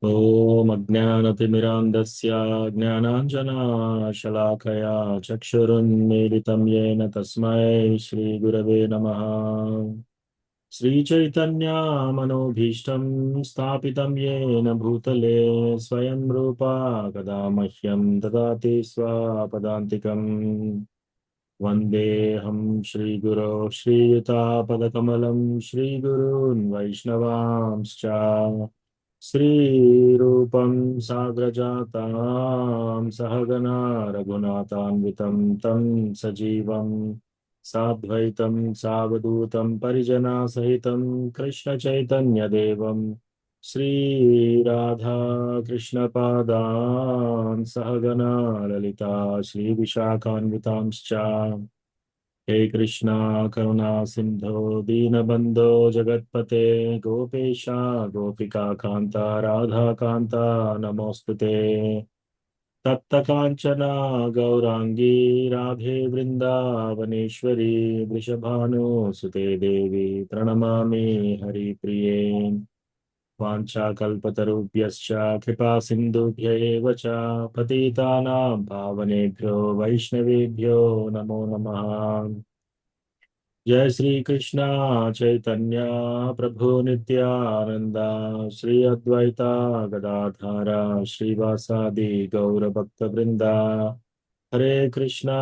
ॐ अज्ञानतिमिरान्धस्य ज्ञानाञ्जनशलाकया चक्षुरुन्मीलितं येन तस्मै श्रीगुरवे नमः। श्रीचैतन्यमनोभीष्टं स्थापितं येन भूतले स्वयं रूपा कदा मह्यं ददाति स्वपदान्तिकम्। वन्देऽहं श्रीगुरो श्रीयुतापदकमलं श्रीगुरून् वैष्णवांश्च श्रीरूपं साग्रजातां सहगना रघुनाथान्वितं तं सजीवं साद्वैतं सावधूतं परिजनसहितं कृष्णचैतन्यदेवं श्रीराधा कृष्णपादान् सहगना ललिता श्रीविशाखान्वितांश्च। हे कृष्णा करुणा सिंधो दीनबंधो जगत्पते गोपेशा गोपिका कांता राधा कांता नमोस्तुते। तप्त कांचना गौरांगी राधे वृंदावनेश्वरी वृषभानुसुते देवी प्रणमामि हरिप्रिये। वाञ्छाकल्पतरुभ्यश्च कृपा सिन्धुभ्य एव च पतितानां पावनेभ्यो वैष्णवेभ्यो नमो नमः। जय श्री कृष्णा चैतन्य प्रभु नित्यानंदा श्री अद्वैता गदाधारा श्रीवासादि गौर भक्त वृंदा। हरे कृष्णा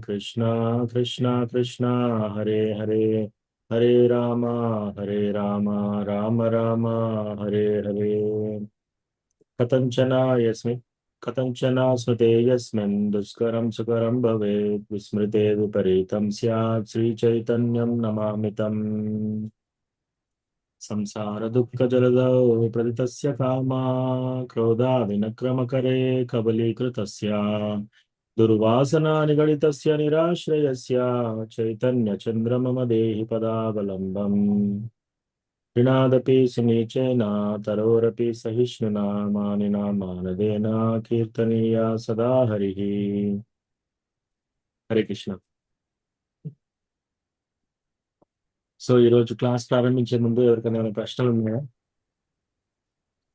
कृष्णा कृष्णा हरे हरे हरे रामा राम राम हरे हरे। कथञ्चन यस्मिन् कथञ्चन स्मृते यस्मिन् दुष्करं सुकरं भवेत् विस्मृते विपरीतं स्यात् श्रीचैतन्यं नमामि तम्। संसारदुःखजलधौ प्रदितस्य कामा क्रोधादिनक्रमकरे कबलीकृतस्य दुर्वासना निगडितस्य निराश्रयस्य चैतन्यचन्द्रमम देहि पदावलम्बम्। ऋणादपि सुनीचेन तरोरपि सहिष्णुना मानिना मानदेन कीर्तनीया सदा हरिः। హరే కృష్ణ. సో ఈరోజు క్లాస్ ప్రారంభించే ముందు ఎవరికైనా ఏమైనా ప్రశ్నలు ఉన్నాయా?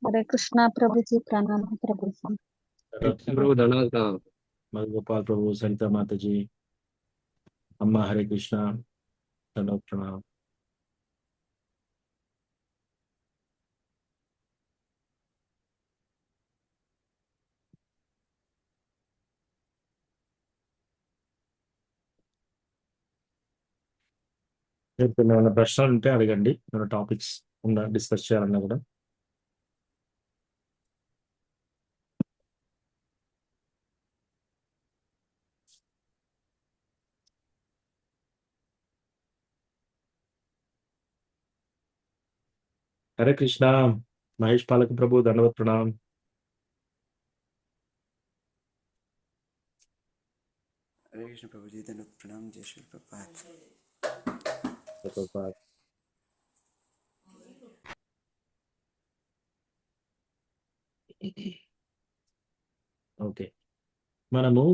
हरे कृष्णा प्रभु जी, प्रणाम है प्रभु जी। प्रभु धन्यवाद का మరి గోపాల్ ప్రభు, సరిత మాతాజీ, అమ్మ హరే కృష్ణ, దండవత్ ప్రణామం. ఎవరికైనా ఏమైనా ప్రశ్నలు ఉంటే అడగండి, ఏమైనా టాపిక్స్ ఉందా డిస్కస్ చేయాలన్నా కూడా. హరే కృష్ణ మహేష్ పాలక ప్రభు, దండవత్ ప్రణామం. हरे कृष्ण प्रभु जी, धन्यवाद प्रणाम। जय श्री प्रभात। ఓకే, మనము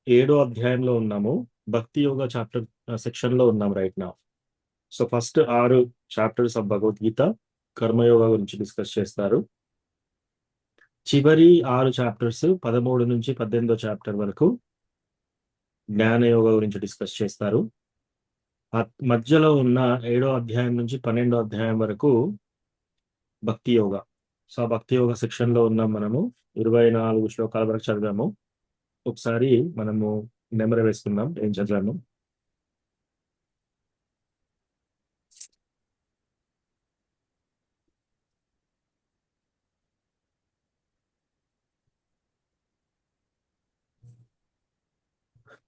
7వ అధ్యాయంలో ఉన్నాము. భక్తి యోగ చాప్టర్ సెక్షన్ లో ఉన్నాం రైట్ నా. So first 6 chapters of Bhagavad Gita karma yoga గురించి డిస్కస్ చేస్తారు. చివరి 6 చాప్టర్స్ 13 నుంచి 18వ చాప్టర్ వరకు జ్ఞానయోగ గురించి డిస్కస్ చేస్తారు. మధ్యలో ఉన్న 7వ అధ్యాయం నుంచి 12వ అధ్యాయం వరకు భక్తి యోగ. సో భక్తి యోగ సెక్షన్ లో ఉన్నాం మనము. 24 శ్లోకాల వరకు చదివాము. ఒకసారి మనము నెమరు వేసుకుందాం ఏం చదివాము.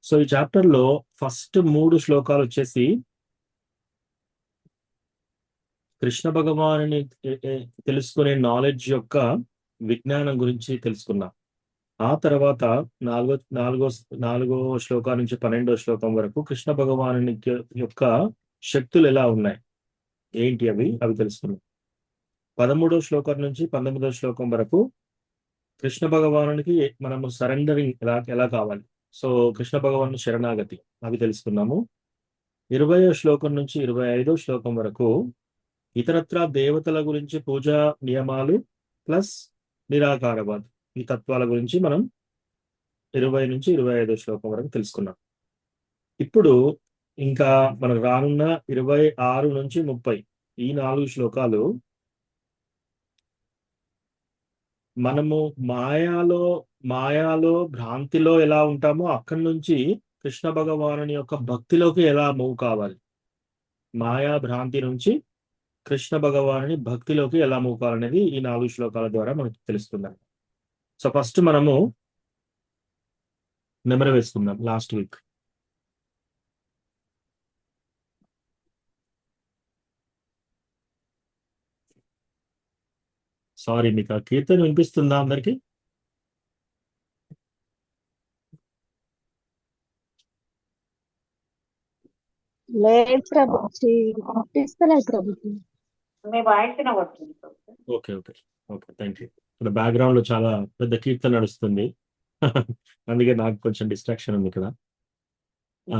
సో ఈ చాప్టర్ లో ఫస్ట్ 3 శ్లోకాలు వచ్చేసి కృష్ణ భగవానుని తెలుసుకునే నాలెడ్జ్ యొక్క విజ్ఞానం గురించి తెలుసుకున్నాం. ఆ తర్వాత నాలుగో శ్లోకం నుంచి 12వ శ్లోకం వరకు కృష్ణ భగవానుని యొక్క శక్తులు ఎలా ఉన్నాయి, ఏంటి అవి తెలుసుకున్నాం. 13వ శ్లోకం నుంచి 19వ శ్లోకం వరకు కృష్ణ భగవానునికి మనము సరెండరింగ్ ఎలా కావాలి, సో కృష్ణ భగవాను శరణాగతి అవి తెలుసుకున్నాము. 20వ శ్లోకం నుంచి 25వ శ్లోకం వరకు ఇతరత్ర దేవతల గురించి పూజా నియమాలు ప్లస్ నిరాకారవాద్. ఈ తత్వాల గురించి మనం 20 నుంచి 25 శ్లోకం వరకు తెలుసుకున్నాం. ఇప్పుడు ఇంకా మనకు రానున్న 26 నుంచి 30 ఈ 4 శ్లోకాలు మనము మాయాలో భ్రాంతిలో ఎలా ఉంటామో అక్కడి నుంచి కృష్ణ భగవానుని యొక్క భక్తిలోకి ఎలా మూవ్ కావాలి, మాయా భ్రాంతి నుంచి కృష్ణ భగవానుని భక్తిలోకి ఎలా మూవ్ కావాలనేది ఈ 4 శ్లోకాల ద్వారా మనకు తెలుస్తుంది. సో ఫస్ట్ మనము నెమరు వేసుకుందాం. లాస్ట్ వీక్ సారీ, మీకు ఆ కీర్తన వినిపిస్తుందా అందరికి? లేదు ప్రభుజీ, పంపిస్తలేదు ప్రభుజీ. మీ వాయిస్ వినబడుతుంది. Okay okay okay, thank you. ఇక్కడ బ్యాక్గ్రౌండ్ లో చాలా పెద్ద కీర్తన నడుస్తుంది. అందుకే నాకు కొంచెం డిస్ట్రాక్షన్ ఉంది ఇక్కడ. ఆ,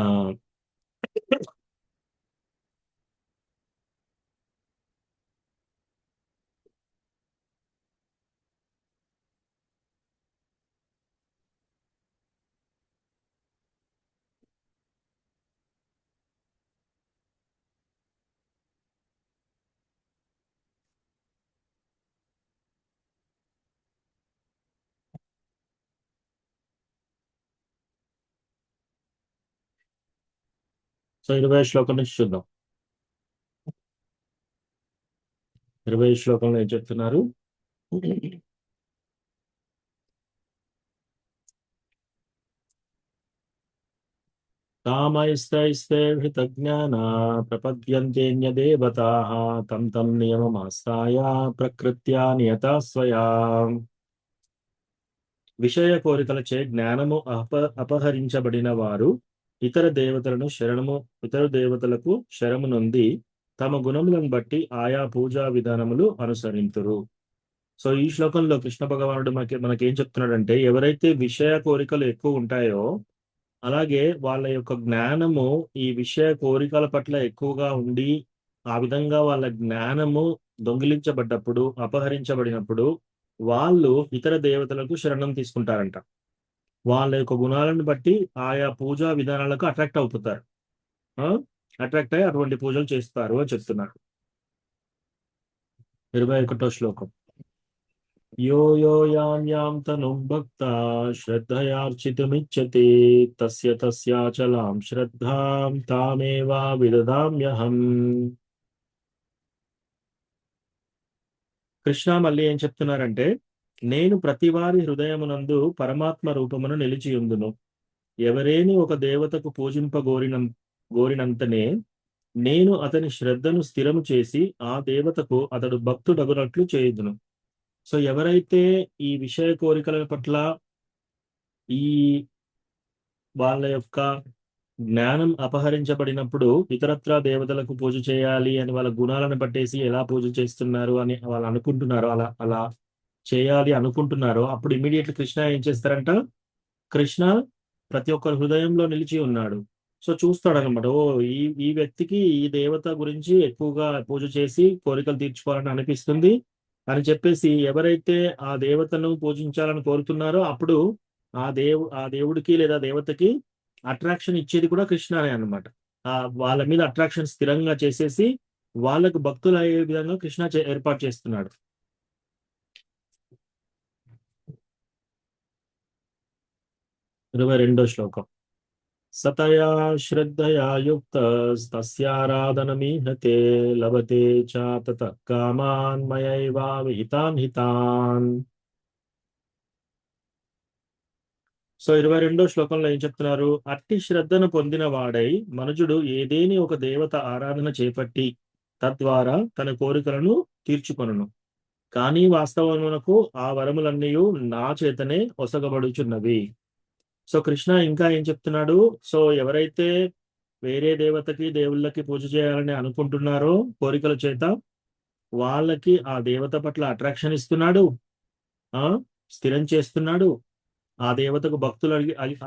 సో 20 శ్లోకం నుంచి చూద్దాం. 20 శ్లోకంలో ఏం చెప్తున్నారు? కామైస్తైస్తైర్హృతజ్ఞానా ప్రపద్యంతేన్యదేవతాః తం తం నియమమాస్థాయ ప్రకృత్యా నియతా స్వయా. విషయ కోరికలచే జ్ఞానము అపహరించబడిన వారు ఇతర దేవతలకు శరణు నొంది తమ గుణములను బట్టి ఆయా పూజా విధానములు అనుసరింతురు. సో ఈ శ్లోకంలో కృష్ణ భగవానుడు మనకేం చెప్తున్నాడంటే, ఎవరైతే విషయ కోరికలు ఎక్కువ ఉంటాయో అలాగే వాళ్ళ యొక్క జ్ఞానము ఈ విషయ కోరికల పట్ల ఎక్కువగా ఉండి ఆ విధంగా వాళ్ళ జ్ఞానము దొంగిలించబడ్డప్పుడు, అపహరించబడినప్పుడు వాళ్ళు ఇతర దేవతలకు శరణం తీసుకుంటారంట. వాళ్ళ యొక్క గుణాలను బట్టి ఆయా పూజా విధానాలకు అట్రాక్ట్ అయిపోతారు, అట్రాక్ట్ అయ్యి అటువంటి పూజలు చేస్తారు అని చెప్తున్నారు. 21వ శ్లోకం. యో యో యాం తనుం భక్తా శ్రద్ధయార్చితుమిచ్చతి తస్య తస్యాచలాం శ్రద్ధాం తామేవా విదదామ్యహం. కృష్ణ మళ్ళీ ఏం చెప్తున్నారంటే, నేను ప్రతివారి హృదయమునందు పరమాత్మ రూపమును నిలిచియుందును. ఎవరేని ఒక దేవతకు గోరినంతనే నేను అతని శ్రద్ధను స్థిరము చేసి ఆ దేవతకు అతడు భక్తుడగునట్లు చేయుదును. సో ఎవరైతే ఈ విషయ కోరికల పట్ల ఈ వాళ్ళ యొక్క జ్ఞానం అపహరించబడినప్పుడు ఇతరత్రా దేవతలకు పూజ చేయాలి అని వాళ్ళ గుణాలను పట్టేసి ఎలా పూజ చేస్తున్నారు అని వాళ్ళు అనుకుంటున్నారో, అలా చేయాలి అనుకుంటున్నారో, అప్పుడు ఇమీడియట్లీ కృష్ణ ఏం చేస్తారంట, కృష్ణ ప్రతి ఒక్కరి హృదయంలో నిలిచి ఉన్నాడు. సో చూస్తాడు అనమాట, ఓ ఈ వ్యక్తికి ఈ దేవత గురించి ఎక్కువగా పూజ చేసి కోరికలు తీర్చుకోవాలని అనిపిస్తుంది అని చెప్పేసి ఎవరైతే ఆ దేవతను పూజించాలని కోరుతున్నారో అప్పుడు ఆ దేవుడికి లేదా దేవతకి అట్రాక్షన్ ఇచ్చేది కూడా కృష్ణనే అనమాట. వాళ్ళ మీద అట్రాక్షన్ స్థిరంగా చేసేసి వాళ్ళకు భక్తులు అయ్యే విధంగా కృష్ణ ఏర్పాటు చేస్తున్నాడు. ఇరవై శ్లోకం. సతయా శ్రద్ధయా యుక్తస్తస్యారాధనమీహతే లభతే చ తతః కామాన్ మయైవా విహితాన్ హితాన్. సో 22వ శ్లోకంలో ఏం చెప్తున్నారు? అట్టి శ్రద్ధను పొందిన వాడై మనుజుడు ఏదేని ఒక దేవత ఆరాధన చేపట్టి తద్వారా తన కోరికలను తీర్చుకొనును. కానీ వాస్తవమునకు ఆ వరములన్నీ నా చేతనే ఒసగబడుచున్నవి. సో కృష్ణ ఇంకా ఏం చెప్తున్నాడు? సో ఎవరైతే వేరే దేవతకి దేవుళ్ళకి పూజ చేయాలని అనుకుంటున్నారో కోరికల చేత, వాళ్ళకి ఆ దేవత పట్ల అట్రాక్షన్ ఇస్తున్నాడు, స్థిరం చేస్తున్నాడు, ఆ దేవతకు భక్తులు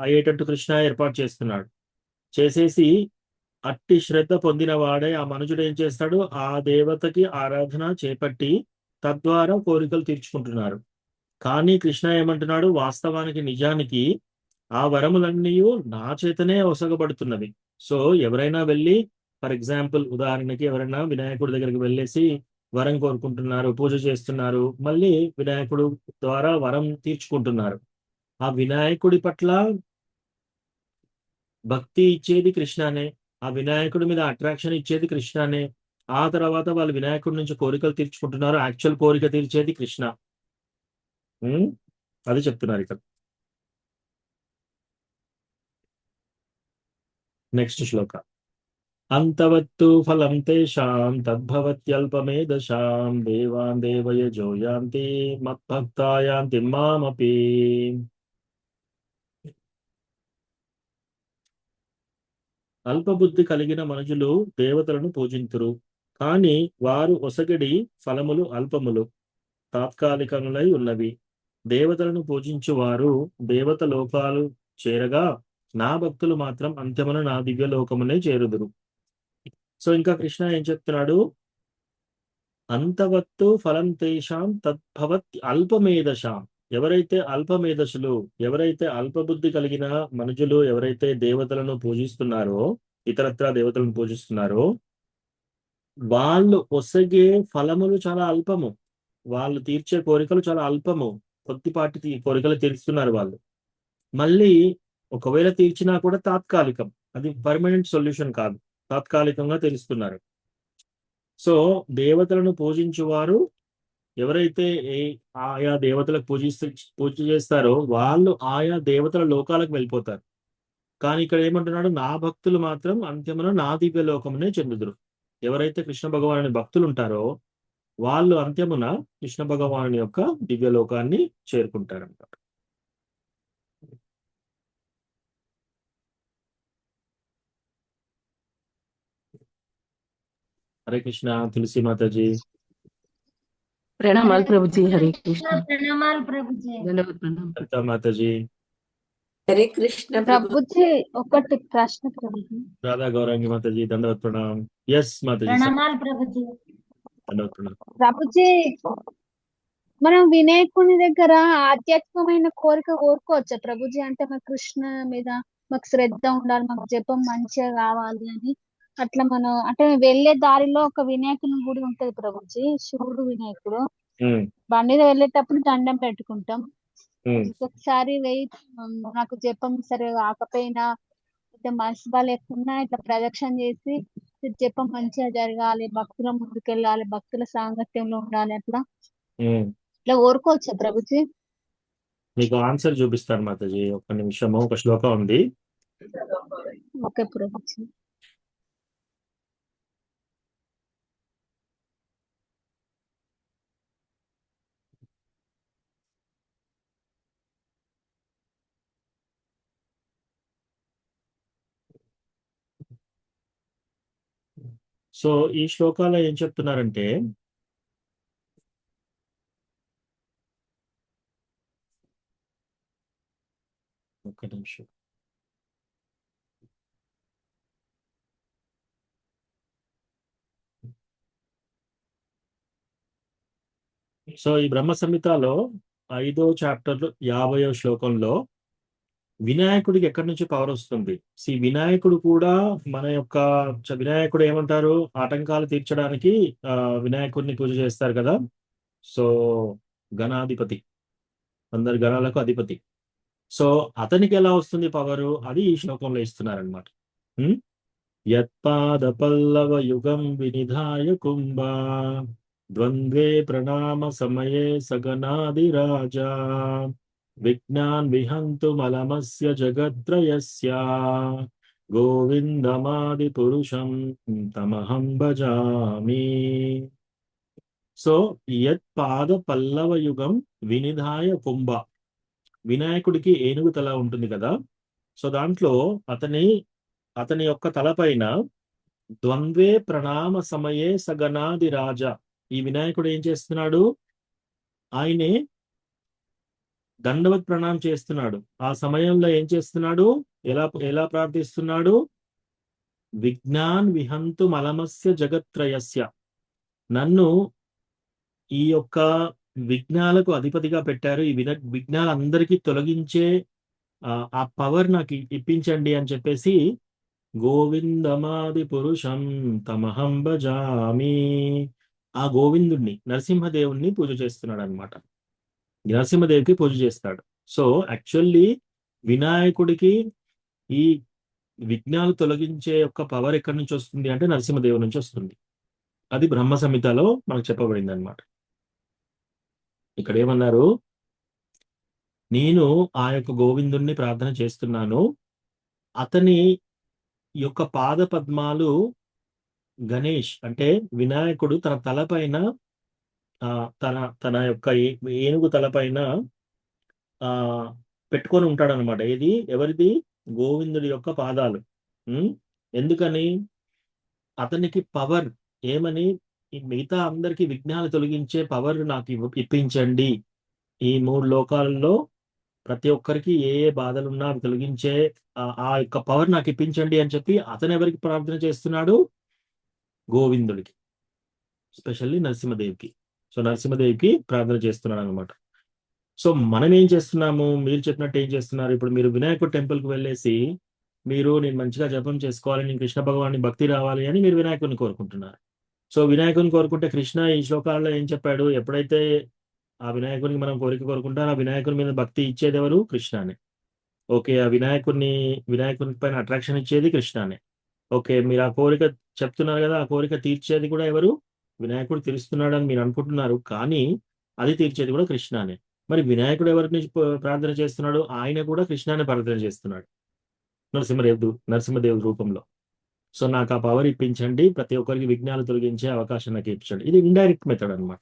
అయ్యేటట్టు కృష్ణ ఏర్పాటు చేస్తున్నాడు. చేసేసి అట్టి శ్రద్ధ పొందిన వాడే ఆ మనుషుడు ఏం చేస్తాడు, ఆ దేవతకి ఆరాధన చేపట్టి తద్వారా కోరికలు తీర్చుకుంటున్నారు. కానీ కృష్ణ ఏమంటున్నాడు, వాస్తవానికి నిజానికి ఆ వరములన్నీ నా చేతనే ఒసగబడుతున్నవి. సో ఎవరైనా వెళ్ళి, ఫర్ ఎగ్జాంపుల్ ఉదాహరణకి ఎవరైనా వినాయకుడి దగ్గరికి వెళ్ళేసి వరం కోరుకుంటున్నారు, పూజ చేస్తున్నారు, మళ్ళీ వినాయకుడు ద్వారా వరం తీర్చుకుంటున్నారు. ఆ వినాయకుడి పట్ల భక్తి ఇచ్చేది కృష్ణనే, ఆ వినాయకుడి మీద అట్రాక్షన్ ఇచ్చేది కృష్ణనే. ఆ తర్వాత వాళ్ళు వినాయకుడి నుంచి కోరికలు తీర్చుకుంటున్నారు, యాక్చువల్ కోరిక తీర్చేది కృష్ణ. ఉమ్, అది చెప్తున్నారు ఇక్కడ. నెక్స్ట్ శ్లోక. అంతవత్తు ఫలం తేషాం తద్భవత్యల్పమేధశాం దేవాన్ దేవయజో యాంతి మద్భక్తా యాంతి మామపి. అల్పబుద్ధి కలిగిన మనుషులు దేవతలను పూజింతురు, కానీ వారు ఒసగడి ఫలములు అల్పములు, తాత్కాలికములై ఉన్నవి. దేవతలను పూజించు వారు దేవత లోకాలు చేరగా, నా భక్తులు మాత్రం అంత్యమున నా దివ్య లోకమునే చేరుదురు. సో ఇంకా కృష్ణ ఏం చెప్తున్నాడు, అంతవత్తు ఫలం తేషాం తద్భవత్ అల్పమేధశాం. ఎవరైతే అల్పమేధసులు, ఎవరైతే అల్పబుద్ధి కలిగిన మనుషులు, ఎవరైతే దేవతలను పూజిస్తున్నారో, ఇతరత్రా దేవతలను పూజిస్తున్నారో, వాళ్ళు ఒసగే ఫలములు చాలా అల్పము, వాళ్ళు తీర్చే కోరికలు చాలా అల్పము, కొద్దిపాటి కోరికలు తీరుస్తున్నారు వాళ్ళు. మళ్ళీ ఒకవేళ తీర్చినా కూడా తాత్కాలికం, అది పర్మనెంట్ సొల్యూషన్ కాదు, తాత్కాలికంగా తీరుస్తున్నారు. సో దేవతలను పూజించువారు ఎవరైతే ఆయా దేవతలకు పూజ చేస్తారో వాళ్ళు ఆయా దేవతల లోకాలకు వెళ్ళిపోతారు. కానీ ఇక్కడ ఏమంటున్నాడు, నా భక్తులు మాత్రం అంత్యమున నా దివ్య లోకమునే చెందుదురు. ఎవరైతే కృష్ణ భగవానుని భక్తులు ఉంటారో వాళ్ళు అంత్యమున కృష్ణ భగవానుని యొక్క దివ్య లోకాన్ని చేరుకుంటారంట. హరే కృష్ణ. తులసి మాతాజీ. ప్రణామాలు ప్రభుజీ. హరే కృష్ణ. ప్రణామాలు ప్రభుజీ. ధన్యవాదాలు. ప్రణామం. లలితా మాతాజీ. హరే కృష్ణ ప్రభుజీ ఒకటి ప్రశ్న ప్రభుజీ. రాధా గౌరాంగి మాతాజీ. దండవత్ ప్రణాం. ఎస్ మాతాజీ. ప్రణామాలు ప్రభుజీ. దండవత్ ప్రణాం. ప్రభుజీ మనం వినాయకుని దగ్గర ఆధ్యాత్మికమైన కోరిక కోరుకోవచ్చా ప్రభుజీ? అంటే మా కృష్ణ మీద మాకు శ్రద్ధ ఉండాలి, మాకు జపం మంచిగా కావాలి అని, అట్లా మనం అంటే వెళ్ళే దారిలో ఒక వినాయకుని గుడి ఉంటది ప్రభుజీ, శివుడు వినాయకుడు. ఉమ్, బండి మీద వెళ్ళేటప్పుడు దండం పెట్టుకుంటాం. ఉమ్, ఒక్కొక్కసారి వెయ్యి నాకు జపం సరే కాకపోయినా, అయితే మనసు లేకున్నా ఇట్లా ప్రదక్షిణ చేసి జపం మంచిగా జరగాలి, భక్తుల ముందుకెళ్ళాలి, భక్తుల సాంగత్యంలో ఉండాలి, అట్లా ఉమ్. ఇట్లా కోరుకోవచ్చా ప్రభుజీ? మీకు ఆన్సర్ చూపిస్తాను మాతాజీ, ఒక్క నిమిషము. ఒక శ్లోకం ఉంది. ఓకే ప్రభుజీ. సో ఈ శ్లోకాల్లో ఏం చెప్తున్నారంటే, ఒక్క నిమిషం. సో ఈ బ్రహ్మ సంహితలో 5వ చాప్టర్ 50వ శ్లోకంలో వినాయకుడికి ఎక్కడి నుంచి పవర్ వస్తుంది? వినాయకుడు కూడా మన యొక్క వినాయకుడు ఏమంటారు, ఆటంకాలు తీర్చడానికి వినాయకుడిని పూజ చేస్తారు కదా. సో గణాధిపతి, అందరి గణాలకు అధిపతి. సో అతనికి ఎలా వస్తుంది పవరు, అది ఈ శ్లోకంలో ఇస్తున్నారనమాట. యత్పాద పల్లవ యుగం వినిధాయ కుంభ ద్వంద్వే ప్రణామ సమయే సగనాదిరాజా విజ్ఞాన్ విహంతు మలమస్య జగత్రయస్య గోవిందమాది పురుషం తమహం భజామి. సో యత్ పాద పల్లవ యుగం వినిధాయ కుంభ, వినాయకుడికి ఏనుగు తల ఉంటుంది కదా. సో దాంట్లో అతని యొక్క తలపైన ద్వంద్వే ప్రణామ సమయే సగనాది రాజా, ఈ వినాయకుడు ఏం చేస్తున్నాడు, ఆయనే దండవత్ ప్రణామం చేస్తున్నాడు. ఆ సమయంలో ఏం చేస్తున్నాడు, ఎలా ప్రార్థిస్తున్నాడు, విజ్ఞాన్ విహంతు మలమస్య జగత్రయస్య, నన్ను ఈ యొక్క విఘ్నాలకు అధిపతిగా పెట్టారు. ఈ విఘ్నాలందరికీ తొలగించే ఆ పవర్ నాకు ఇప్పించండి అని చెప్పేసి గోవిందమాది పురుషం తమహం భజామి. ఆ గోవిందుణ్ణి నరసింహదేవుణ్ణి పూజ చేస్తున్నాడు అనమాట. నరసింహదేవికి పూజ చేస్తాడు. సో యాక్చువల్లీ వినాయకుడికి ఈ విఘ్నాలు తొలగించే యొక్క పవర్ ఎక్కడి నుంచి వస్తుంది అంటే నరసింహదేవుడి నుంచి వస్తుంది. అది బ్రహ్మ సంహితలో మనకు చెప్పబడింది అనమాట. ఇక్కడ ఏమన్నారు, నేను ఆ యొక్క గోవిందుణ్ణి ప్రార్థన చేస్తున్నాను, అతని యొక్క పాద పద్మాలు గణేష్ అంటే వినాయకుడు తన తలపైన తన తన యొక్క ఏనుగు తలపైన ఆ పెట్టుకొని ఉంటాడు అనమాట. ఏది ఎవరిది? గోవిందుడి యొక్క పాదాలు. ఎందుకని? అతనికి పవర్ ఏమని, ఈ మిగతా అందరికి విఘ్నాలు తొలగించే పవర్ నాకు ఇప్పించండి. ఈ 3 లోకాలలో ప్రతి ఒక్కరికి ఏ ఏ బాధలున్నా అవి తొలగించే ఆ యొక్క పవర్ నాకు ఇప్పించండి అని చెప్పి అతను ఎవరికి ప్రార్థన చేస్తున్నాడు? గోవిందుడికి, స్పెషల్లీ నరసింహదేవికి. సో నరసింహదేవికి ప్రార్థన చేస్తున్నాడు అనమాట. సో మనం ఏం చేస్తున్నాము? మీరు చెప్పినట్టు ఏం చేస్తున్నారు? ఇప్పుడు మీరు వినాయకుడు టెంపుల్కి వెళ్ళేసి నేను మంచిగా జపం చేసుకోవాలి, నేను కృష్ణ భగవాన్ని భక్తి రావాలి అని మీరు వినాయకుడిని కోరుకుంటున్నారు. సో వినాయకుడిని కోరుకుంటే కృష్ణ ఈ శ్లోకాల్లో ఏం చెప్పాడు? ఎప్పుడైతే ఆ వినాయకుడికి మనం కోరిక కోరుకుంటారో ఆ వినాయకుడి మీద భక్తి ఇచ్చేది ఎవరు? కృష్ణనే. ఓకే, ఆ వినాయకుని పైన అట్రాక్షన్ ఇచ్చేది కృష్ణనే. ఓకే, మీరు ఆ కోరిక చెప్తున్నారు కదా, ఆ కోరిక తీర్చేది కూడా ఎవరు? వినాయకుడు తీరుస్తున్నాడు అని మీరు అనుకుంటున్నారు, కానీ అది తీర్చేది కూడా కృష్ణనే. మరి వినాయకుడు ఎవరిని ప్రార్థన చేస్తున్నాడు? ఆయన కూడా కృష్ణాన్ని ప్రార్థన చేస్తున్నాడు నరసింహదేవుడు రూపంలో. సో నాకు ఆ పవర్ ఇప్పించండి, ప్రతి ఒక్కరికి విఘ్నాలు తొలగించే అవకాశం నాకు ఇప్పించండి. ఇది ఇండైరెక్ట్ మెథడ్ అనమాట.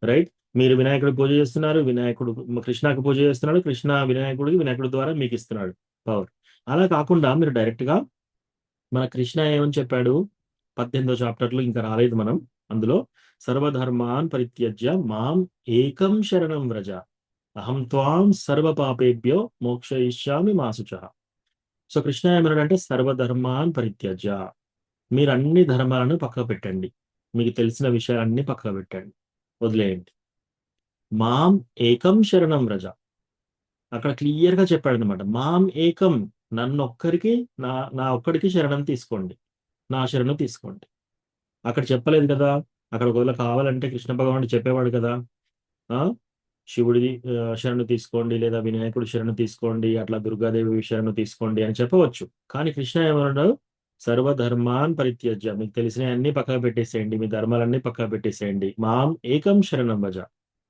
రైట్? మీరు వినాయకుడు పూజ చేస్తున్నారు, వినాయకుడు కృష్ణకు పూజ చేస్తున్నాడు, కృష్ణ వినాయకుడి ద్వారా మీకు ఇస్తున్నాడు పవర్. అలా కాకుండా మీరు డైరెక్ట్ గా మన కృష్ణ ఏమని చెప్పాడు 18వ చాప్టర్లో, ఇంకా రాలేదు మనం అందులో, సర్వధర్మాన్ పరిత్యజ్య మాం ఏకం శరణం వ్రజ అహం త్వాం సర్వ పాపేభ్యో మోక్షయిష్యామి మా శుచః. సో కృష్ణ ఏమన్నాడంటే సర్వధర్మాన్ పరిత్యజ్య, మీరు అన్ని ధర్మాలను పక్కకు పెట్టండి, మీకు తెలిసిన విషయాలన్నీ పక్కకు పెట్టండి, వదిలేయండి. మాం ఏకం శరణం వ్రజ, అక్కడ క్లియర్ గా చెప్పాడు అనమాట. మాం ఏకం, నన్నొక్కరికి నా ఒక్కడికి శరణం తీసుకోండి, నా శరణం తీసుకోండి. అక్కడ చెప్పలేదు కదా. అక్కడ ఒకవేళ కావాలంటే కృష్ణ భగవానుడు చెప్పేవాడు కదా, శివుడి శరణు తీసుకోండి, లేదా వినాయకుడి శరణు తీసుకోండి, అట్లా దుర్గాదేవి శరణు తీసుకోండి అని చెప్పవచ్చు. కానీ కృష్ణ ఏమన్నాడు? సర్వధర్మాన్ పరిత్యజ్య, మీకు తెలిసిన అన్ని పక్కన పెట్టేసేయండి, మీ ధర్మాలన్నీ పక్కన పెట్టేసేయండి. మాం ఏకం శరణం భజ,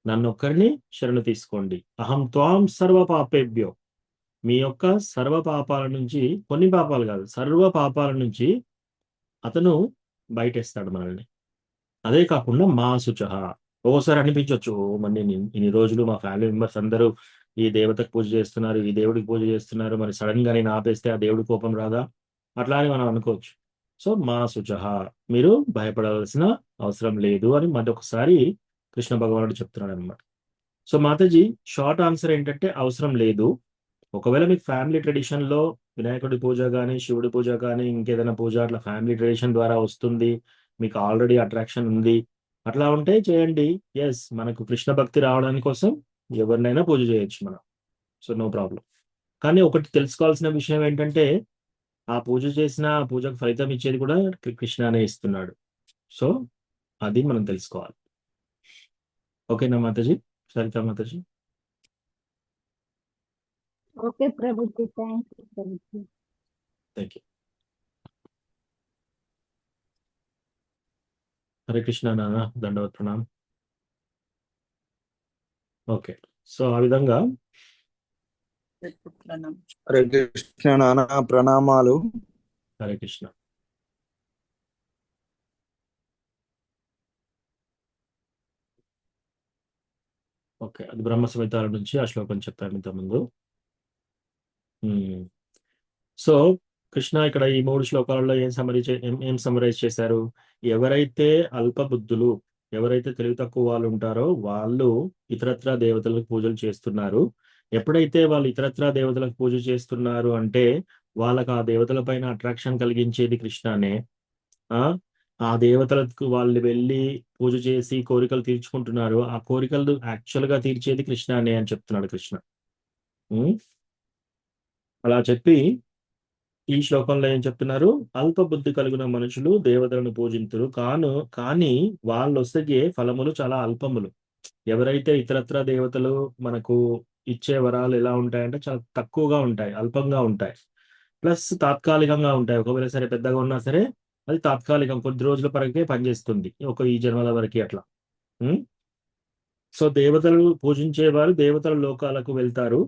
నన్నొక్కరిని శరణు తీసుకోండి. అహం త్వాం సర్వ పాపేభ్యో, మీ యొక్క సర్వ పాపాల నుంచి, కొన్ని పాపాలు కాదు, సర్వ పాపాల నుంచి అతను బయటేస్తాడు మనల్ని. అదే కాకుండా మా శుచః, ఓసారి అనిపించవచ్చు, మరి ఇన్ని రోజులు మా ఫ్యామిలీ మెంబర్స్ అందరూ ఈ దేవతకు పూజ చేస్తున్నారు, ఈ దేవుడికి పూజ చేస్తున్నారు, మరి సడన్ గా నేను ఆపేస్తే ఆ దేవుడి కోపం రాదా? అట్లా అని మనం అనుకోవచ్చు. సో మా శుచః, మీరు భయపడవలసిన అవసరం లేదు అని మరొకసారి కృష్ణ భగవానుడు చెప్తున్నాడు అనమాట. సో మాతాజీ, షార్ట్ ఆన్సర్ ఏంటంటే అవసరం లేదు. ఒకవేళ మీకు ఫ్యామిలీ ట్రెడిషన్ లో వినాయకుడి పూజ కానీ, శివుడి పూజ కానీ, ఇంకేదైనా పూజ అట్లా ఫ్యామిలీ ట్రెడిషన్ ద్వారా వస్తుంది, మీకు ఆల్రెడీ అట్రాక్షన్ ఉంది, అట్లా ఉంటే చేయండి. ఎస్, మనకు కృష్ణ భక్తి రావడానికి కోసం ఎవరినైనా పూజ చేయొచ్చు మనం. So no problem. కానీ ఒకటి తెలుసుకోవాల్సిన విషయం ఏంటంటే, ఆ పూజ చేసిన ఆ పూజకు ఫలితం ఇచ్చేది కూడా కృష్ణనే ఇస్తున్నాడు. సో అది మనం తెలుసుకోవాలి. ఓకేనా మాతాజీ? సరితా మాతాజీ? ఓకే ప్రభుజీ, థ్యాంక్ యూ ప్రభుజీ. Thank you. హరే కృష్ణ నాన్న, దండవత్ ప్రణామ్. ఓకే, సో ఆ విధంగా హరే కృష్ణ నాన్న, ప్రణామాలు. హరే కృష్ణ. ఓకే, అది బ్రహ్మ సంహితాల నుంచి ఆ శ్లోకం చెప్పాను ఇంతకుముందు. సో కృష్ణ ఇక్కడ ఈ 3 శ్లోకాలలో ఏం సమరైజ్ చేశారు? ఎవరైతే అల్పబుద్ధులు, ఎవరైతే తెలివి తక్కువ వాళ్ళు ఉంటారో వాళ్ళు ఇతరత్రా దేవతలకు పూజలు చేస్తున్నారు. ఎప్పుడైతే వాళ్ళు ఇతరత్రా దేవతలకు పూజ చేస్తున్నారు అంటే వాళ్ళకి ఆ దేవతల పైన అట్రాక్షన్ కలిగించేది కృష్ణనే. ఆ దేవతలకు వాళ్ళు వెళ్ళి పూజ చేసి కోరికలు తీర్చుకుంటున్నారు. ఆ కోరికలు యాక్చువల్ గా తీర్చేది కృష్ణనే అని చెప్తున్నాడు కృష్ణ. ఉం? అలా చెప్పి ఈ శ్లోకంలో ఏం చెప్తున్నారు? అల్ప బుద్ధి కలిగిన మనుషులు దేవతలను పూజింతురు కానీ వాళ్ళొసగే ఫలములు చాలా అల్పములు. ఎవరైతే ఇతరత్ర దేవతలు మనకు ఇచ్చే వరాలు ఎలా ఉంటాయంటే చాలా తక్కువగా ఉంటాయి, అల్పంగా ఉంటాయి, ప్లస్ తాత్కాలికంగా ఉంటాయి. ఒకవేళ సరే పెద్దగా ఉన్నా సరే అది తాత్కాలికం, కొద్ది రోజుల వరకే పనిచేస్తుంది, ఈ జన్మల వరకే అట్లా. ఉం? సో దేవతలు పూజించేవారు దేవతల లోకాలకు వెళ్తారు.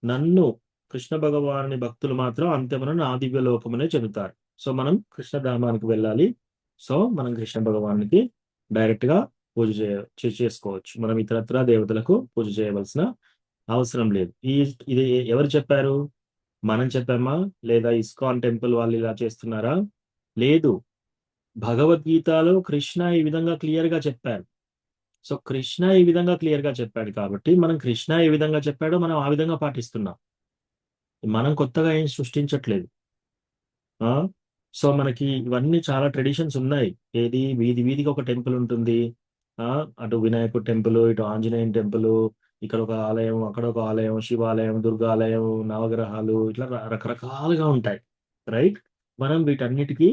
నన్ను కృష్ణ భగవానుని భక్తులు మాత్రం అంత్యమున నా దివ్య లోకమునే చెందుతారు. సో మనం కృష్ణధామానికి వెళ్ళాలి. సో మనం కృష్ణ భగవానికి డైరెక్ట్ గా పూజ చేసుకోవచ్చు. మనం ఇతరత్ర దేవతలకు పూజ చేయవలసిన అవసరం లేదు. ఇది ఎవరు చెప్పారు? మనం చెప్పామా? లేదా ఇస్కాన్ టెంపుల్ వాళ్ళు ఇలా చేస్తున్నారా? లేదు. భగవద్గీతలో కృష్ణ ఈ విధంగా క్లియర్ గా చెప్పారు. సో కృష్ణ ఈ విధంగా క్లియర్ గా చెప్పాడు కాబట్టి మనం కృష్ణ ఏ విధంగా చెప్పాడో మనం ఆ విధంగా పాటిస్తున్నాం. మనం కొత్తగా ఏం సృష్టించట్లేదు. సో మనకి ఇవన్నీ చాలా ట్రెడిషన్స్ ఉన్నాయి. ఏది వీధికి ఒక టెంపుల్ ఉంటుంది. అటు వినాయకుడు టెంపుల్, ఇటు ఆంజనేయం టెంపుల్, ఇక్కడ ఒక ఆలయం, అక్కడ ఒక ఆలయం, శివాలయం, దుర్గాలయం, నవగ్రహాలు, ఇట్లా రకరకాలుగా ఉంటాయి. రైట్? మనం వీటన్నిటికీ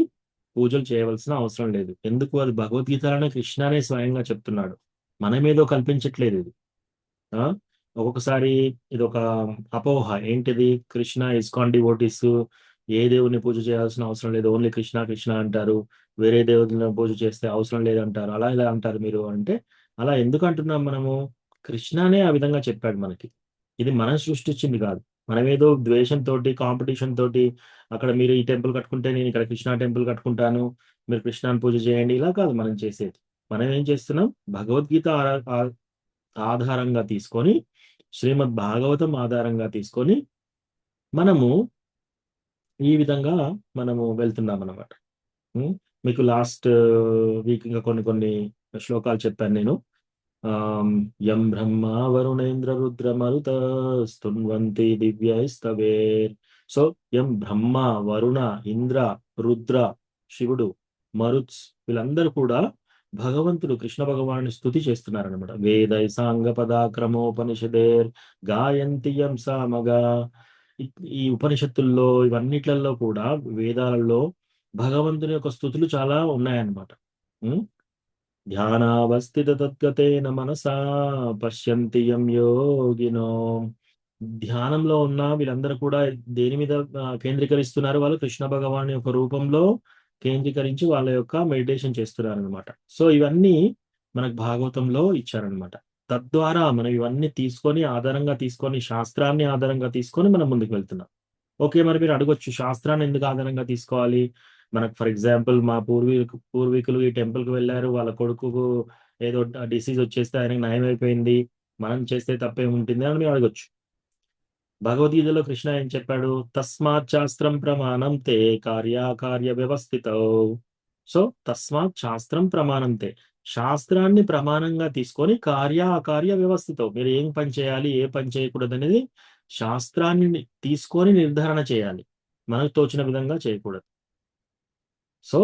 పూజలు చేయవలసిన అవసరం లేదు. ఎందుకు? అది భగవద్గీతలోనే కృష్ణనే స్వయంగా చెప్తున్నాడు, మనమేదో కల్పించట్లేదు ఇది. ఒక్కొక్కసారి ఇది ఒక అపోహ. ఏంటిది? కృష్ణ ఇస్కాన్ డివోటీస్ ఏ దేవుని పూజ చేయాల్సిన అవసరం లేదు, ఓన్లీ కృష్ణ కృష్ణ అంటారు, వేరే దేవుని పూజ చేస్తే అవసరం లేదంటారు, అలా ఇలా అంటారు మీరు అంటే. అలా ఎందుకు అంటున్నాం? మనము కృష్ణనే ఆ విధంగా చెప్పాడు మనకి. ఇది మనం సృష్టించింది కాదు. మనమేదో ద్వేషంతో, కాంపిటీషన్ తోటి అక్కడ మీరు ఈ టెంపుల్ కట్టుకుంటే నేను ఇక్కడ కృష్ణ టెంపుల్ కట్టుకుంటాను, మీరు కృష్ణాన్ని పూజ చేయండి, ఇలా కాదు మనం చేసేది. మనం ఏం చేస్తున్నాం? భగవద్గీత ఆధారంగా తీసుకొని, శ్రీమద్ భాగవతం ఆధారంగా తీసుకొని మనము ఈ విధంగా మనము వెళ్తున్నాం అన్నమాట. మీకు లాస్ట్ వీక్ ఇంకా కొన్ని శ్లోకాలు చెప్పాను నేను. యం బ్రహ్మ వరుణేంద్ర రుద్ర మరుత స్తున్వంతి దివ్యైస్తవేర్. సో యం బ్రహ్మ, వరుణ, ఇంద్ర, రుద్ర, శివుడు, మరుత్స్, వీళ్ళందరూ కూడా భగవంతుడు కృష్ణ భగవాన్ని స్తుతి చేస్తున్నారనమాట. వేదై సాంగ పదాక్రమోపనిషదేర్ గాయంతి యం సామగా. ఈ ఉపనిషత్తుల్లో ఇవన్నిట్లలో కూడా, వేదాలలో భగవంతుని యొక్క స్తుతులు చాలా ఉన్నాయన్నమాట. ధ్యానావస్థిత తద్గతేన మనసా పశ్యంతి యం యోగినో. ధ్యానంలో ఉన్న వీళ్ళందరూ కూడా దేని మీద కేంద్రీకరిస్తున్నారు? వాళ్ళు కృష్ణ భగవాన్ యొక్క రూపంలో కేంద్రీకరించి వాళ్ళ యొక్క మెడిటేషన్ చేస్తున్నారు అనమాట. సో ఇవన్నీ మనకు భాగవతంలో ఇచ్చారనమాట. తద్వారా మనం ఇవన్నీ ఆధారంగా తీసుకొని, శాస్త్రాన్ని ఆధారంగా తీసుకొని మనం ముందుకు వెళ్తున్నాం. ఓకే, మరి మీరు అడగొచ్చు, శాస్త్రాన్ని ఎందుకు ఆధారంగా తీసుకోవాలి? మనకు ఫర్ ఎగ్జాంపుల్ మా పూర్వీకులు ఈ టెంపుల్కి వెళ్ళారు, వాళ్ళ కొడుకుకు ఏదో డిసీజ్ వచ్చేస్తే ఆయనకు నయం అయిపోయింది, మనం చేస్తే తప్పే ఉంటుంది అని మీరు అడగొచ్చు. భగవద్గీతలో కృష్ణ ఏం చెప్పాడు? తస్మాత్ శాస్త్రం ప్రమాణం తే కార్యాకార్య వ్యవస్థిత. సో తస్మాత్ శాస్త్రం ప్రమాణం తే, శాస్త్రాన్ని ప్రమాణంగా తీసుకొని కార్యాకార్య వ్యవస్థితం, మీరు ఏం పని చేయాలి, ఏ పని చేయకూడదు అనేది శాస్త్రాన్ని తీసుకొని నిర్ధారణ చేయాలి. మనకు తోచిన విధంగా చేయకూడదు. సో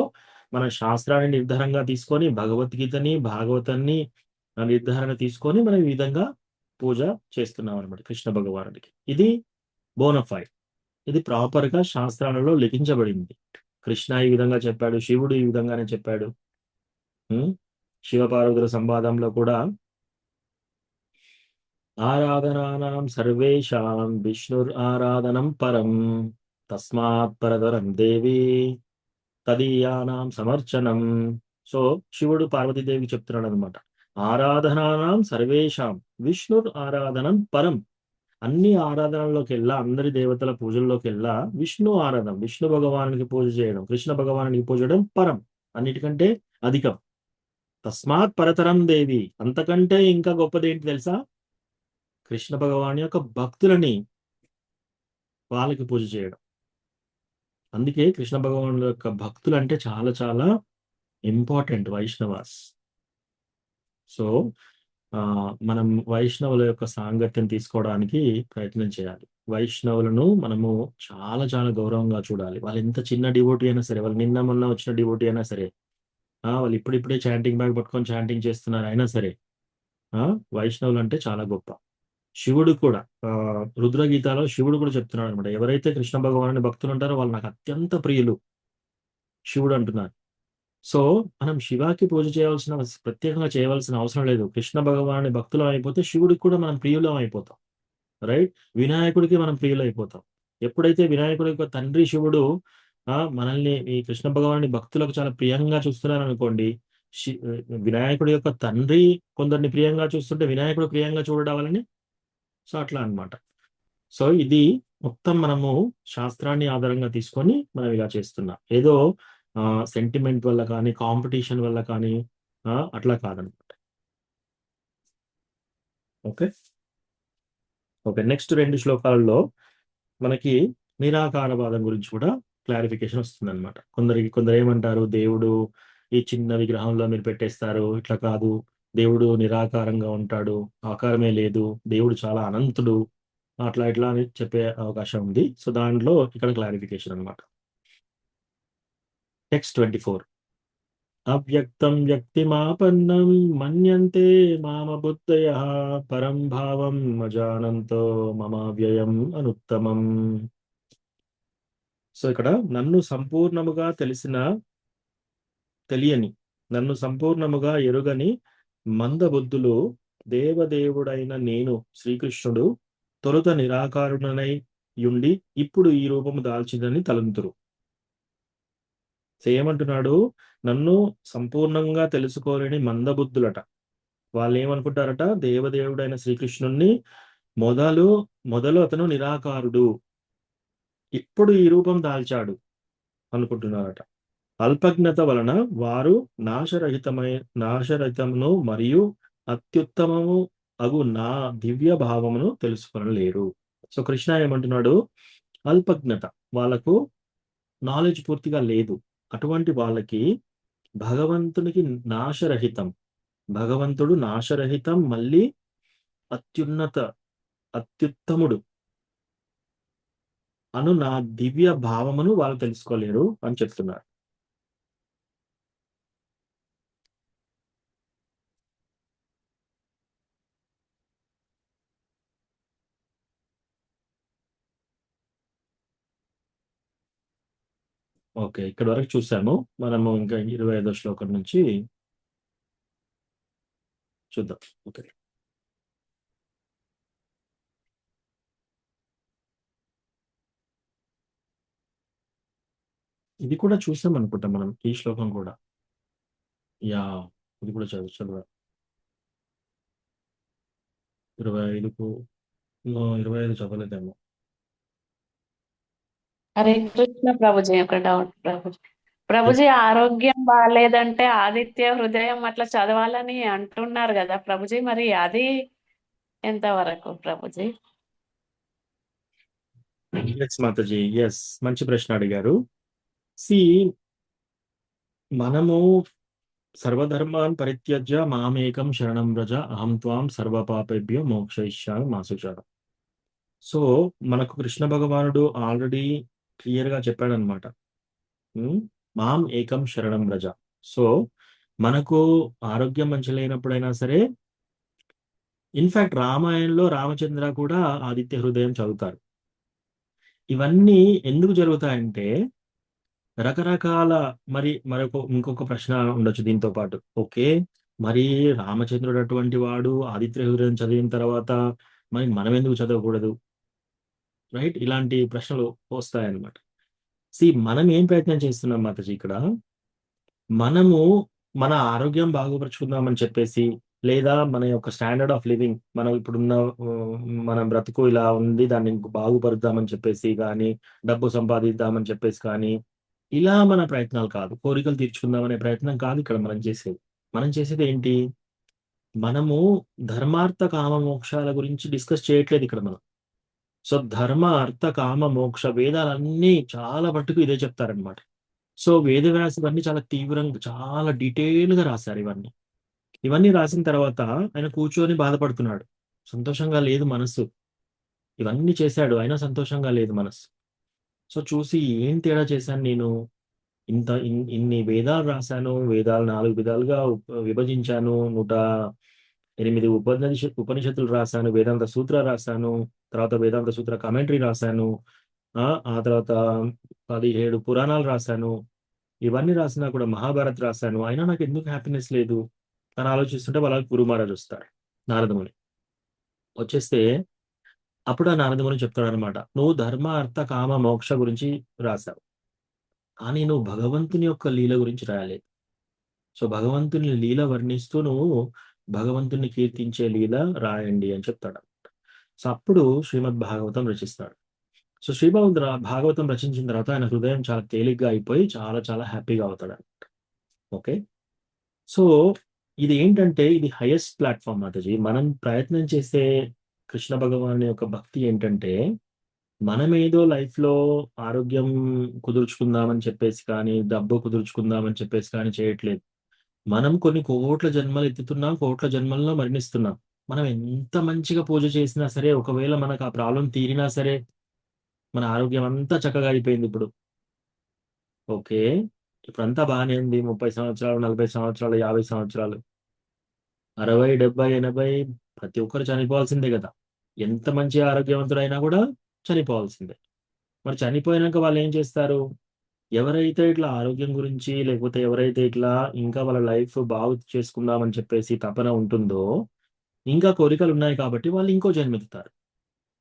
మన శాస్త్రాన్ని నిర్ధారంగా తీసుకొని, భగవద్గీతని, భాగవతాన్ని నిర్ధారణ తీసుకొని మనం ఈ విధంగా పూజ చేస్తున్నాం అనమాట కృష్ణ భగవానుడికి. ఇది బోనఫైడ్, ఇది ప్రాపర్ గా శాస్త్రాలలో లిఖించబడింది. కృష్ణ ఈ విధంగా చెప్పాడు, శివుడు ఈ విధంగానే చెప్పాడు. శివపార్వతుల సంవాదంలో కూడా ఆరాధనానాం సర్వేషాం విష్ణుర్ ఆరాధనం పరం తస్మాత్ పరతరం దేవి తదీయానాం సమర్చనం. సో శివుడు పార్వతీదేవికి చెప్తున్నాడు అనమాట, ఆరాధనానాం సర్వేషాం విష్ణుర్ ఆరాధనం పరం. అన్ని ఆరాధనల్లోకి వెళ్ళా, అందరి దేవతల పూజల్లోకి వెళ్ళా విష్ణు ఆరాధన, విష్ణు భగవానికి పూజ చేయడం, కృష్ణ భగవానికి పూజ చేయడం పరం, అన్నిటికంటే అధికం. తస్మాత్ పరతరం దేవి, అంతకంటే ఇంకా గొప్పది ఏంటి తెలుసా? కృష్ణ భగవాన్ యొక్క భక్తులని, వాళ్ళకి పూజ చేయడం. అందుకే కృష్ణ భగవాన్ యొక్క భక్తులు అంటే చాలా చాలా ఇంపార్టెంట్, వైష్ణవాస్. సో మనం వైష్ణవుల యొక్క సాంగత్యం తీసుకోవడానికి ప్రయత్నం చేయాలి. వైష్ణవులను మనము చాలా చాలా గౌరవంగా చూడాలి. వాళ్ళు ఎంత చిన్న డివోటీ అయినా సరే, వాళ్ళు నిన్న మొన్న వచ్చిన డివోటీ అయినా సరే, వాళ్ళు ఇప్పుడిప్పుడే చాంటింగ్ బ్యాగ్ పట్టుకొని చాంటింగ్ చేస్తున్నారు అయినా సరే వైష్ణవులు అంటే చాలా గొప్ప. శివుడు కూడా రుద్రగీతాలో శివుడు కూడా చెప్తున్నాడు అనమాట, ఎవరైతే కృష్ణ భగవానుని భక్తులు ఉంటారో వాళ్ళు నాకు అత్యంత ప్రియులు శివుడు అంటున్నారు. సో మనం శివాకి పూజ ప్రత్యేకంగా చేయవలసిన అవసరం లేదు. కృష్ణ భగవానుని భక్తులం అయిపోతే శివుడికి కూడా మనం ప్రియులం అయిపోతాం. రైట్? వినాయకుడికి మనం ప్రియులు అయిపోతాం. ఎప్పుడైతే వినాయకుడి యొక్క తండ్రి శివుడు మనల్ని ఈ కృష్ణ భగవానుని భక్తులకు చాలా ప్రియంగా చూస్తున్నారు అనుకోండి, వినాయకుడి యొక్క తండ్రి కొందరిని ప్రియంగా చూస్తుంటే వినాయకుడు ప్రియంగా చూడడం వలని సో అట్లా అన్నమాట. సో ఇది మొత్తం మనము శాస్త్రాన్ని ఆధారంగా తీసుకొని మనం ఇలా చేస్తున్నాం. ఏదో సెంటిమెంట్ వల్ల కానీ కాంపిటీషన్ వల్ల కానీ అట్లా కాదనమాట. ఓకే ఓకే నెక్స్ట్ 2 శ్లోకాలలో మనకి నిరాకారవాదం గురించి కూడా క్లారిఫికేషన్ వస్తుంది అనమాట. కొందరు ఏమంటారు, దేవుడు ఈ చిన్న విగ్రహంలో మీరు పెట్టేస్తారు, ఇట్లా కాదు, దేవుడు నిరాకారంగా ఉంటాడు, ఆకారమే లేదు, దేవుడు చాలా అనంతుడు, అట్లా ఇట్లా అని చెప్పే అవకాశం ఉంది. సో దాంట్లో ఇక్కడ క్లారిఫికేషన్ అనమాట. టెక్స్ట్ 24 అవ్యక్తం వ్యక్తిమాపన్నం మన్యంతే మామ బుద్ధయః పరం భావం అజానంతో మమావ్యయం అనుత్తమం. సో ఇక్కడ నన్ను సంపూర్ణముగా తెలియని, నన్ను సంపూర్ణముగా ఎరుగని మందబుద్ధులు దేవదేవుడైన నేను శ్రీకృష్ణుడు తొలుత నిరాకారుడనై యుండి ఇప్పుడు ఈ రూపము దాల్చిందని తలంతురు. ఏమంటున్నాడు, నన్ను సంపూర్ణంగా తెలుసుకోలేని మందబుద్ధులట. వాళ్ళు ఏమనుకుంటారట, దేవదేవుడైన శ్రీకృష్ణుణ్ణి మొదలు అతను నిరాకారుడు, ఇప్పుడు ఈ రూపం దాల్చాడు అనుకుంటున్నారట. అల్పజ్ఞత వలన వారు నాశరహితమును మరియు అత్యుత్తమము అగు నా దివ్య భావమును తెలుసుకొనలేరు. సో కృష్ణ ఏమంటున్నాడు, అల్పజ్ఞత, వాళ్ళకు నాలెడ్జ్ పూర్తిగా లేదు. అటువంటి వాళ్ళకి భగవంతుడు నాశరహితం, మళ్ళీ అత్యుత్తముడు అను నా దివ్య భావమును వాళ్ళు తెలుసుకోలేరు అని చెప్తున్నారు. ఓకే, ఇక్కడ వరకు చూసాము. మనము ఇంకా 25వ శ్లోకం నుంచి చూద్దాం. ఓకే, ఇది కూడా చూసాం అనుకుంటాం మనం, ఈ శ్లోకం కూడా. ఇది కూడా చదువు 25 చదవలేదేమో. హరే కృష్ణ ప్రభుజీ, ఒక డౌట్ ప్రభుజీ ఆరోగ్యం బాగాలేదంటే ఆదిత్య హృదయం అట్లా చదవాలని అంటున్నారు కదా ప్రభుజీ, మరి అది ఎంతవరకు ప్రభుజీ? ఎస్ మాతాజీ, ఎస్, మంచి ప్రశ్న అడిగారు. మనము సర్వధర్మాన్ పరిత్యజ్య మామేకం శరణం వ్రజ అహం త్వాం సర్వపాపేభ్యో మోక్షయిష్యామి మా శుచః. సో మనకు కృష్ణ భగవానుడు ఆల్రెడీ క్లియర్ గా చెప్పాడనమాట, మాం ఏకం శరణం వ్రజ. సో మనకు ఆరోగ్యం మంచి లేనప్పుడైనా సరే, ఇన్ఫాక్ట్ రామాయణంలో రామచంద్ర కూడా ఆదిత్య హృదయం చదువుతారు. ఇవన్నీ ఎందుకు జరుగుతాయంటే రకరకాల ఇంకొక ప్రశ్న ఉండొచ్చు దీంతో పాటు. ఓకే, మరి రామచంద్రుడు అటువంటి వాడు ఆదిత్య హృదయం చదివిన తర్వాత మరి మనం ఎందుకు చదవకూడదు? రైట్, ఇలాంటి ప్రశ్నలు వస్తాయన్నమాట. మనం ఏం ప్రయత్నం చేస్తున్నాం మాతాజీ ఇక్కడ, మనము మన ఆరోగ్యం బాగుపరుచుకుందామని చెప్పేసి, లేదా మన యొక్క స్టాండర్డ్ ఆఫ్ లివింగ్, మనం ఇప్పుడున్న మన బ్రతుకు ఇలా ఉంది, దాన్ని బాగుపరుద్దామని చెప్పేసి కానీ, డబ్బు సంపాదిద్దామని చెప్పేసి కానీ, ఇలా మన ప్రయత్నాలు కాదు. కోరికలు తీర్చుకుందామనే ప్రయత్నం కాదు ఇక్కడ మనం చేసేది ఏంటి, మనము ధర్మార్థ కామ మోక్షాల గురించి డిస్కస్ చేయట్లేదు ఇక్కడ మనం. సో ధర్మ అర్థ కామ మోక్ష వేదాలన్నీ చాలా మట్టుకు ఇదే చెప్తారనమాట. సో వేదవ్యాసులు ఇవన్నీ చాలా తీవ్రంగా, చాలా డీటెయిల్ గా రాశారు. ఇవన్నీ రాసిన తర్వాత ఆయన కూర్చొని బాధపడుతున్నాడు, సంతోషంగా లేదు మనస్సు. ఇవన్నీ చేశాడు, అయినా సంతోషంగా లేదు మనస్సు. సో చూసి ఏం తేడా చేశాను నేను, ఇన్ని వేదాలు రాశాను, వేదాలు 4 విధాలుగా విభజించాను, 108 ఉపనిషత్తులు రాశాను, వేదాంత సూత్ర రాశాను, తర్వాత వేదాంత సూత్ర కామెంటరీ రాశాను, ఆ తర్వాత 17 పురాణాలు రాశాను. ఇవన్నీ రాసినా కూడా మహాభారత్ రాశాను, అయినా నాకు ఎందుకు హ్యాపీనెస్ లేదు అని ఆలోచిస్తుంటే వాళ్ళ గురు మహారాజ్ వస్తారు, నారదముని వచ్చేస్తే. అప్పుడు ఆ నారదముని చెప్తాడు అనమాట, నువ్వు ధర్మ అర్థ కామ మోక్ష గురించి రాశావు, కానీ నువ్వు భగవంతుని యొక్క లీల గురించి రాయలేదు. సో భగవంతుని లీల వర్ణిస్తూ నువ్వు భగవంతుని కీర్తించే లీల రాయండి అని చెప్తాడు. సో అప్పుడు శ్రీమద్ భాగవతం రచిస్తాడు. సో శ్రీభగవంతు భాగవతం రచించిన తర్వాత ఆయన హృదయం చాలా తేలిగ్గా అయిపోయి చాలా చాలా హ్యాపీగా అవుతాడు అనమాట. ఓకే, సో ఇది ఏంటంటే ఇది హైయెస్ట్ ప్లాట్ఫామ్ మాతాజీ. మనం ప్రయత్నం చేసే కృష్ణ భగవాన్ యొక్క భక్తి ఏంటంటే, మనం ఏదో లైఫ్లో ఆరోగ్యం కుదుర్చుకుందామని చెప్పేసి కానీ, డబ్బు కుదుర్చుకుందామని చెప్పేసి కానీ చేయట్లేదు. మనం కొన్ని కోట్ల జన్మలు ఎత్తుతున్నాం, కోట్ల జన్మల్లో మరణిస్తున్నాం. మనం ఎంత మంచిగా పూజ చేసినా సరే, ఒకవేళ మనకు ఆ ప్రాబ్లం తీరినా సరే, మన ఆరోగ్యం అంతా చక్కగా అయిపోయింది ఇప్పుడు. ఓకే, ఇప్పుడంతా బాగానే ఉంది. 30 సంవత్సరాలు, 40 సంవత్సరాలు, 50 సంవత్సరాలు, 60, 70, 80 ప్రతి ఒక్కరు చనిపోవాల్సిందే కదా. ఎంత మంచి ఆరోగ్యవంతుడైనా కూడా చనిపోవాల్సిందే. మరి చనిపోయినాక వాళ్ళు ఏం చేస్తారు? ఎవరైతే ఇట్లా ఆరోగ్యం గురించి, లేకపోతే ఎవరైతే ఇట్లా ఇంకా వాళ్ళ లైఫ్ బాగు చేసుకుందామని చెప్పేసి తపన ఉంటుందో, ఇంకా కోరికలు ఉన్నాయి కాబట్టి వాళ్ళు ఇంకో జన్మెత్తుతారు.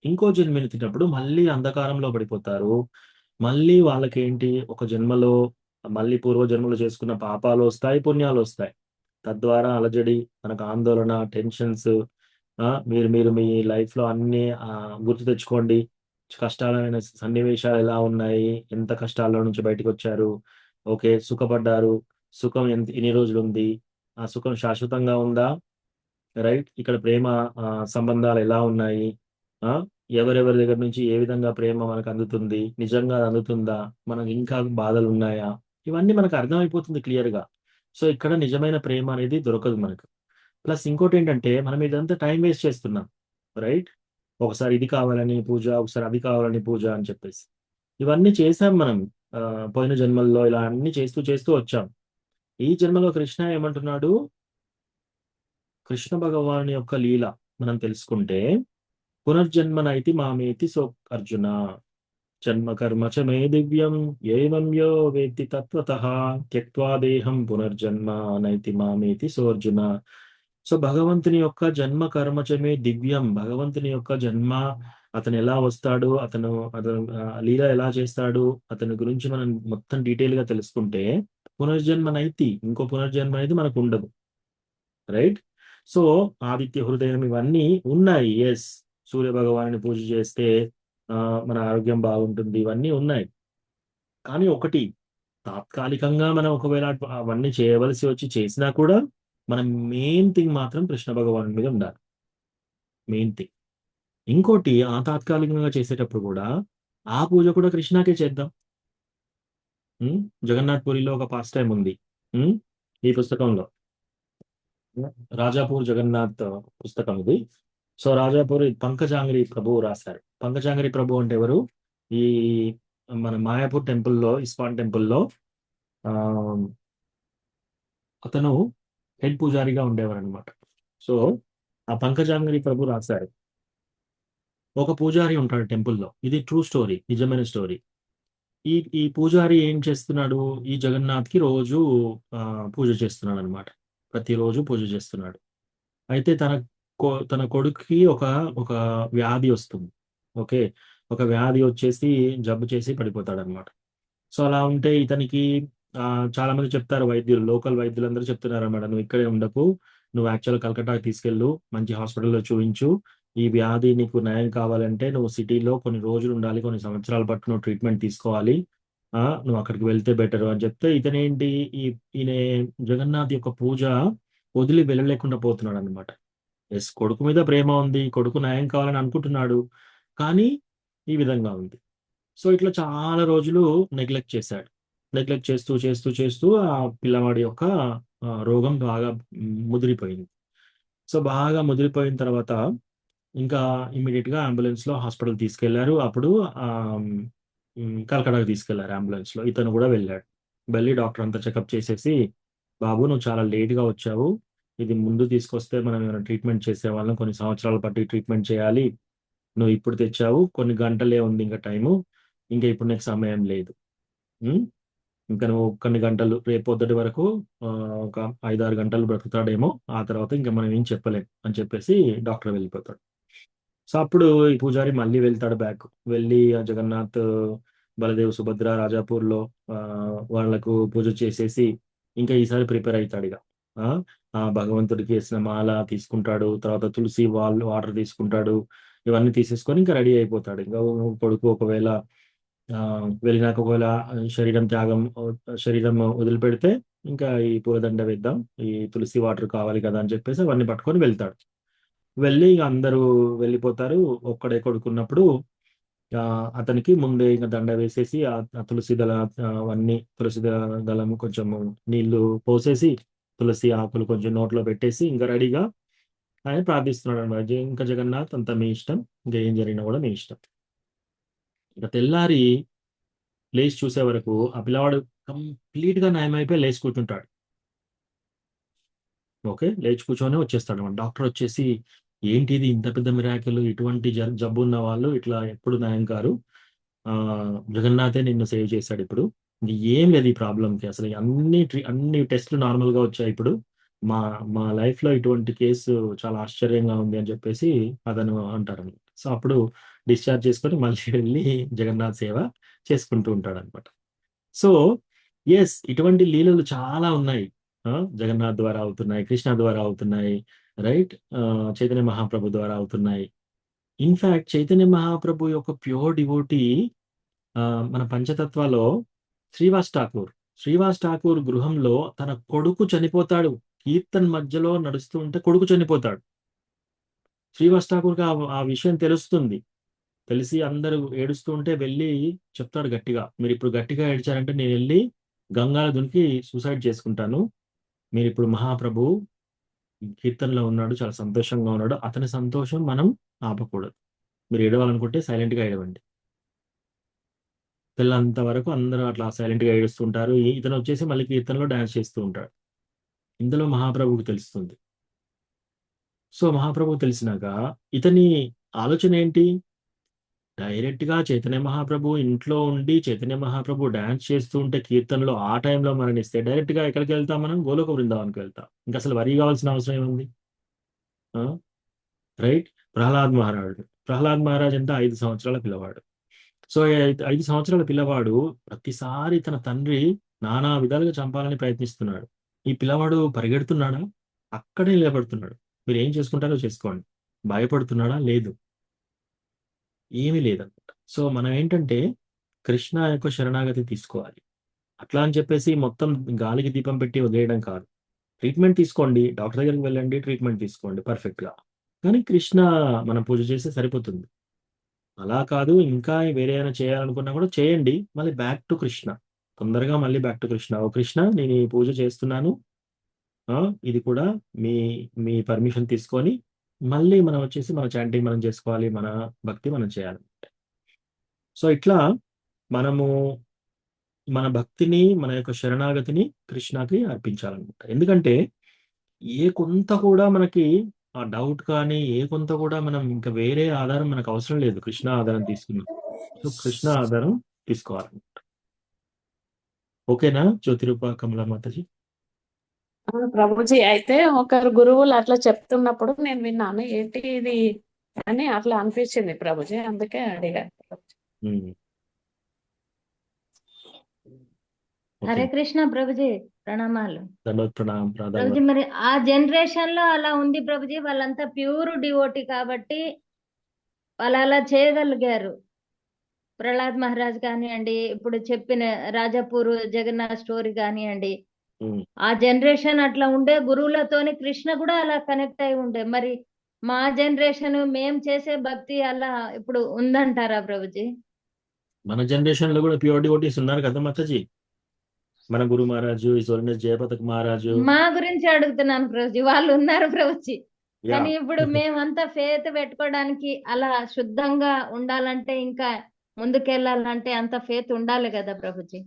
ఇంకో జన్మెత్తినప్పుడు మళ్ళీ అంధకారంలో పడిపోతారు. మళ్ళీ వాళ్ళకేంటి, ఒక జన్మలో మళ్ళీ పూర్వజన్మలు చేసుకున్న పాపాలు వస్తాయి, పుణ్యాలు వస్తాయి. తద్వారా అలజడి, మనకు ఆందోళన, టెన్షన్స్. మీరు మీరు మీ లైఫ్లో అన్ని గుర్తు తెచ్చుకోండి. కష్టాలైన సన్నివేశాలు ఎలా ఉన్నాయి, ఎంత కష్టాల్లో నుంచి బయటకు వచ్చారు. ఓకే, సుఖపడ్డారు, సుఖం ఎన్ని రోజులు ఉంది, ఆ సుఖం శాశ్వతంగా ఉందా? రైట్, ఇక్కడ ప్రేమ సంబంధాలు ఎలా ఉన్నాయి, ఎవరెవరి దగ్గర నుంచి ఏ విధంగా ప్రేమ మనకు అందుతుంది, నిజంగా అందుతుందా, మనకు ఇంకా బాధలు ఉన్నాయా, ఇవన్నీ మనకు అర్థమైపోతుంది క్లియర్గా. సో ఇక్కడ నిజమైన ప్రేమ అనేది దొరకదు మనకు. ప్లస్ ఇంకోటి ఏంటంటే, మనం ఇదంతా టైం వేస్ట్ చేస్తున్నాం. రైట్, ఒకసారి ఇది కావాలని పూజ, ఒకసారి అది కావాలని పూజ అని చెప్పేసి ఇవన్నీ చేసాం మనం పోయిన జన్మల్లో. ఇలా అన్ని చేస్తూ చేస్తూ వచ్చాం. ఈ జన్మలో కృష్ణ ఏమంటున్నాడు? కృష్ణ భగవాన్ యొక్క లీల మనం తెలుసుకుంటే, పునర్జన్మనైతి మామేతి సో అర్జున, జన్మ కర్మ చ మే దివ్యం ఏవం యో వేత్తి తత్వతః త్యక్త్వా దేహం పునర్జన్మ నైతి మామేతి సో అర్జున. సో భగవంతుని యొక్క జన్మ కర్మ చ మే దివ్యం, భగవంతుని యొక్క జన్మ, అతను ఎలా వస్తాడు, అతను లీల ఎలా చేస్తాడు, అతని గురించి మనం మొత్తం డీటెయిల్ గా తెలుసుకుంటే, పునర్జన్మ నైతి, ఇంకో పునర్జన్మ అనేది మనకు ఉండదు. రైట్, సో ఆదిత్య హృదయం ఇవన్నీ ఉన్నాయి. ఎస్, సూర్య భగవాన్ని పూజ చేస్తే మన ఆరోగ్యం బాగుంటుంది, ఇవన్నీ ఉన్నాయి. కానీ ఒకటి, తాత్కాలికంగా మనం ఒకవేళ అవన్నీ చేయవలసి వచ్చి చేసినా కూడా మన మెయిన్ థింగ్ మాత్రం కృష్ణ భగవాన్ మీద ఉండాలి, మెయిన్ థింగ్. ఇంకోటి, ఆ తాత్కాలికంగా చేసేటప్పుడు కూడా ఆ పూజ కూడా కృష్ణాకే చేద్దాం. జగన్నాథ్ పూరిలో ఒక పాస్ టైం ఉంది. ఈ పుస్తకంలో రాజాపూర్ జగన్నాథ్ పుస్తకం ఇది. సో రాజాపూర్ పంకజాంగ్రి ప్రభు రాశారు. పంకజాంగ్రి ప్రభు అంటే ఎవరు? ఈ మన మాయాపూర్ టెంపుల్లో, ఇస్కాన్ టెంపుల్లో అతను హెడ్ పూజారిగా ఉండేవారు అనమాట. సో ఆ పంకజాంగ్రి ప్రభు రాశారు, ఒక పూజారి ఉంటాడు టెంపుల్లో. ఇది ట్రూ స్టోరీ, నిజమైన స్టోరీ. ఈ పూజారి ఏం చేస్తున్నాడు? ఈ జగన్నాథ్కి రోజు పూజ చేస్తున్నాడు అనమాట. ప్రతిరోజు పూజ చేస్తున్నాడు. అయితే తన కొడుకుకి ఒక వ్యాధి వస్తుంది. ఓకే, ఒక వ్యాధి వచ్చేసి జబ్బు చేసి పడిపోతాడు అనమాట. సో అలా ఉంటే ఇతనికి చాలా మంది చెప్తారు, వైద్యులు, లోకల్ వైద్యులు అందరూ చెప్తున్నారు అనమాట, నువ్వు ఇక్కడే ఉండకు, నువ్వు యాక్చువల్ కలకట్టాకి తీసుకెళ్ళు, మంచి హాస్పిటల్లో చూపించు, ఈ వ్యాధి నీకు నయం కావాలంటే నువ్వు సిటీలో కొన్ని రోజులు ఉండాలి, కొన్ని సంవత్సరాల పాటు నువ్వు ట్రీట్మెంట్ తీసుకోవాలి, నువ్వు అక్కడికి వెళ్తే బెటర్ అని చెప్తే, ఇతనేంటి, ఈయన జగన్నాథ్ యొక్క పూజ వదిలి వెళ్ళలేకుండా పోతున్నాడు అనమాట. ఎస్, కొడుకు మీద ప్రేమ ఉంది, కొడుకు న్యాయం కావాలని అనుకుంటున్నాడు, కానీ ఈ విధంగా ఉంది. సో ఇట్లా చాలా రోజులు నెగ్లెక్ట్ చేశాడు. నెగ్లెక్ట్ చేస్తూ చేస్తూ చేస్తూ ఆ పిల్లవాడి యొక్క రోగం బాగా ముదిరిపోయింది. సో బాగా ముదిరిపోయిన తర్వాత ఇంకా ఇమ్మీడియట్గా అంబులెన్స్లో హాస్పిటల్ తీసుకెళ్లారు. అప్పుడు కలకడాకు తీసుకెళ్లారు అంబులెన్స్లో. ఇతను కూడా వెళ్ళాడు. వెళ్ళి డాక్టర్ అంతా చెకప్ చేసేసి, బాబు నువ్వు చాలా లేట్గా వచ్చావు, ఇది ముందు తీసుకొస్తే మనం ఏమైనా ట్రీట్మెంట్ చేసేవాళ్ళం, కొన్ని సంవత్సరాల పట్టి ట్రీట్మెంట్ చేయాలి, నువ్వు ఇప్పుడు తెచ్చావు, కొన్ని గంటలే ఉంది ఇంకా టైము, ఇంకా ఇప్పుడు నీకు సమయం లేదు. ఉం? ఇంకా నువ్వు కొన్ని గంటలు రేపు పొద్దుటి వరకు ఒక 5-6 గంటలు బ్రతుకుతాడేమో, ఆ తర్వాత ఇంకా మనం ఏం చెప్పలేం అని చెప్పేసి డాక్టర్ వెళ్ళిపోతాడు. సో అప్పుడు ఈ పూజారి మళ్ళీ వెళ్తాడు బ్యాక్, వెళ్ళి ఆ జగన్నాథ్, బలదేవ్, సుభద్ర రాజాపూర్లో వాళ్లకు పూజ చేసేసి ఇంకా ఈసారి ప్రిపేర్ అవుతాడు ఇక. ఆ ఆ భగవంతుడికి వేసిన మాల తీసుకుంటాడు, తర్వాత తులసి వాటర్ తీసుకుంటాడు, ఇవన్నీ తీసేసుకొని ఇంకా రెడీ అయిపోతాడు. ఇంకా కొడుకు ఒకవేళ వెళ్ళినాక ఒకవేళ శరీరం వదిలిపెడితే ఇంకా ఈ పూలదండ వేద్దాం, ఈ తులసి వాటర్ కావాలి కదా అని చెప్పేసి అవన్నీ పట్టుకొని వెళ్తాడు. వెళ్ళి ఇక అందరూ వెళ్ళిపోతారు. ఒక్కడే కొడుకున్నప్పుడు అతనికి ముందే ఇంకా దండ వేసేసి ఆ తులసి అవన్నీ తులసి దళం కొంచెం నీళ్లు పోసేసి తులసి ఆకులు కొంచెం నోట్లో పెట్టేసి ఇంకా రెడీగా ఆయన ప్రార్థిస్తున్నాడు అనమాట. ఇంకా జగన్నాథ్ అంతా మీ ఇష్టం, ఇంకా ఏం జరిగినా కూడా మీ ఇష్టం. ఇంకా తెల్లారి లేచి చూసే వరకు ఆ పిల్లవాడు కంప్లీట్ గా నయమైపోయి లేచి కూర్చుంటాడు. ఓకే, లేచి కూర్చొని వచ్చేస్తాడు అనమాట. డాక్టర్ వచ్చేసి ఏంటిది ఇంత పెద్ద మిరాకిల్, ఇటువంటి జబ్బు ఉన్న వాళ్ళు ఇట్లా ఎప్పుడు నయం కారు, జగన్నాథే నిన్ను సేవ్ చేశాడు, ఇప్పుడు ఏం లేదు ఈ ప్రాబ్లంకి, అసలు అన్ని టెస్ట్లు నార్మల్ గా వచ్చాయి, ఇప్పుడు మా మా లైఫ్ లో ఇటువంటి కేసు చాలా ఆశ్చర్యంగా ఉంది అని చెప్పేసి అతను అంటారు. సో అప్పుడు డిశ్చార్జ్ చేసుకొని మళ్ళీ వెళ్ళి జగన్నాథ్ సేవ చేసుకుంటూ ఉంటాడు అనమాట. సో ఎస్, ఇటువంటి లీలలు చాలా ఉన్నాయి. జగన్నాథ్ ద్వారా అవుతున్నాయి, కృష్ణ ద్వారా అవుతున్నాయి, రైట్, చైతన్య మహాప్రభు ద్వారా అవుతున్నాయి. ఇన్ఫాక్ట్ చైతన్య మహాప్రభు యొక్క ప్యూర్ డివోటీ మన పంచతత్వాలో శ్రీవాస్ ఠాకూర్ గృహంలో తన కొడుకు చనిపోతాడు. కీర్తన్ మధ్యలో నడుస్తూ ఉంటే కొడుకు చనిపోతాడు. శ్రీవాస్ ఠాకూర్కి ఆ విషయం తెలుస్తుంది. తెలిసి అందరూ ఏడుస్తూ ఉంటే వెళ్ళి చెప్తాడు గట్టిగా, మీరు ఇప్పుడు గట్టిగా ఏడ్చారంటే నేను వెళ్ళి గంగాల దునికి సూసైడ్ చేసుకుంటాను, మీరు ఇప్పుడు మహాప్రభు కీర్తనలో ఉన్నాడు, చాలా సంతోషంగా ఉన్నాడు, అతని సంతోషం మనం ఆపకూడదు, మీరు ఏడవాలనుకుంటే సైలెంట్గా ఏడవండి. పిల్లంత వరకు అందరూ అట్లా సైలెంట్గా ఏడుస్తుంటారు. ఇతను వచ్చేసి మళ్ళీ కీర్తనలో డాన్స్ చేస్తూ ఉంటాడు. ఇందులో మహాప్రభువుకి తెలుస్తుంది. సో మహాప్రభువు తెలిసినాక ఇతని ఆలోచన ఏంటి, డైరెక్ట్ గా చైతన్య మహాప్రభు ఇంట్లో ఉండి చైతన్య మహాప్రభు డాన్స్ చేస్తూ ఉంటే కీర్తనలో ఆ టైంలో మరణిస్తే డైరెక్ట్ గా ఎక్కడికి వెళ్తాం, మనం గోలోక బృందావనికి వెళ్తాం. ఇంకా అసలు వరి కావాల్సిన అవసరం ఏముంది, రైట్. ప్రహ్లాద్ మహారాజ్ అంటే 5 సంవత్సరాల పిల్లవాడు. సో 5 సంవత్సరాల పిల్లవాడు ప్రతిసారి తన తండ్రి నానా విధాలుగా చంపాలని ప్రయత్నిస్తున్నాడు. ఈ పిల్లవాడు పరిగెడుతున్నాడా, అక్కడే నిలబడుతున్నాడు, మీరు ఏం చేసుకుంటారో చేసుకోండి. భయపడుతున్నాడా, లేదు, ఏమీ లేదన్నమాట. సో మనం ఏంటంటే కృష్ణ యొక్క శరణాగతి తీసుకోవాలి. అట్లా అని చెప్పేసి మొత్తం గాలికి దీపం పెట్టి వదిలేయడం కాదు. ట్రీట్మెంట్ తీసుకోండి, డాక్టర్ దగ్గరికి వెళ్ళండి, ట్రీట్మెంట్ తీసుకోండి పర్ఫెక్ట్గా, కానీ కృష్ణ మనం పూజ చేస్తే సరిపోతుంది. అలా కాదు, ఇంకా వేరే ఏమైనా చేయాలనుకున్నా కూడా చేయండి, మళ్ళీ బ్యాక్ టు కృష్ణ, తొందరగా మళ్ళీ బ్యాక్ టు కృష్ణ. ఓ కృష్ణ, నేను ఈ పూజ చేస్తున్నాను, ఇది కూడా మీ మీ పర్మిషన్ తీసుకొని మళ్ళీ మనం వచ్చేసి మన చాంటింగ్ మనం చేసుకోవాలి, మన భక్తి మనం చేయాలి. సో ఇట్లా మనము మన భక్తిని, మన యొక్క శరణాగతిని కృష్ణకి అర్పించాలన్నమాట. ఎందుకంటే ఏ కొంత కూడా మనకి ఆ డౌట్ కానీ ఏ కొంత కూడా మనం ఇంకా వేరే ఆధారం మనకు అవసరం లేదు, కృష్ణ ఆధారం తీసుకున్నాం. సో కృష్ణ ఆధారం తీసుకోవాలన్నమాట. ఓకేనా జ్యోతిరూప కమలా మాతాజీ? ప్రభుజీ, అయితే ఒకరు గురువులు అట్లా చెప్తున్నప్పుడు నేను విన్నాను, ఏంటి ఇది అని అట్లా అనిపించింది ప్రభుజీ, అందుకే అడిగాను. హరే కృష్ణ ప్రభుజీ, ప్రణామాలు. ప్రణామం ప్రభుజీ, మరి ఆ జనరేషన్ లో అలా ఉంది ప్రభుజీ, వాళ్ళంతా ప్యూర్ డివోటీ కాబట్టి వాళ్ళు అలా చేయగలిగారు. ప్రహ్లాద్ మహారాజ్ కానివ్వండి, ఇప్పుడు చెప్పిన రాజాపూర్ జగన్నాథ్ స్టోరీ కానివ్వండి, ఆ జనరేషన్ అట్లా ఉండే, గురువులతోని కృష్ణ కూడా అలా కనెక్ట్ అయి ఉండే. మరి మా జనరేషన్ మేము చేసే భక్తి అలా ఇప్పుడు ఉందంటారా ప్రభుజీ? మన జనరేషన్ లో కూడా ప్యూర్ డివోటీస్ ఉన్నారు కదా మాతాజీ, మన గురు మహారాజు, జయపతక్ మహారాజు. మా గురించి అడుగుతున్నాను ప్రభుజీ, వాళ్ళు ఉన్నారు ప్రభుజీ, కానీ ఇప్పుడు మేమంతా ఫేత్ పెట్టుకోవడానికి అలా శుద్ధంగా ఉండాలంటే, ఇంకా ముందుకెళ్ళాలంటే అంత ఫేత్ ఉండాలి కదా ప్రభుజీ.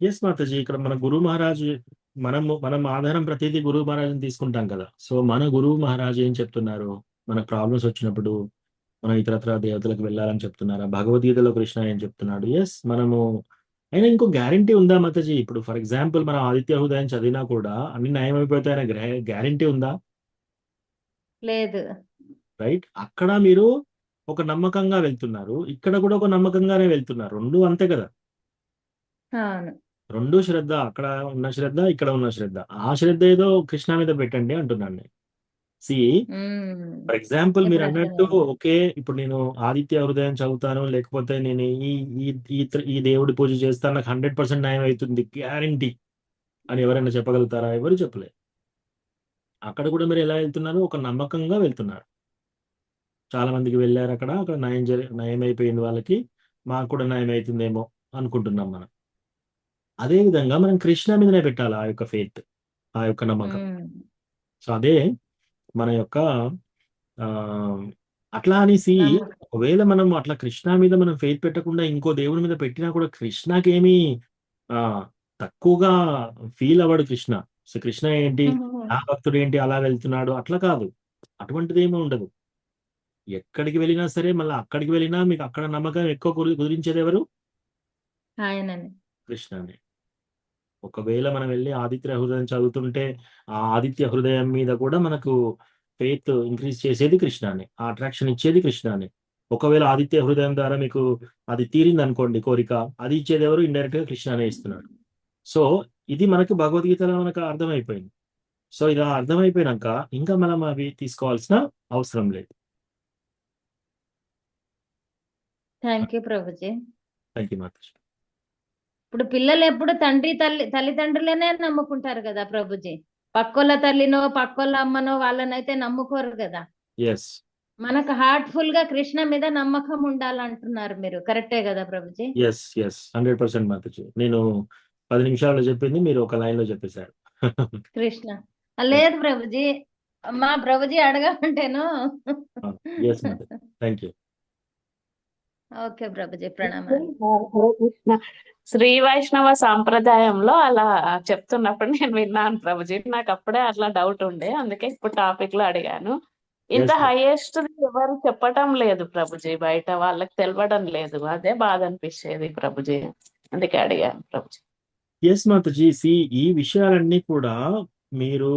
ఎస్ మాతాజీ, ఇక్కడ మన గురు మహారాజ్, మనం ఆధారం ప్రతిదీ గురువు మహారాజుని తీసుకుంటాం కదా. సో మన గురువు మహారాజ్ ఏం చెప్తున్నారు? మన ప్రాబ్లమ్స్ వచ్చినప్పుడు మనం ఇతరత్ర దేవతలకు వెళ్ళాలని చెప్తున్నారా? భగవద్గీతలో కృష్ణ ఏం చెప్తున్నాడు? ఎస్, మనము అయినా ఇంకో గ్యారంటీ ఉందా మాతాజీ? ఇప్పుడు ఫర్ ఎగ్జాంపుల్ మనం ఆదిత్య హృదయం చదివినా కూడా అన్ని న్యాయం అయిపోతాయనే గ్యారంటీ ఉందా? లేదు. రైట్, అక్కడ మీరు ఒక నమ్మకంగా వెళ్తున్నారు, ఇక్కడ కూడా ఒక నమ్మకంగానే వెళ్తున్నారు. రెండు అంతే కదా. అవును. రెండు శ్రద్ధ, అక్కడ ఉన్న శ్రద్ధ, ఇక్కడ ఉన్న శ్రద్ధ. ఆ శ్రద్ధ ఏదో కృష్ణ మీద పెట్టండి అంటున్నాను నేను. సి ఫర్ ఎగ్జాంపుల్ మీరు ఇప్పుడు అన్నట్టు, అర్థమైంది. ఓకే ఇప్పుడు నేను ఆదిత్య హృదయం చదువుతాను, లేకపోతే నేను ఈ ఈ ఈ ఈ దేవుడి పూజ చేస్తాను, నాకు 100% న్యాయం అవుతుంది గ్యారంటీ అని ఎవరైనా చెప్పగలుగుతారా? ఎవరు చెప్పలేరు. అక్కడ కూడా మీరు ఎలా వెళ్తున్నారు? ఒక నమ్మకంగా వెళ్తున్నారు. చాలా మందికి వెళ్ళారు, అక్కడ అక్కడ నయం అయిపోయింది వాళ్ళకి, మాకు కూడా నయం అవుతుందేమో అనుకుంటున్నాం మనం. అదే విధంగా మనం కృష్ణ మీదనే పెట్టాలి ఆ యొక్క ఫెయిత్, ఆ యొక్క నమ్మకం. సో అదే మన యొక్క ఆ అట్లా అనేసి, నమ్మకం. ఒకవేళ మనం అట్లా కృష్ణ మీద మనం ఫెయిత్ పెట్టకుండా ఇంకో దేవుడి మీద పెట్టినా కూడా కృష్ణకేమి ఆ తక్కువగా ఫీల్ అవ్వడు కృష్ణ. సో కృష్ణ ఏంటి, నా భక్తుడు ఏంటి అలా వెళ్తున్నాడు, అట్లా కాదు. అటువంటిది ఏమీ ఉండదు. ఎక్కడికి వెళ్ళినా సరే, మళ్ళీ అక్కడికి వెళ్ళినా మీకు అక్కడ నమ్మకం ఎక్కువ కుదిరించేది ఎవరు? ఆయనని. కృష్ణనే. ఒకవేళ మనం వెళ్ళి ఆదిత్య హృదయం చదువుతుంటే ఆ ఆదిత్య హృదయం మీద కూడా మనకు ఫెయిత్ ఇంక్రీజ్ చేసేది కృష్ణానే, ఆ అట్రాక్షన్ ఇచ్చేది కృష్ణానే. ఒకవేళ ఆదిత్య హృదయం ద్వారా మీకు అది తీరింది అనుకోండి కోరిక, అది ఇచ్చేది ఎవరు? ఇండైరెక్ట్ గా కృష్ణానే ఇస్తున్నాడు. సో ఇది మనకు భగవద్గీతలో మనకు అర్థమైపోయింది. సో ఇలా అర్థమైపోయినాక ఇంకా మనం అవి తీసుకోవాల్సిన అవసరం లేదు. థ్యాంక్ యూ ప్రభుజీ. Thank you Mataji. ఇప్పుడు పిల్లలు ఎప్పుడు తల్లిదండ్రులనే నమ్ముకుంటారు కదా ప్రభుజీ. పక్కోళ్ళ తల్లినో పక్కోళ్ళ అమ్మనో వాళ్ళనైతే నమ్ముకోరు కదా. ఎస్ మనకు హార్ట్ఫుల్ గా కృష్ణ మీద నమ్మకం ఉండాలంటున్నారు మీరు. కరెక్టే కదా ప్రభుజీ? ఎస్ ఎస్ 100% మాతాజీ. నేను 10 నిమిషాల్లో చెప్పింది మీరు ఒక లైన్ లో చెప్పేశారు. కృష్ణ లేదు ప్రభుజీ, మా ప్రభుజీ అడగమంటేను. ఎస్ మాతాజీ, థ్యాంక్ యూ. ఓకే ప్రభుజీ, ప్రణామాలు. హరే కృష్ణ. శ్రీ వైష్ణవ సాంప్రదాయంలో అలా చెప్తున్నప్పుడు నేను విన్నాను ప్రభుజీ. నాకు అప్పుడే అట్లా డౌట్ ఉండే, అందుకే ఇప్పుడు టాపిక్ లో అడిగాను. ఇంత Yes, ma'am. హైయెస్ట్ ఎవరు చెప్పటం లేదు ప్రభుజీ, బయట వాళ్ళకి తెలవడం లేదు. అదే బాధ అనిపించేది ప్రభుజీ, అందుకే అడిగాను ప్రభుజీ. ఎస్ మాతాజీ, ఈ విషయాలన్నీ కూడా మీరు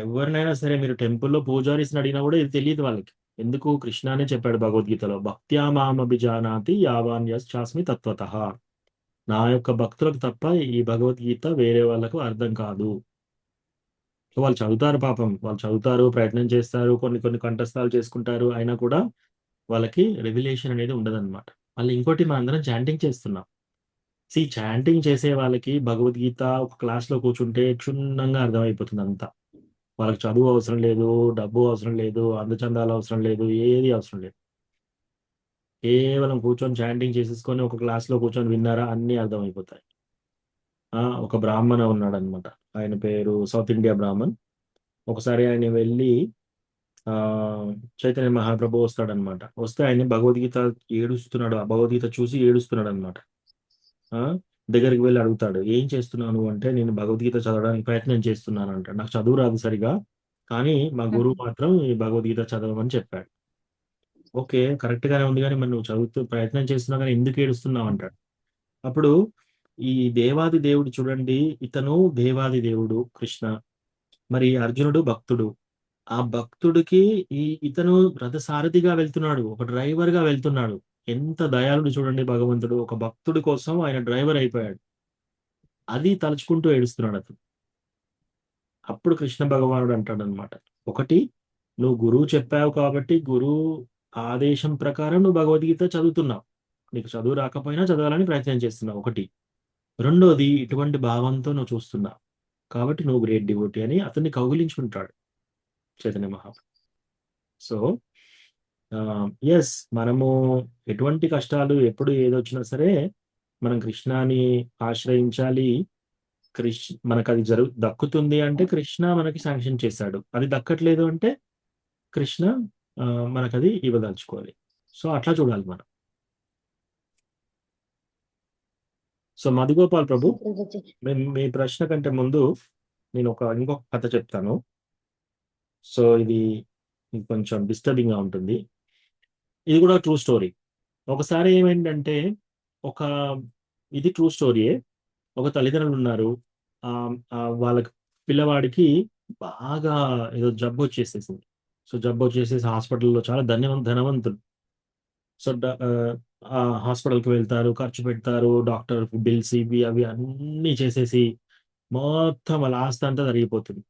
ఎవరినైనా సరే, మీరు టెంపుల్లో పూజారిని అడిగినా కూడా ఇది తెలియదు వాళ్ళకి. ఎందుకు? కృష్ణానే చెప్పాడు భగవద్గీతలో, భక్త్యా మామభిజానాతి యావాన్యశ్చాస్మి తత్వతః. నా యొక్క భక్తులకు తప్ప ఈ భగవద్గీత వేరే వాళ్ళకు అర్థం కాదు. సో వాళ్ళు చదువుతారు, పాపం వాళ్ళు చదువుతారు, ప్రయత్నం చేస్తారు, కొన్ని కొన్ని కంఠస్థాలు చేసుకుంటారు, అయినా కూడా వాళ్ళకి రెవల్యూషన్ అనేది ఉండదన్నమాట. మళ్ళీ ఇంకోటి, మనందరం చాంటింగ్ చేస్తున్నాం. చాంటింగ్ చేసే వాళ్ళకి భగవద్గీత ఒక క్లాస్లో కూర్చుంటే క్షుణ్ణంగా అర్థమైపోతుంది అంతా. వాళ్ళకి చదువు అవసరం లేదు, డబ్బు అవసరం లేదు, అందచందాలు అవసరం లేదు, ఏది అవసరం లేదు. కేవలం కూర్చొని చాంటింగ్ చేసేసుకొని ఒక క్లాస్లో కూర్చొని విన్నారా అన్నీ అర్థమైపోతాయి. ఒక బ్రాహ్మణ ఉన్నాడు అనమాట, ఆయన పేరు సౌత్ ఇండియా బ్రాహ్మణ్. ఒకసారి ఆయన వెళ్ళి చైతన్య మహాప్రభు వస్తాడనమాట. వస్తే ఆయన భగవద్గీత ఏడుస్తున్నాడు, ఆ భగవద్గీత చూసి ఏడుస్తున్నాడు అనమాట. దగ్గరికి వెళ్ళి అడుగుతాడు, ఏం చేస్తున్నాను అంటే, నేను భగవద్గీత చదవడానికి ప్రయత్నం చేస్తున్నాను అంటాడు. నాకు చదువు రాదు సరిగా, కానీ మా గురువు మాత్రం ఈ భగవద్గీత చదవమని చెప్పాడు. ఓకే, కరెక్ట్ గానే ఉంది, కానీ మరి నువ్వు చదువుతూ ప్రయత్నం చేస్తున్నావు కానీ ఎందుకు ఏడుస్తున్నావు అంటాడు. అప్పుడు ఈ దేవాది దేవుడు చూడండి, ఇతను దేవాది దేవుడు కృష్ణ, మరి అర్జునుడు భక్తుడు. ఆ భక్తుడికి ఇతను రథసారథిగా వెళ్తున్నాడు, ఒక డ్రైవర్ గా వెళ్తున్నాడు. ఎంత దయాళుడు చూడండి భగవంతుడు, ఒక భక్తుడి కోసం ఆయన డ్రైవర్ అయిపోయాడు. అది తలుచుకుంటూ ఏడుస్తున్నాడు అతను. అప్పుడు కృష్ణ భగవానుడు అంటాడు అనమాట, ఒకటి, నువ్వు గురువు చెప్పావు కాబట్టి గురువు ఆదేశం ప్రకారం నువ్వు భగవద్గీత చదువుతున్నావు, నీకు చదువు రాకపోయినా చదవాలని ప్రయత్నం చేస్తున్నావు, ఒకటి. రెండోది, ఇటువంటి భావంతో నువ్వు చూస్తున్నావు కాబట్టి నువ్వు గ్రేట్ డివోటీ అని అతన్ని కౌగిలించుకుంటాడు చైతన్య మహాప్రభు. సో ఎస్, మనము ఎటువంటి కష్టాలు ఎప్పుడు ఏదొచ్చినా సరే మనం కృష్ణాని ఆశ్రయించాలి. మనకు అది దక్కుతుంది అంటే కృష్ణ మనకి శాంక్షన్ చేశాడు, అది దక్కట్లేదు అంటే కృష్ణ మనకు అది ఇవ్వదలుచుకోవాలి. సో అట్లా చూడాలి మనం. సో మధుగోపాల్ ప్రభు, ప్రభుజీ. మీ ప్రశ్న కంటే ముందు నేను ఇంకొక కథ చెప్తాను. సో ఇది కొంచెం డిస్టర్బింగ్ గా ఉంటుంది. ఇది కూడా ట్రూ స్టోరీ. ఒకసారి ఏమైందంటే, ఒక ఇది ట్రూ స్టోరీయే. ఒక తల్లిదండ్రులు ఉన్నారు. వాళ్ళకి పిల్లవాడికి బాగా ఏదో జబ్బు వచ్చేసేసింది. సో జబ్బు వచ్చేసేసి హాస్పిటల్లో చాలా ధనవంతులు. సో ఆ హాస్పిటల్కి వెళ్తారు, ఖర్చు పెడతారు, డాక్టర్ బిల్స్ ఇవి అవి అన్నీ చేసేసి మొత్తం వాళ్ళ ఆస్తి అంతా జరిగిపోతుంది.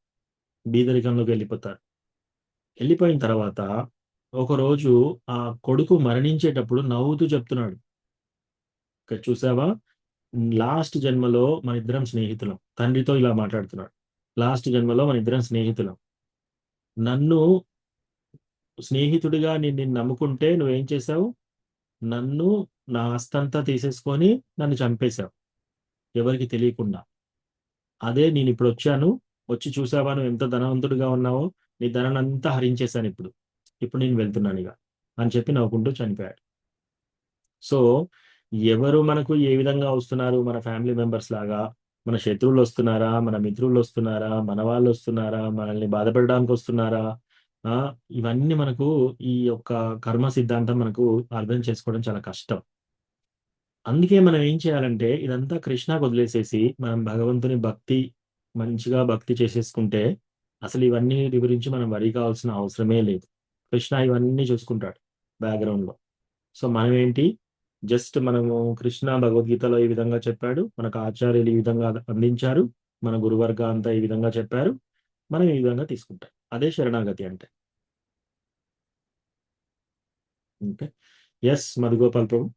బీదరికంలోకి వెళ్ళిపోతారు. వెళ్ళిపోయిన తర్వాత ఒకరోజు ఆ కొడుకు మరణించేటప్పుడు నవ్వుతూ చెప్తున్నాడు, "ఇక్కడ చూసావా, లాస్ట్ జన్మలో మన ఇద్దరం స్నేహితులం." తండ్రితో ఇలా మాట్లాడుతున్నాడు. లాస్ట్ జన్మలో మన ఇద్దరం స్నేహితులం. నన్ను స్నేహితుడిగా నిన్ను నమ్ముకుంటే నువ్వేం చేశావు? నన్ను నా ఆస్తంతా తీసేసుకొని నన్ను చంపేశావు, ఎవరికి తెలియకుండా. అదే నేను ఇప్పుడు వచ్చాను, వచ్చి చూసావా నువ్వు ఎంత ధనవంతుడిగా ఉన్నావో, నీ ధనాన్నంతా హరించేశాను ఇప్పుడు నేను వెళ్తున్నాను ఇక అని చెప్పి నవ్వుకుంటూ చనిపోయాడు. సో ఎవరు మనకు ఏ విధంగా వస్తున్నారు, మన ఫ్యామిలీ మెంబర్స్ లాగా, మన శత్రువులు వస్తున్నారా, మన మిత్రులు వస్తున్నారా, మన వాళ్ళు వస్తున్నారా, మనల్ని బాధపడడానికి వస్తున్నారా, ఇవన్నీ మనకు ఈ యొక్క కర్మ సిద్ధాంతం మనకు అర్థం చేసుకోవడం చాలా కష్టం. అందుకే మనం ఏం చేయాలంటే ఇదంతా కృష్ణకు వదిలేసేసి మనం భగవంతుని మంచిగా భక్తి చేసేసుకుంటే అసలు ఇవన్నీ గురించి మనం వరి కావాల్సిన అవసరమే లేదు. కృష్ణ ఇవన్నీ చూసుకుంటాడు బ్యాక్గ్రౌండ్ లో. సో మనం ఏంటి, జస్ట్ మనము కృష్ణ భగవద్గీతలో ఈ విధంగా చెప్పాడు, మనకు ఆచార్యులు ఈ విధంగా అందించారు, మన గురువర్గ అంతా ఈ విధంగా చెప్పారు, మనం ఈ విధంగా తీసుకుంటాం. అదే శరణాగతి అంటే. ఓకే, ఎస్ మధుగోపాల్ ప్రభు.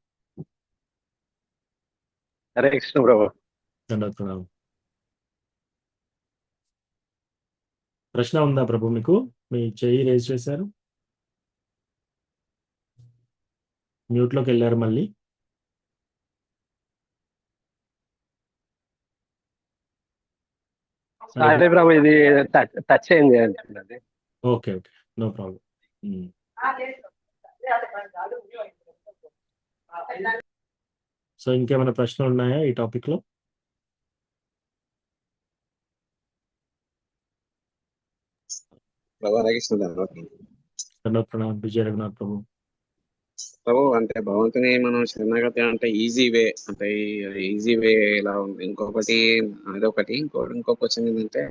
హరే కృష్ణ ప్రభు. దండోత్ప్రణామం. ప్రశ్న ఉందా ప్రభు మీకు? మీ చెయ్యి రేజ్ చేశారు, మ్యూట్లోకి వెళ్ళారు మళ్ళీ. అదే ప్రభు, ఇది టచ్ అయింది అంటున్నది. Okay okay, no problem. So ఇంకేమైనా ప్రశ్నలు ఉన్నాయా ఈ టాపిక్ లో? ప్రభు హరే కృష్ణ దండోత్ప్రణామం విజయ రఘునాథ్ ప్రభు. ప్రభు, అంటే భగవంతుని మనం శరణాగతి అంటే ఈజీ వే, అంటే ఈజీ వే ఎలా ఉంది. ఇంకొకటి ఇంకో క్వశ్చన్ ఏంటంటే,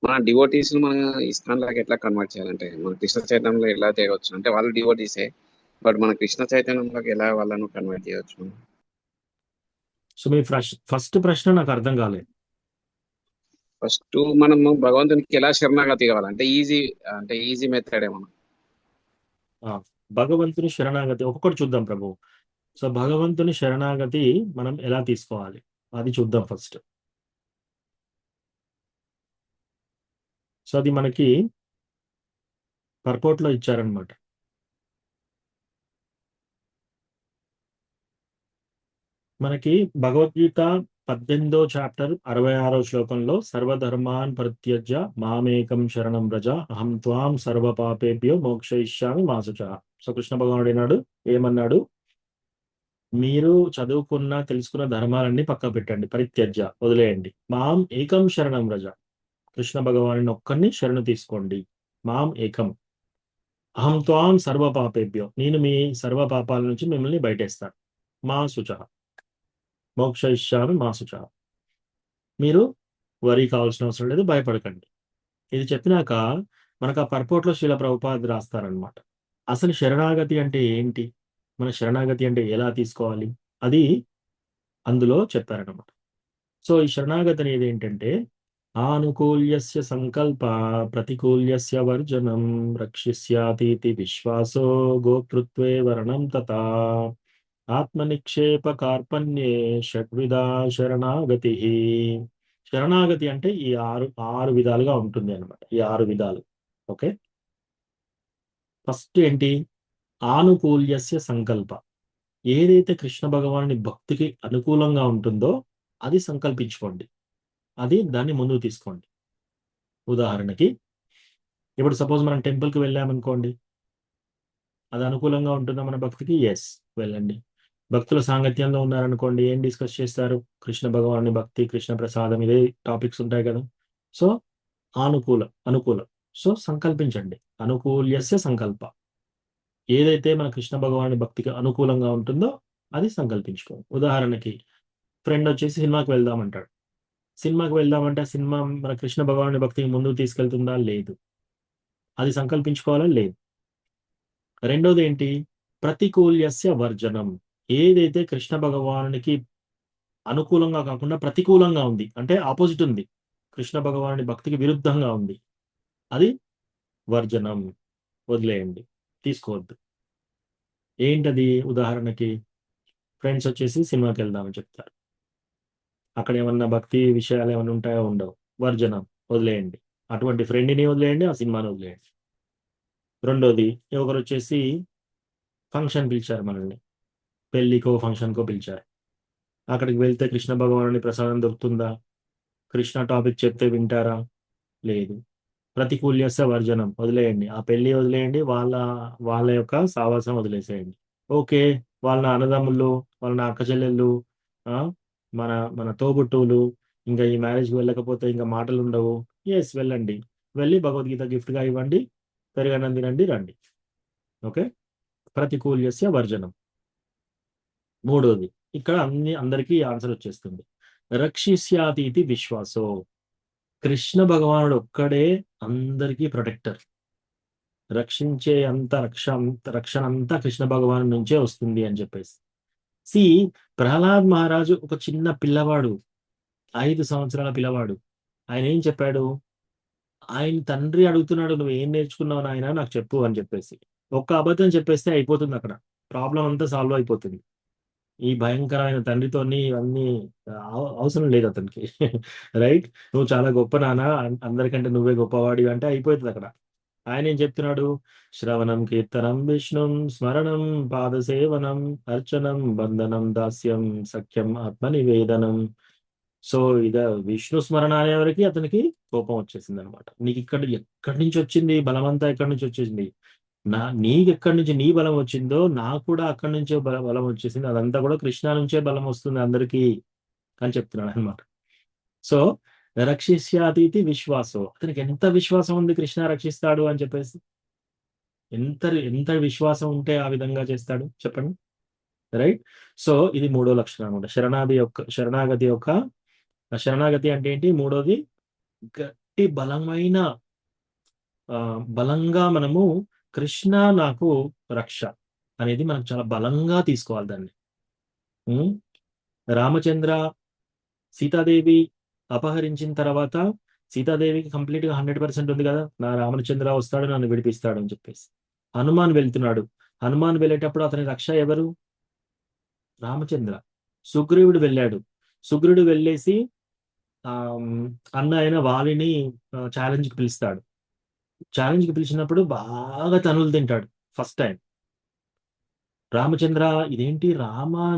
మన డివోటీస్ మన ఇస్కాన్ లాగా ఎట్లా కన్వర్ట్ చేయాలంటే, మన కృష్ణ చైతన్యంలో ఎలా చేయవచ్చు? అంటే వాళ్ళు డివోటీసే, బట్ మన కృష్ణ చైతన్యంలోకి ఎలా వాళ్ళను కన్వర్ట్ చేయవచ్చు? సో మీ ఫస్ట్ ప్రశ్న నాకు అర్థం కాలేదు. ఫస్ట్ మనము భగవంతునికి ఎలా శరణాగతి కావాలి అంటే ఈజీ మెథడ్ ఏమన్నా? భగవంతుని శరణాగతి ఒక్కొక్కటి చూద్దాం ప్రభు. సో భగవంతుని శరణాగతి మనం ఎలా తీసుకోవాలి అది చూద్దాం ఫస్ట్. సో అది మనకి పర్పోర్ట్లో ఇచ్చారనమాట. మనకి భగవద్గీత 18వ చాప్టర్ 66వ శ్లోకంలో సర్వధర్మాన్ పరిత్యజ్య మామేకం శరణం వ్రజ అహం త్వాం సర్వ పాపేభ్యో మోక్షయిష్యామి మా శుచః. సో కృష్ణ భగవానుడు ఏమన్నాడు? మీరు చదువుకున్న తెలుసుకున్న ధర్మాలన్నీ పక్క పెట్టండి, పరిత్యజ్య వదిలేయండి, మాం ఏకం శరణం వ్రజ, కృష్ణ భగవాను ఒక్కరిని శరణు తీసుకోండి, మాం ఏకం, అహం త్వాం సర్వ పాపేభ్యో, నేను మీ సర్వ పాపాల నుంచి మిమ్మల్ని బయటేస్తాను, మా శుచః, మోక్షయిష్యామి మా శుచః, మీరు వరి కావాల్సిన అవసరం లేదు, భయపడకండి. ఇది చెప్పినాక మనకు ఆ పర్పోర్ట్లో శ్రీల ప్రభుపాద రాస్తారనమాట. అసలు శరణాగతి అంటే ఏంటి, మన శరణాగతి అంటే ఎలా తీసుకోవాలి అది అందులో చెప్పారనమాట. సో ఈ శరణాగతి అనేది ఏంటంటే, ఆనుకూల్యస్య సంకల్ప ప్రతికూల్యస్య వర్జనం రక్షిష్యాతీతి విశ్వాసో గోతృత్వే వరణం తథా ఆత్మనిక్షేప కార్పణ్యే షడ్విధా శరణాగతి. శరణాగతి అంటే ఈ ఆరు విధాలుగా ఉంటుంది అనమాట, ఈ 6 విధాలు. ఓకే, ఫస్ట్ ఏంటి? ఆనుకూల్యస్య సంకల్ప, ఏదైతే కృష్ణ భగవానుని భక్తికి అనుకూలంగా ఉంటుందో అది సంకల్పించుకోండి, దాన్ని ముందుకు తీసుకోండి. ఉదాహరణకి ఇప్పుడు సపోజ్ మనం టెంపుల్కి వెళ్ళామనుకోండి, అది అనుకూలంగా ఉంటుందా మన భక్తికి? ఎస్, వెళ్ళండి. భక్తుల సాంగత్యంలో ఉన్నారనుకోండి, ఏం డిస్కస్ చేస్తారు? కృష్ణ భగవానుని భక్తి, కృష్ణ ప్రసాదం, ఇదే టాపిక్స్ ఉంటాయి కదా. సో అనుకూలం. సో సంకల్పించండి. అనుకూల్యస్య సంకల్ప. ఏదైతే మన కృష్ణ భగవానుని భక్తికి అనుకూలంగా ఉంటుందో అది సంకల్పించుకోండి. ఉదాహరణకి ఫ్రెండ్ వచ్చేసి సినిమాకి వెళ్దామంటాడు. సినిమాకి వెళ్దామంటే ఆ సినిమా మన కృష్ణ భగవానుని భక్తికి ముందుకు తీసుకెళ్తుందా? లేదు. అది సంకల్పించుకోవాలా? లేదు. రెండోది ఏంటి? ప్రతికూల్యస్య వర్జనం. ఏదైతే కృష్ణ భగవానునికి అనుకూలంగా కాకుండా ప్రతికూలంగా ఉంది, అంటే ఆపోజిట్ ఉంది, కృష్ణ భగవానుని భక్తికి విరుద్ధంగా ఉంది, అది వర్జనం, వదిలేయండి, తీసుకోవద్దు. ఏంటది? ఉదాహరణకి ఫ్రెండ్స్ వచ్చేసి సినిమాకి వెళ్దామని చెప్తారు. అక్కడ ఏమన్నా భక్తి విషయాలు ఏమైనా ఉంటాయో? ఉండవు. వర్జనం, వదిలేయండి. అటువంటి ఫ్రెండ్ని వదిలేయండి, ఆ సినిమాని వదిలేయండి. రెండోది, ఒకరు వచ్చేసి ఫంక్షన్ పిలిచారు మనల్ని, పెళ్లికో ఫంక్షన్కో పిలిచారు. అక్కడికి వెళ్తే కృష్ణ భగవానుని ప్రసాదం దొరుకుతుందా? కృష్ణ టాపిక్ చెప్తే వింటారా? లేదు. ప్రతికూల్యస్య వర్జనం, వదిలేయండి. ఆ పెళ్లి వదిలేయండి, వాళ్ళ యొక్క సావాసం వదిలేసేయండి. ఓకే, వాళ్ళ అన్నదమ్ముళ్ళు, వాళ్ళ అక్క చెల్లెళ్ళు, ఆ, మన మన తోబుట్టువులు, ఇంకా ఈ మ్యారేజ్కి వెళ్ళకపోతే ఇంకా మాటలు ఉండవు. ఎస్, వెళ్ళండి. వెళ్ళి భగవద్గీత గిఫ్ట్గా ఇవ్వండి, పెరుగన్నం తినండి, రండి. ఓకే, ప్రతికూల్యస్య వర్జనం. మూడోది, ఇక్కడ అందరికీ ఆన్సర్ వచ్చేస్తుంది. రక్షిష్యాతీతి విశ్వాసో. కృష్ణ భగవానుడు ఒక్కడే అందరికీ ప్రొటెక్టర్. రక్షించే రక్షణ అంతా కృష్ణ భగవాను నుంచే వస్తుంది అని చెప్పేసి. సి, ప్రహ్లాద్ మహారాజు ఒక చిన్న పిల్లవాడు, 5 సంవత్సరాల పిల్లవాడు. ఆయన ఏం చెప్పాడు? ఆయన తండ్రి అడుగుతున్నాడు, నువ్వు ఏం నేర్చుకున్నావు నాయన, నాకు చెప్పు అని చెప్పేసి. ఒక్క అబద్ధం చెప్పేస్తే అయిపోతుంది, అక్కడ ప్రాబ్లం అంతా సాల్వ్ అయిపోతుంది. ఈ భయంకరమైన తండ్రితోని ఇవన్నీ అవసరం లేదు అతనికి. రైట్, నువ్వు చాలా గొప్ప నాన్న, అందరికంటే నువ్వే గొప్పవాడి అంటే అయిపోతుంది అక్కడ. ఆయన ఏం చెప్తున్నాడు? శ్రవణం కీర్తనం విష్ణుం స్మరణం పాదసేవనం అర్చనం బంధనం దాస్యం సఖ్యం ఆత్మనివేదనం. సో విష్ణు స్మరణ అనేవరకు అతనికి కోపం వచ్చేసింది అనమాట. నీకు ఎక్కడి నుంచి వచ్చింది బలమంతా? ఎక్కడి నుంచి వచ్చేసింది? నీకు ఎక్కడి నుంచి నీ బలం వచ్చిందో నాకు కూడా అక్కడి నుంచే బలం వచ్చేసింది. అదంతా కూడా కృష్ణ నుంచే బలం వస్తుంది అందరికీ అని చెప్తున్నాడు అనమాట. సో రక్షిష్యాతీతి విశ్వాసం. అతనికి ఎంత విశ్వాసం ఉంది కృష్ణ రక్షిస్తాడు అని చెప్పేసి? ఎంత విశ్వాసం ఉంటే ఆ విధంగా చేస్తాడు చెప్పండి. రైట్. సో ఇది మూడో లక్షణం అనమాట. శరణాగతి అంటే ఏంటి? మూడోది, గట్టి బలంగా మనము కృష్ణ నాకు రక్ష అనేది మనం చాలా బలంగా తీసుకోవాలి దాన్ని. రామచంద్ర సీతాదేవి అపహరించిన తర్వాత సీతాదేవికి కంప్లీట్ గా 100% ఉంది కదా, నా రామచంద్ర వస్తాడు నన్ను విడిపిస్తాడు అని చెప్పేసి. హనుమాన్ వెళ్తున్నాడు. హనుమాన్ వెళ్ళేటప్పుడు అతని రక్ష ఎవరు? రామచంద్ర. సుగ్రీవుడు వెళ్ళాడు. సుగ్రీవుడు వెళ్ళేసి అన్న అయిన వాలిని ఛాలెంజ్కి పిలుస్తాడు. ఛాలెంజ్కి పిలిచినప్పుడు బాగా తనులు తింటాడు ఫస్ట్ టైం. రామచంద్ర, ఇదేంటి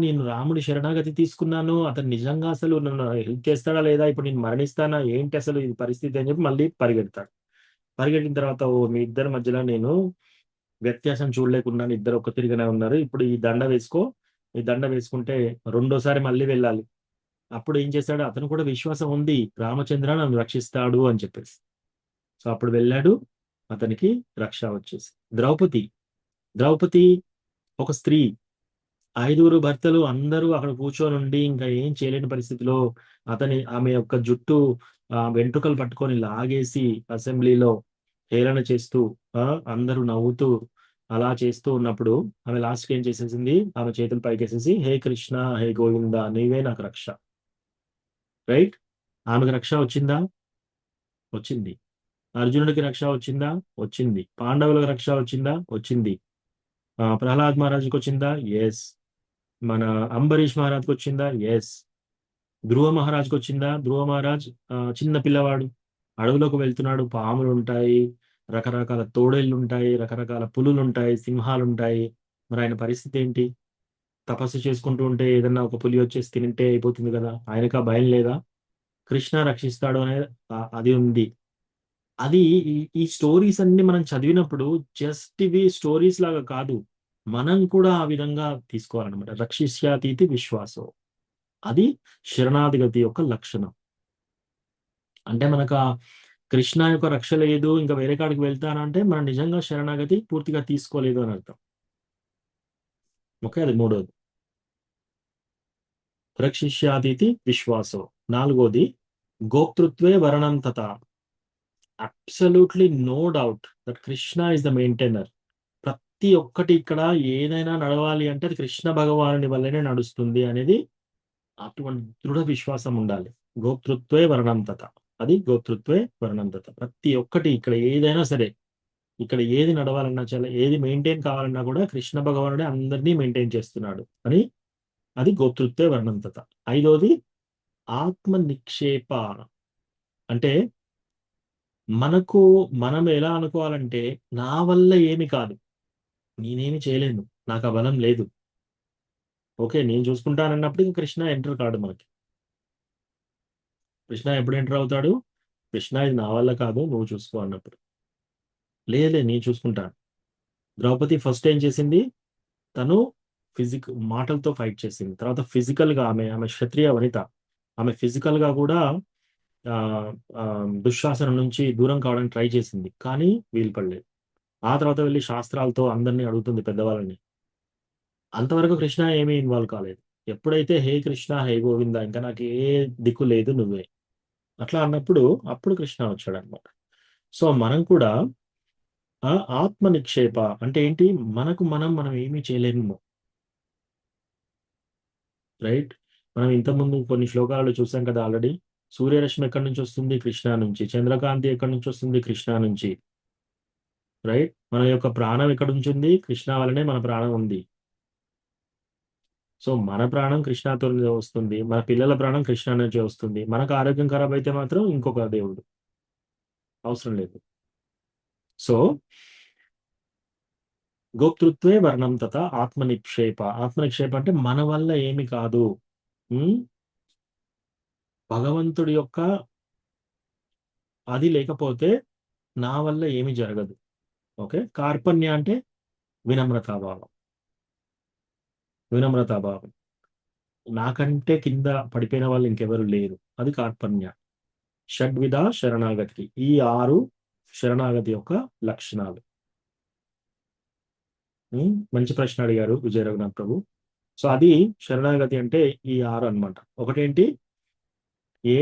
నేను రాముడి శరణాగతి తీసుకున్నాను, అతను నిజంగా అసలు నన్ను హెల్ప్ చేస్తాడా లేదా, ఇప్పుడు నేను మరణిస్తానా ఏంటి అసలు ఇది పరిస్థితి అని చెప్పి మళ్ళీ పరిగెడతాడు. పరిగెట్టిన తర్వాత, మీ ఇద్దరి మధ్యలో నేను వ్యత్యాసం చూడలేకున్నాను, ఇద్దరు ఒక్క తిరిగానే ఉన్నారు, ఇప్పుడు ఈ దండ వేసుకో, ఈ దండ వేసుకుంటే రెండోసారి మళ్ళీ వెళ్ళాలి. అప్పుడు ఏం చేశాడు? అతను కూడా విశ్వాసం ఉంది, రామచంద్ర నన్ను రక్షిస్తాడు అని చెప్పేసి. సో అప్పుడు వెళ్ళాడు, అతనికి రక్ష వచ్చేసి. ద్రౌపది ఒక స్త్రీ, 5 భర్తలు అందరూ అక్కడ కూర్చొని ఉండి ఇంకా ఏం చేయలేని పరిస్థితిలో ఆమె యొక్క జుట్టు వెంట్రుకలు పట్టుకొని లాగేసి అసెంబ్లీలో హేళన చేస్తూ అందరూ నవ్వుతూ అలా చేస్తూ ఉన్నప్పుడు ఆమె లాస్ట్కి ఏం చేసేసింది? ఆమె చేతులు పైకేసేసి, హే కృష్ణ, హే గోవింద, నీవే నాకు రక్ష. రైట్. ఆమెకు రక్ష వచ్చిందా? వచ్చింది. అర్జునుడికి రక్ష వచ్చిందా? వచ్చింది. పాండవులకు రక్ష వచ్చిందా? వచ్చింది. ప్రహ్లాద్ మహారాజుకి వచ్చిందా? ఎస్. మన అంబరీష్ మహారాజ్కి వచ్చిందా? ఎస్. ధ్రువ మహారాజ్కి వచ్చిందా? ధ్రువ మహారాజ్ చిన్న పిల్లవాడు, అడవులోకి వెళ్తున్నాడు, పాములు ఉంటాయి, రకరకాల తోడేళ్ళు ఉంటాయి, రకరకాల పులులు ఉంటాయి, సింహాలు ఉంటాయి. మరి ఆయన పరిస్థితి ఏంటి? తపస్సు చేసుకుంటూ ఉంటే ఏదన్నా ఒక పులి వచ్చేసి తింటే అయిపోతుంది కదా, ఆయనకు ఆ భయం లేదా? కృష్ణ రక్షిస్తాడు అనేది అది ఉంది. అది ఈ స్టోరీస్ అన్ని మనం చదివినప్పుడు జస్ట్ ఇవి స్టోరీస్ లాగా కాదు, మనం కూడా ఆ విధంగా తీసుకోవాలన్నమాట. రక్షిష్యాతీతి విశ్వాసం, అది శరణాగతి యొక్క లక్షణం. అంటే మనకు ఆ కృష్ణ యొక్క రక్ష లేదు, ఇంకా వేరే కాడికి వెళ్తానంటే మనం నిజంగా శరణాగతి పూర్తిగా తీసుకోలేదు అని అర్థం. ఓకే, అది మూడోది. రక్షిష్యాతీతి విశ్వాసం. నాలుగోది గోప్తృత్వే వరణం తథ. Absolutely no doubt that Krishna is the maintainer. ప్రతి ఒక్కటి ఇక్కడ ఏదైనా నడవాలి అంటే అది కృష్ణ భగవానుని వల్లనే నడుస్తుంది అనేది అటువంటి దృఢ విశ్వాసం ఉండాలి. గోప్తృత్వే వర్ణం తథ, అది గోప్తృత్వే వర్ణం తథ. ప్రతి ఒక్కటి ఇక్కడ ఏదైనా సరే, ఇక్కడ ఏది నడవాలన్నా చాలా, ఏది మెయింటైన్ కావాలన్నా కూడా కృష్ణ భగవానుడే అందరినీ మెయింటైన్ చేస్తున్నాడు అని, అది గోప్తృత్వే వర్ణం తథ. ఐదోది ఆత్మ నిక్షేప. అంటే మనం ఎలా అనుకోవాలంటే నా వల్ల ఏమి కాదు, నేనేమి చేయలేను, నాకు ఆ బలం లేదు, ఓకే నేను చూసుకుంటానన్నప్పుడు ఇంక కృష్ణ ఎంటర్ కాడు మనకి. కృష్ణ ఎప్పుడు ఎంటర్ అవుతాడు? కృష్ణ ఇది నా వల్ల కాదు, నువ్వు చూసుకో అన్నప్పుడు. లేదులే నేను చూసుకుంటాను. ద్రౌపది ఫస్ట్ ఏం చేసింది? తను మాటలతో ఫైట్ చేసింది. తర్వాత ఫిజికల్ గా ఆమె క్షత్రియ వనిత, ఆమె ఫిజికల్ గా కూడా ఆ ఆ, దుశ్శాసనం నుంచి దూరం కావడానికి ట్రై చేసింది, కానీ వీలు పడలేదు. ఆ తర్వాత వెళ్ళి శాస్త్రాలతో అందరినీ అడుగుతుంది, పెద్దవాళ్ళని. అంతవరకు కృష్ణ ఏమీ ఇన్వాల్వ్ కాలేదు. ఎప్పుడైతే హే కృష్ణ హే గోవింద, ఇంకా నాకు ఏ దిక్కు లేదు, నువ్వే అట్లా అన్నప్పుడు అప్పుడు కృష్ణ వచ్చాడు అనమాట. సో మనం కూడా ఆత్మ నిక్షేప అంటే ఏంటి? మనం ఏమీ చేయలేము, రైట్? మనం ఇంతకుముందు కొన్ని శ్లోకాలలో చూసాం కదా ఆల్రెడీ. సూర్యరశ్మి ఎక్కడి నుంచి వస్తుంది? కృష్ణ నుంచి. చంద్రకాంతి ఎక్కడి నుంచి వస్తుంది? కృష్ణ నుంచి, రైట్? మన యొక్క ప్రాణం ఎక్కడి నుంచి ఉంది? కృష్ణ వల్లనే మన ప్రాణం ఉంది. సో మన ప్రాణం కృష్ణతో వస్తుంది, మన పిల్లల ప్రాణం కృష్ణ నుంచి వస్తుంది. మనకు ఆరోగ్యం ఖరాబ్ అయితే మాత్రం ఇంకొక దేవుడు అవసరం లేదు. సో గోప్తృత్వే వర్ణం తథ ఆత్మనిక్షేప. ఆత్మనిక్షేప అంటే మన వల్ల ఏమి కాదు, భగవంతుడి యొక్క అది లేకపోతే నా వల్ల ఏమి జరగదు. ఓకే, కార్పణ్య అంటే వినమ్రతాభావం. నాకంటే కింద పడిపోయిన వాళ్ళు ఇంకెవరు లేరు, అది కార్పణ్య. షడ్విధ శరణాగతి, ఈ 6 శరణాగతి యొక్క లక్షణాలు. మంచి ప్రశ్న అడిగారు విజయ రఘునాథ్ ప్రభు. సో అది శరణాగతి అంటే ఈ 6 అన్నమాట. ఒకటేంటి? ఏ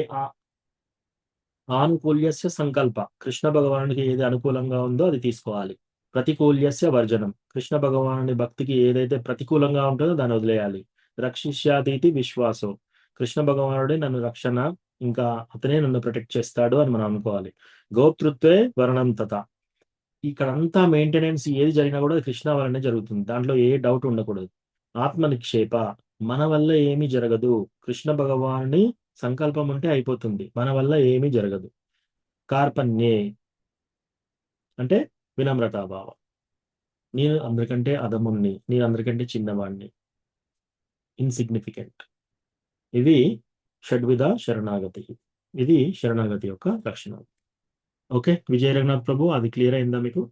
ఆనుకూల్యస్య సంకల్ప, కృష్ణ భగవానుడికి ఏది అనుకూలంగా ఉందో అది తీసుకోవాలి. ప్రతికూల్యస్య వర్జనం, కృష్ణ భగవానుడి భక్తికి ఏదైతే ప్రతికూలంగా ఉంటుందో దాన్ని వదిలేయాలి. రక్షిష్యాతీతి విశ్వాసం, కృష్ణ భగవానుడే నన్ను రక్షణ, ఇంకా అతనే నన్ను ప్రొటెక్ట్ చేస్తాడు అని మనం అనుకోవాలి. గోప్తృత్వే వర్ణం తథ, ఇక్కడంతా మెయింటెనెన్స్ ఏది జరిగినా కూడా కృష్ణ వల్లనే జరుగుతుంది, దాంట్లో ఏ డౌట్ ఉండకూడదు. ఆత్మ నిక్షేప, మన వల్ల ఏమీ జరగదు, కృష్ణ భగవానుని సంకల్పం ఉంటే అయిపోతుంది, మన వల్ల ఏమీ జరగదు. కార్పణ్యే అంటే వినమ్రతాభావం, నేను అందరికంటే అధముణ్ణి, నేను అందరికంటే చిన్నవాణ్ణి, ఇన్సిగ్నిఫికెంట్. ఇవి షడ్విధ శరణాగతి, ఇది శరణాగతి యొక్క లక్షణం. ఓకే విజయ రఘునాథ్ ప్రభు, అది క్లియర్ అయిందా మీకు?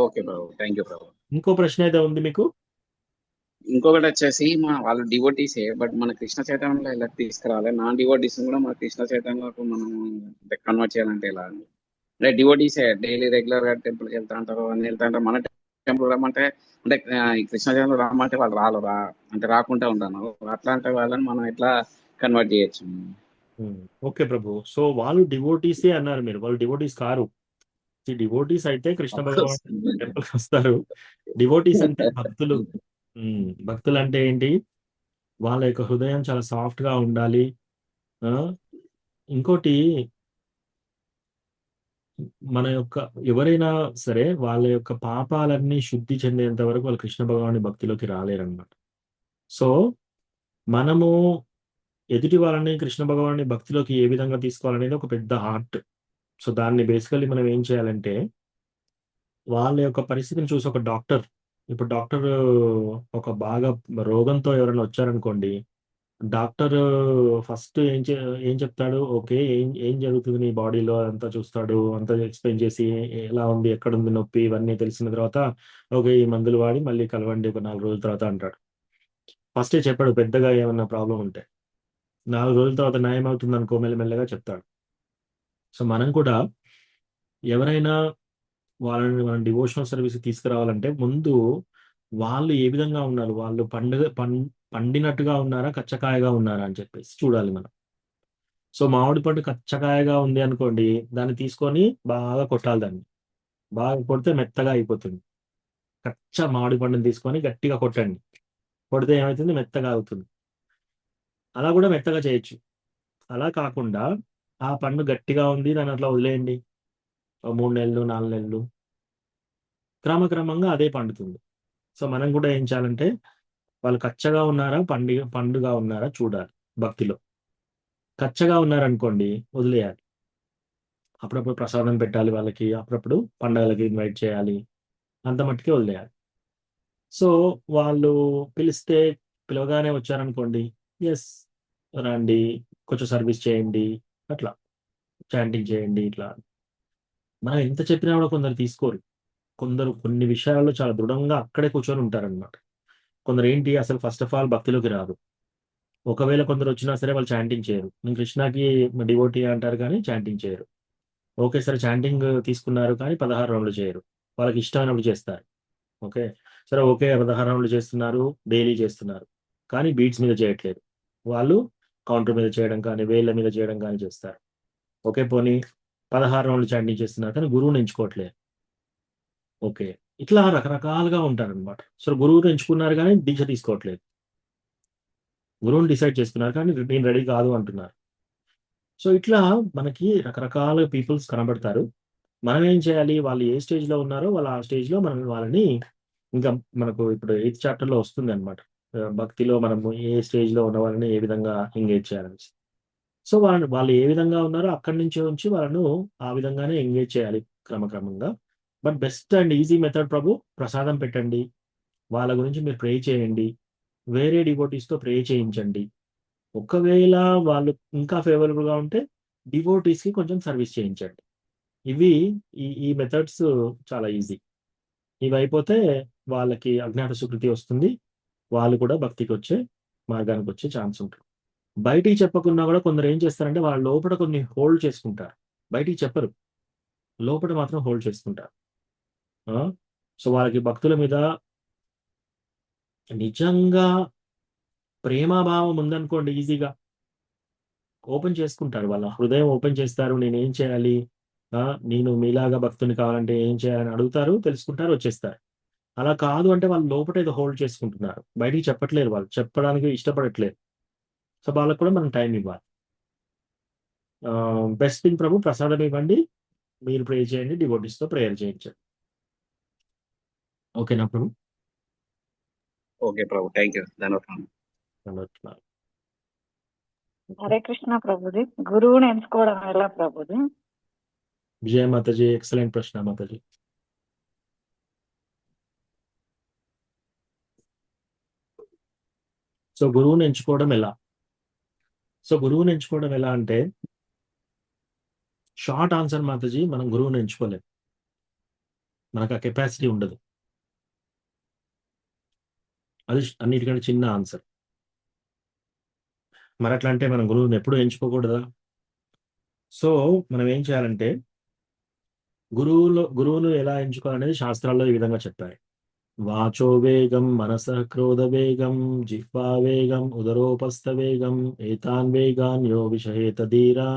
ఓకే ప్రభు, థ్యాంక్ యూ ప్రభు. ఇంకో ప్రశ్న అయితే ఉంది మీకు? ఇంకొకటి వచ్చేసి వాళ్ళు డివోటీసే, బట్ మన కృష్ణ చైతన్యంలో ఎలా తీసుకురావాలి? నాన్ డివోటీస్ కూడా మన కృష్ణ చైతన్యంలోకి మనం కన్వర్ట్ చేయాలంటే ఎలా? అంటే డివోటీసే డైలీ రెగ్యులర్ గా టెంపుల్కి వెళ్తా ఉంటారు, అన్ని వెళ్తా ఉంటారు. మన టెంపుల్ రమ్మంటే, అంటే కృష్ణ చైతన్యం రమ్మంటే వాళ్ళు అంటే రాకుండా ఉంటాను. అట్లాంటి వాళ్ళని మనం ఎట్లా కన్వర్ట్ చేయొచ్చు? ఓకే ప్రభు, సో వాళ్ళు డివోటీసే అన్నారు మీరు, వాళ్ళు డివోటీస్ కారు. డివోటీస్ అయితే కృష్ణ భగవాన్ టెంపుల్ వస్తారు. డివోటీస్ అంటే భక్తులు. భక్తులు అంటే ఏంటి? వాళ్ళ యొక్క హృదయం చాలా సాఫ్ట్ గా ఉండాలి. ఇంకోటి, మన యొక్క ఎవరైనా సరే వాళ్ళ యొక్క పాపాలన్నీ శుద్ధి చెందేంత వరకు వాళ్ళు కృష్ణ భగవాని భక్తిలోకి రాలేరన్నమాట. సో మనము ఎదుటి వాళ్ళని కృష్ణ భగవాని భక్తిలోకి ఏ విధంగా తీసుకోవాలనేది ఒక పెద్ద ఆర్ట్. సో దాన్ని బేసికల్లీ మనం ఏం చేయాలంటే, వాళ్ళ యొక్క పరిస్థితిని చూసి ఒక డాక్టర్, ఇప్పుడు డాక్టర్ ఒక బాగా రోగంతో ఎవరైనా వచ్చారనుకోండి, డాక్టర్ ఫస్ట్ ఏం చెప్తాడు? ఓకే, ఏం జరుగుతుంది నీ బాడీలో అంతా చూస్తాడు, అంతా ఎక్స్ప్లెయిన్ చేసి ఎలా ఉంది, ఎక్కడ ఉంది నొప్పి, ఇవన్నీ తెలిసిన తర్వాత ఓకే ఈ మందులు వాడి మళ్ళీ కలవండి ఒక 4 రోజుల తర్వాత అంటాడు. ఫస్టే చెప్పాడు పెద్దగా ఏమన్నా ప్రాబ్లం ఉంటే. 4 రోజుల తర్వాత నయం అవుతుంది అనుకో మెల్లమెల్లగా చెప్తాడు. సో మనం కూడా ఎవరైనా వాళ్ళని మనం డివోషనల్ సర్వీస్ తీసుకురావాలంటే ముందు వాళ్ళు ఏ విధంగా ఉన్నారు, వాళ్ళు పండినట్టుగా ఉన్నారా, కచ్చకాయగా ఉన్నారా అని చెప్పేసి చూడాలి మనం. సో మామిడి పండు కచ్చకాయగా ఉంది అనుకోండి, దాన్ని తీసుకొని బాగా కొట్టాలి, దాన్ని బాగా కొడితే మెత్తగా అయిపోతుంది. కచ్చ మామిడి పండుని తీసుకొని గట్టిగా కొట్టండి, కొడితే ఏమవుతుంది, మెత్తగా అవుతుంది. అలా కూడా మెత్తగా చేయొచ్చు. అలా కాకుండా ఆ పండు గట్టిగా ఉంది దాన్ని అట్లా వదిలేయండి, 3 నెలలు 4 నెలలు క్రమక్రమంగా అదే పండుతుంది. సో మనం కూడా ఏం చేయాలంటే వాళ్ళు కచ్చగా ఉన్నారా పండుగా ఉన్నారా చూడాలి. భక్తిలో కచ్చగా ఉన్నారనుకోండి వదిలేయాలి, అప్పుడప్పుడు ప్రసాదం పెట్టాలి వాళ్ళకి, అప్పుడప్పుడు పండగలకి ఇన్వైట్ చేయాలి, అంత మట్టుకే వదిలేయాలి. సో వాళ్ళు పిలవగానే వచ్చారనుకోండి, ఎస్ రండి, కొంచెం సర్వీస్ చేయండి, అట్లా చాంటింగ్ చేయండి. ఇట్లా మనం ఎంత చెప్పినా కూడా కొందరు తీసుకోరు. కొందరు కొన్ని విషయాల్లో చాలా దృఢంగా అక్కడే కూర్చొని ఉంటారనమాట. కొందరు ఏంటి అసలు ఫస్ట్ ఆఫ్ ఆల్ భక్తిలోకి రాదు. ఒకవేళ కొందరు వచ్చినా సరే వాళ్ళు చాంటింగ్ చేయరు. నేను కృష్ణకి డివోటీ అంటారు కానీ చాంటింగ్ చేయరు. ఓకే సరే చాంటింగ్ తీసుకున్నారు కానీ 16 రౌండ్లు చేయరు, వాళ్ళకి ఇష్టమైనప్పుడు చేస్తారు. ఓకే సరే ఓకే 16 రౌండ్లు చేస్తున్నారు, డైలీ చేస్తున్నారు, కానీ బీట్స్ మీద చేయట్లేదు. వాళ్ళు కౌంటర్ మీద చేయడం కానీ వేళ్ళ మీద చేయడం కానీ చేస్తారు. ఓకే పోనీ 16 రౌండ్లు చాంటింగ్ చేస్తున్నారు కానీ గురువుని ఎంచుకోవట్లేదు. ఓకే ఇట్లా రకరకాలుగా ఉంటారనమాట. సో గురువుని ఎంచుకున్నారు కానీ దీక్ష తీసుకోవట్లేదు, గురువుని డిసైడ్ చేసుకున్నారు కానీ నేను రెడీ కాదు అంటున్నారు. సో ఇట్లా మనకి రకరకాల పీపుల్స్ కనబడతారు. మనం ఏం చేయాలి, వాళ్ళు ఏ స్టేజ్లో ఉన్నారో వాళ్ళ ఆ స్టేజ్లో మనం వాళ్ళని, ఇంకా మనకు ఇప్పుడు 8th చాప్టర్లో వస్తుంది అనమాట, భక్తిలో మనము ఏ స్టేజ్లో ఉన్న వాళ్ళని ఏ విధంగా ఎంగేజ్ చేయాలని. సో వాళ్ళు ఏ విధంగా ఉన్నారో అక్కడి నుంచి ఉంచి వాళ్ళను ఆ విధంగానే ఎంగేజ్ చేయాలి క్రమక్రమంగా. But best and easy method ప్రభు, ప్రసాదం పెట్టండి, వాళ్ళ గురించి మీరు ప్రే చేయండి, వేరే డివోటీస్తో ప్రే చేయించండి. ఒకవేళ వాళ్ళు ఇంకా ఫేవరబుల్గా ఉంటే డివోటీస్కి కొంచెం సర్వీస్ చేయించండి. ఇవి ఈ మెథడ్స్ చాలా ఈజీ. ఇవి అయిపోతే వాళ్ళకి అజ్ఞాత సుకృతి వస్తుంది, వాళ్ళు కూడా భక్తికి వచ్చే మార్గానికి వచ్చే ఛాన్స్ ఉంటుంది. బయటికి చెప్పకున్నా కూడా కొందరు ఏం చేస్తారంటే వాళ్ళ లోపల కొన్ని హోల్డ్ చేసుకుంటారు, బయటికి చెప్పరు, లోపల మాత్రం హోల్డ్ చేసుకుంటారు. సో వాళ్ళకి భక్తుల మీద నిజంగా ప్రేమాభావం ఉందనుకోండి, ఈజీగా ఓపెన్ చేసుకుంటారు, వాళ్ళ హృదయం ఓపెన్ చేస్తారు. నేనేం చేయాలి, నేను మీలాగా భక్తుని కావాలంటే ఏం చేయాలని అడుగుతారు, తెలుసుకుంటారు, వచ్చేస్తారు. అలా కాదు అంటే వాళ్ళు లోపల ఏదో హోల్డ్ చేసుకుంటున్నారు, బయటికి చెప్పట్లేదు, వాళ్ళు చెప్పడానికి ఇష్టపడట్లేదు. సో వాళ్ళకు కూడా మనం టైం ఇవ్వాలి. బెస్ట్ థింగ్ ప్రభు, ప్రసాదం ఇవ్వండి, మీరు ప్రే చేయండి, డివోటీస్తో ప్రేయర్ చేయించండి. ఓకేనా ప్రభు? ఓకే ప్రభు, థ్యాంక్ యూ. ధన్యవాదాలు. ధన్యవాదాలు. హరే కృష్ణ ప్రభుజీ, గురువుని ఎంచుకోవడం ఎలా ప్రభుజీ? విజయ మాతాజీ, ఎక్సలెంట్ ప్రశ్న మాతాజీ. సో గురువుని ఎంచుకోవడం ఎలా అంటే షార్ట్ ఆన్సర్ మాతాజీ, మనం గురువుని ఎంచుకోలేం, మనకు ఆ కెపాసిటీ ఉండదు. అది అన్నిటికంటే చిన్న ఆన్సర్. మరి అట్లా అంటే మనం గురువుని ఎప్పుడూ ఎంచుకోకూడదా? సో మనం ఏం చేయాలంటే గురువును ఎలా ఎంచుకోవాలనేది శాస్త్రాల్లో ఈ విధంగా చెప్పారు. వాచో వేగం, మనస క్రోధ వేగం, జిహ్వా వేగం, ఉదరోపస్థ వేగం, ఏతాన్ వేగాన్ యో విషహేత ధీరా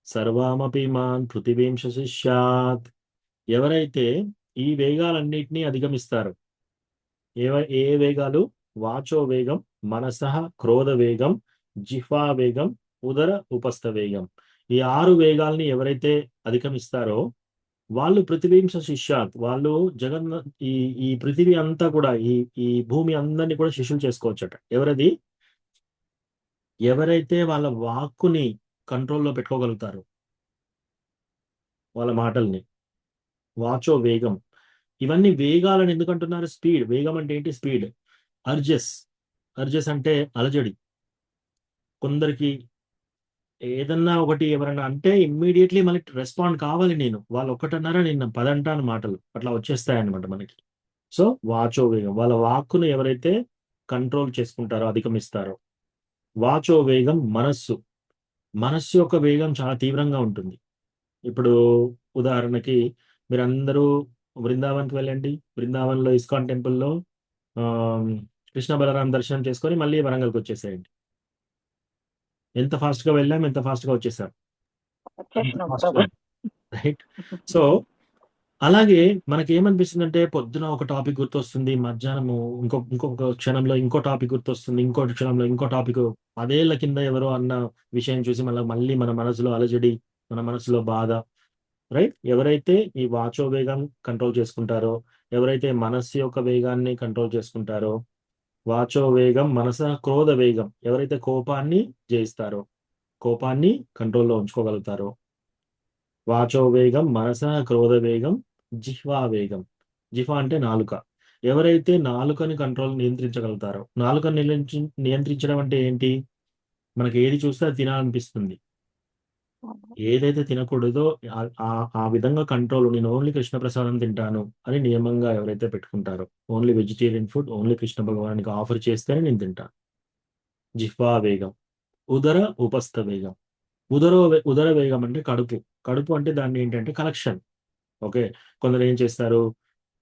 సర్వామపి మాన్ పృథివీం శిష్యాత్. ఎవరైతే ఈ వేగాలన్నింటినీ అధిగమిస్తారు, ఏ వేగాలు? వాచో వేగం, మనసః క్రోధ వేగం, జిహ్వా వేగం, ఉదర ఉపస్థ వేగం. ఈ 6 వేగాల్ని ఎవరైతే అధిగమిస్తారో వాళ్ళు పృథివీంశ శిష్యాత్, వాళ్ళు ఈ పృథివీ అంతా కూడా ఈ భూమి అందరినీ కూడా శిష్యులు చేసుకోవచ్చట. ఎవరైతే వాళ్ళ వాక్కుని కంట్రోల్లో పెట్టుకోగలుగుతారు, వాళ్ళ మాటల్ని. వాచో వేగం, ఇవన్నీ వేగాలను ఎందుకంటున్నారు? స్పీడ్. వేగం అంటే ఏంటి? స్పీడ్. అర్జెస్ అంటే అలజడి. కొందరికి ఏదన్నా ఒకటి ఎవరన్నా అంటే ఇమ్మీడియట్లీ మనకి రెస్పాండ్ కావాలి. వాళ్ళు ఒక్కటన్నారా నేను 10 అంటాను మాటలు అట్లా వచ్చేస్తాయన్నమాట మనకి. సో వాచో వేగం, వాళ్ళ వాక్కును ఎవరైతే కంట్రోల్ చేసుకుంటారో, అధిగమిస్తారో. వాచో వేగం మనస్సు యొక్క వేగం చాలా తీవ్రంగా ఉంటుంది. ఇప్పుడు ఉదాహరణకి మీరందరూ బృందావన్కి వెళ్ళండి. బృందావన్లో ఇస్కాన్ టెంపుల్లో కృష్ణ బలరాం దర్శనం చేసుకొని మళ్ళీ వరంగల్కి వచ్చేసేయండి. ఎంత ఫాస్ట్గా వెళ్ళాం, ఎంత ఫాస్ట్గా వచ్చేసాం. అంత వచ్చేసినాం ఫాస్ట్గా ప్రభు. రైట్. సో అలాగే మనకేమనిపిస్తుందంటే పొద్దున ఒక టాపిక్ గుర్తొస్తుంది, మధ్యాహ్నము ఇంకొక క్షణంలో ఇంకో టాపిక్ గుర్తొస్తుంది, ఇంకోటి క్షణంలో ఇంకో టాపిక్. 10 ఏళ్ల కింద ఎవరో అన్న విషయం చూసి మళ్ళీ మన మనసులో అలజడి, మన మనసులో బాధ. రైట్. ఎవరైతే ఈ వాచో వేగం కంట్రోల్ చేసుకుంటారో, ఎవరైతే మనస్సు యొక్క వేగాన్ని కంట్రోల్ చేసుకుంటారో, వాచో వేగం క్రోధ వేగం, ఎవరైతే కోపాన్ని జయిస్తారో, కోపాన్ని కంట్రోల్లో ఉంచుకోగలుగుతారో. వాచో వేగం క్రోధ వేగం, జిహ్వా వేగం. జిహ్వా అంటే నాలుక. ఎవరైతే నాలుకని నియంత్రించగలుగుతారో. నాలుకని నియంత్రించడం అంటే ఏంటి? మనకి ఏది చూస్తే అది తినాలనిపిస్తుంది. ఏదైతే తినకూడదో ఆ విధంగా కంట్రోల్, నేను ఓన్లీ కృష్ణ ప్రసాదం తింటాను అని నియమంగా ఎవరైతే పెట్టుకుంటారో, only vegetarian food only Krishna భగవానికి ఆఫర్ చేస్తేనే నేను తింటాను. జిహ్వా వేగం. ఉపస్థ వేగం. ఉదర వేగం అంటే కడుపు అంటే దాన్ని ఏంటంటే కలెక్షన్. ఓకే. కొందరు ఏం చేస్తారు,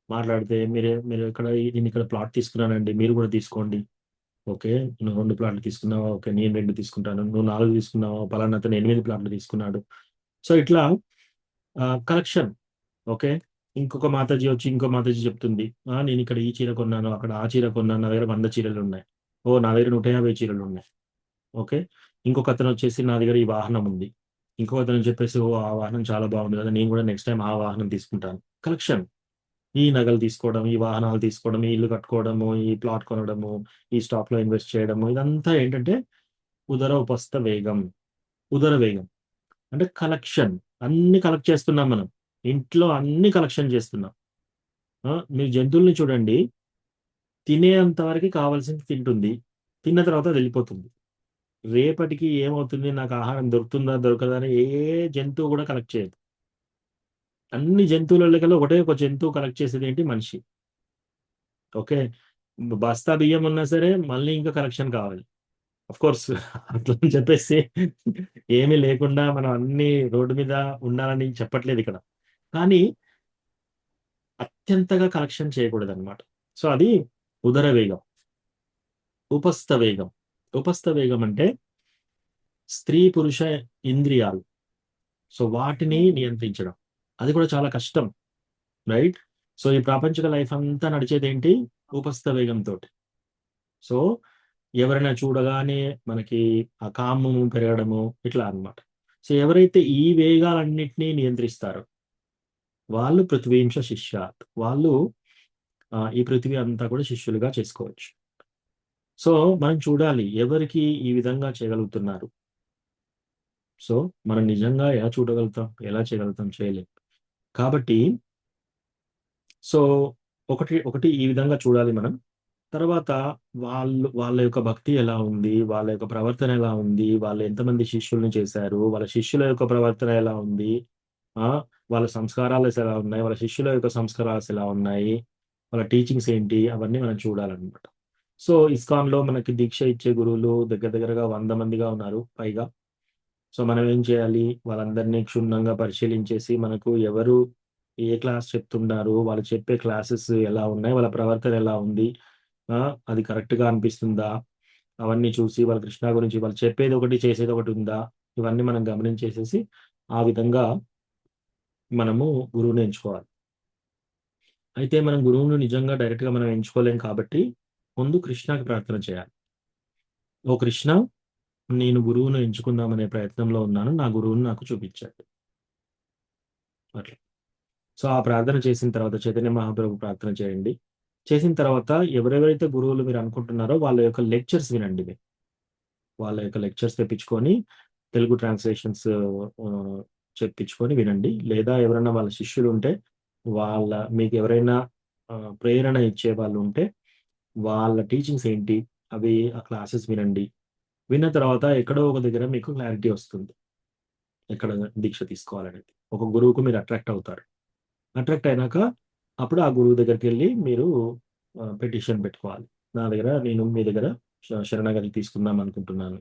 మాట్లాడితే మీరు నేను ఇక్కడ ప్లాట్ తీసుకున్నానండి, మీరు కూడా తీసుకోండి. ఓకే. నువ్వు 2 ప్లాట్లు తీసుకున్నావా? ఓకే. నేను 2 తీసుకుంటాను. నువ్వు 4 తీసుకున్నావా? పలానా అతను 8 ప్లాట్లు తీసుకున్నాడు. సో ఇట్లా కలెక్షన్. ఓకే. ఇంకో మాతాజీ చెప్తుంది, నేను ఇక్కడ ఈ చీర కొన్నాను, అక్కడ ఆ చీర కొన్నాను, నా దగ్గర 100 చీరలు ఉన్నాయి. నా దగ్గర 150 చీరలు ఉన్నాయి. ఓకే. ఇంకొక అతను వచ్చేసి నా దగ్గర ఈ వాహనం ఉంది. ఇంకొక అతను చెప్పేసి ఆ వాహనం చాలా బాగుంది కదా, నేను కూడా నెక్స్ట్ టైం ఆ వాహనం తీసుకుంటాను. కలెక్షన్. ఈ నగలు తీసుకోవడం, ఈ వాహనాలు తీసుకోవడం, ఈ ఇల్లు కట్టుకోవడము, ఈ ప్లాట్ కొనడము, ఈ స్టాక్ లో ఇన్వెస్ట్ చేయడము, ఇదంతా ఏంటంటే ఉపస్థ వేగం. ఉదర వేగం అంటే కలెక్షన్. అన్ని కలెక్ట్ చేస్తున్నాం మనం. ఇంట్లో అన్ని కలెక్షన్ చేస్తున్నాం. మీరు జంతువుల్ని చూడండి, తినేంత వరకు కావాల్సింది తింటుంది, తిన్న తర్వాత అది వెళ్ళిపోతుంది. రేపటికి ఏమవుతుంది, నాకు ఆహారం దొరుకుతుందా దొరకదా అని ఏ జంతువు కూడా కలెక్ట్ చేయదు. అన్ని జంతువులలో ఒకటే ఒక జంతువు కలెక్ట్ చేసేది ఏంటి? మనిషి. ఓకే. బస్తా బియ్యం ఉన్నా సరే మళ్ళీ ఇంకా కలెక్షన్ కావాలి. అఫ్ కోర్స్ అట్లా అని చెప్పేసి ఏమీ లేకుండా మనం అన్ని రోడ్డు మీద ఉండాలని చెప్పట్లేదు ఇక్కడ. కానీ అత్యంతగా కలెక్షన్ చేయకూడదు అనమాట. సో అది ఉదర వేగం. ఉపస్థ వేగం. ఉపస్థ వేగం అంటే స్త్రీ పురుష ఇంద్రియాలు. సో వాటిని నియంత్రించడం, అది కూడా చాలా కష్టం. రైట్. సో ఈ ప్రాపంచిక లైఫ్ అంతా నడిచేది ఏంటి? ఉపస్థ వేగంతో. సో ఎవరైనా చూడగానే మనకి ఆ కామము పెరగడము ఇట్లా అన్నమాట. సో ఎవరైతే ఈ వేగాలన్నింటినీ నియంత్రిస్తారో వాళ్ళు పృథ్వీంశ శిష్యాత్, వాళ్ళు ఈ పృథ్వీ అంతా కూడా శిష్యులుగా చేసుకోవచ్చు. సో మనం చూడాలి ఎవరికి ఈ విధంగా చేయగలుగుతున్నారు. సో మనం నిజంగా ఎలా చూడగలుగుతాం, ఎలా చేయగలుగుతాం? చేయలేం. కాబట్టి సో ఒకటి ఈ విధంగా చూడాలి మనం. తర్వాత వాళ్ళ యొక్క భక్తి ఎలా ఉంది, వాళ్ళ యొక్క ప్రవర్తన ఎలా ఉంది, వాళ్ళు ఎంతమంది శిష్యుల్ని చేశారు, వాళ్ళ శిష్యుల యొక్క ప్రవర్తన ఎలా ఉంది, వాళ్ళ సంస్కారాలు ఎలా ఉన్నాయి, వాళ్ళ శిష్యుల యొక్క సంస్కారాలు ఎలా ఉన్నాయి, వాళ్ళ టీచింగ్స్ ఏంటి, అవన్నీ మనం చూడాలన్నమాట. సో ఇస్కాన్ లో మనకి దీక్ష ఇచ్చే గురువులు దగ్గరగా 100 మందిగా ఉన్నారు పైగా. సో మనం ఏం చేయాలి, వాళ్ళందరినీ క్షుణ్ణంగా పరిశీలించేసి మనకు ఎవరు ఏ క్లాస్ చెప్తున్నారు, వాళ్ళు చెప్పే క్లాసెస్ ఎలా ఉన్నాయి, వాళ్ళ ప్రవర్తన ఎలా ఉంది, అది కరెక్ట్ గా అనిపిస్తుందా, అవన్నీ చూసి వాళ్ళ కృష్ణ గురించి వాళ్ళు చెప్పేది ఒకటి చేసేది ఒకటి ఉందా, ఇవన్నీ మనం గమనించేసేసి ఆ విధంగా మనము గురువుని ఎంచుకోవాలి. అయితే మనం గురువును నిజంగా డైరెక్ట్ గా మనం ఎంచుకోలేం కాబట్టి ముందు కృష్ణకి ప్రార్థన చేయాలి. ఓ కృష్ణ, నేను గురువును ఎంచుకుందామనే ప్రయత్నంలో ఉన్నాను, నా గురువును నాకు చూపించాడు. అట్లా. సో ఆ ప్రార్థన చేసిన తర్వాత చైతన్య మహాప్రభు ప్రార్థన చేయండి. చేసిన తర్వాత ఎవరెవరైతే గురువులు మీరు అనుకుంటున్నారో వాళ్ళ యొక్క లెక్చర్స్ వినండి. వాళ్ళ యొక్క లెక్చర్స్ తెప్పించుకొని తెలుగు ట్రాన్స్లేషన్స్ చెప్పించుకొని వినండి. లేదా ఎవరైనా వాళ్ళ శిష్యులు ఉంటే మీకు ఎవరైనా ప్రేరణ ఇచ్చే వాళ్ళు ఉంటే వాళ్ళ టీచింగ్స్ ఏంటి అవి ఆ క్లాసెస్ వినండి. విన్న తర్వాత ఎక్కడో ఒక దగ్గర మీకు క్లారిటీ వస్తుంది ఎక్కడ దీక్ష తీసుకోవాలనేది. ఒక గురువుకు మీరు అట్రాక్ట్ అవుతారు. అట్రాక్ట్ అయినాక అప్పుడు ఆ గురువు దగ్గరికి వెళ్ళి మీరు పెటిషన్ పెట్టుకోవాలి. నా దగ్గర నేను మీ దగ్గర శరణాగతి తీసుకుందాం అనుకుంటున్నాను.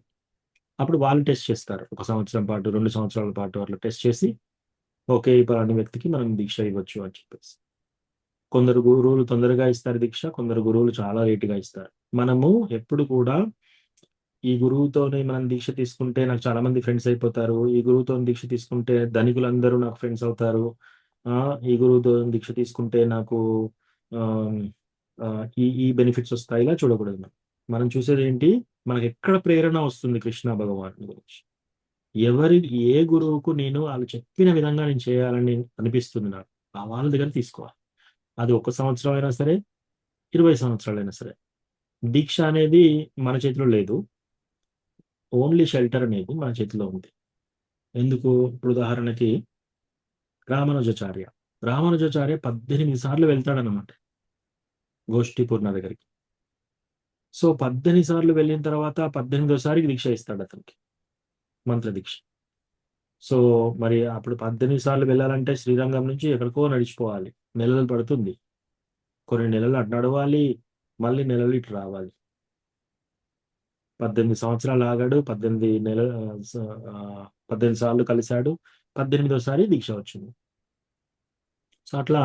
అప్పుడు వాళ్ళు టెస్ట్ చేస్తారు. 1 సంవత్సరం పాటు, 2 సంవత్సరాల పాటు అట్లా టెస్ట్ చేసి ఓకే ఈ పలానా వ్యక్తికి మనం దీక్ష ఇవ్వచ్చు అని చెప్పేసి. కొందరు గురువులు తొందరగా ఇస్తారు దీక్ష, కొందరు గురువులు చాలా లేటుగా ఇస్తారు. మనము ఎప్పుడు కూడా ఈ గురువుతోనే మనం దీక్ష తీసుకుంటే నాకు చాలా మంది ఫ్రెండ్స్ అయిపోతారు, ఈ గురువుతో దీక్ష తీసుకుంటే ధనికులందరూ నాకు ఫ్రెండ్స్ అవుతారు, ఈ గురువుతో దీక్ష తీసుకుంటే నాకు ఆమ్, ఈ ఈ బెనిఫిట్స్ వస్తాయి, ఇలా చూడకూడదు. మనం చూసేది ఏంటి, మనకి ఎక్కడ ప్రేరణ వస్తుంది కృష్ణ భగవాన్ గురించి, ఏ గురువుకు నేను వాళ్ళు చెప్పిన విధంగా నేను చేయాలని అనిపిస్తుంది నాకు, ఆ వాళ్ళ దగ్గర తీసుకోవాలి. అది 1 సంవత్సరం అయినా సరే, 20 సంవత్సరాలైనా సరే. దీక్ష అనేది మన చేతిలో లేదు, ఓన్లీ షెల్టర్ అనేది మన చేతిలో ఉంది. ఎందుకు? ఇప్పుడు ఉదాహరణకి రామానుజాచార్య 18 సార్లు వెళ్తాడనమాట గోష్ఠీపూర్ణ దగ్గరికి. సో 18 సార్లు వెళ్ళిన తర్వాత 18వ సారికి దీక్ష ఇస్తాడు అతనికి, మంత్ర దీక్ష. సో మరి అప్పుడు 18 సార్లు వెళ్ళాలంటే శ్రీరంగం నుంచి ఎక్కడికో నడిచిపోవాలి, నెలలు పడుతుంది. కొన్ని నెలలు అటు నడవాలి, మళ్ళీ నెలలు ఇటు రావాలి. 18 సంవత్సరాలు ఆగాడు, 18 సార్లు కలిశాడు, 18వ సారి దీక్ష వచ్చింది. సో అట్లా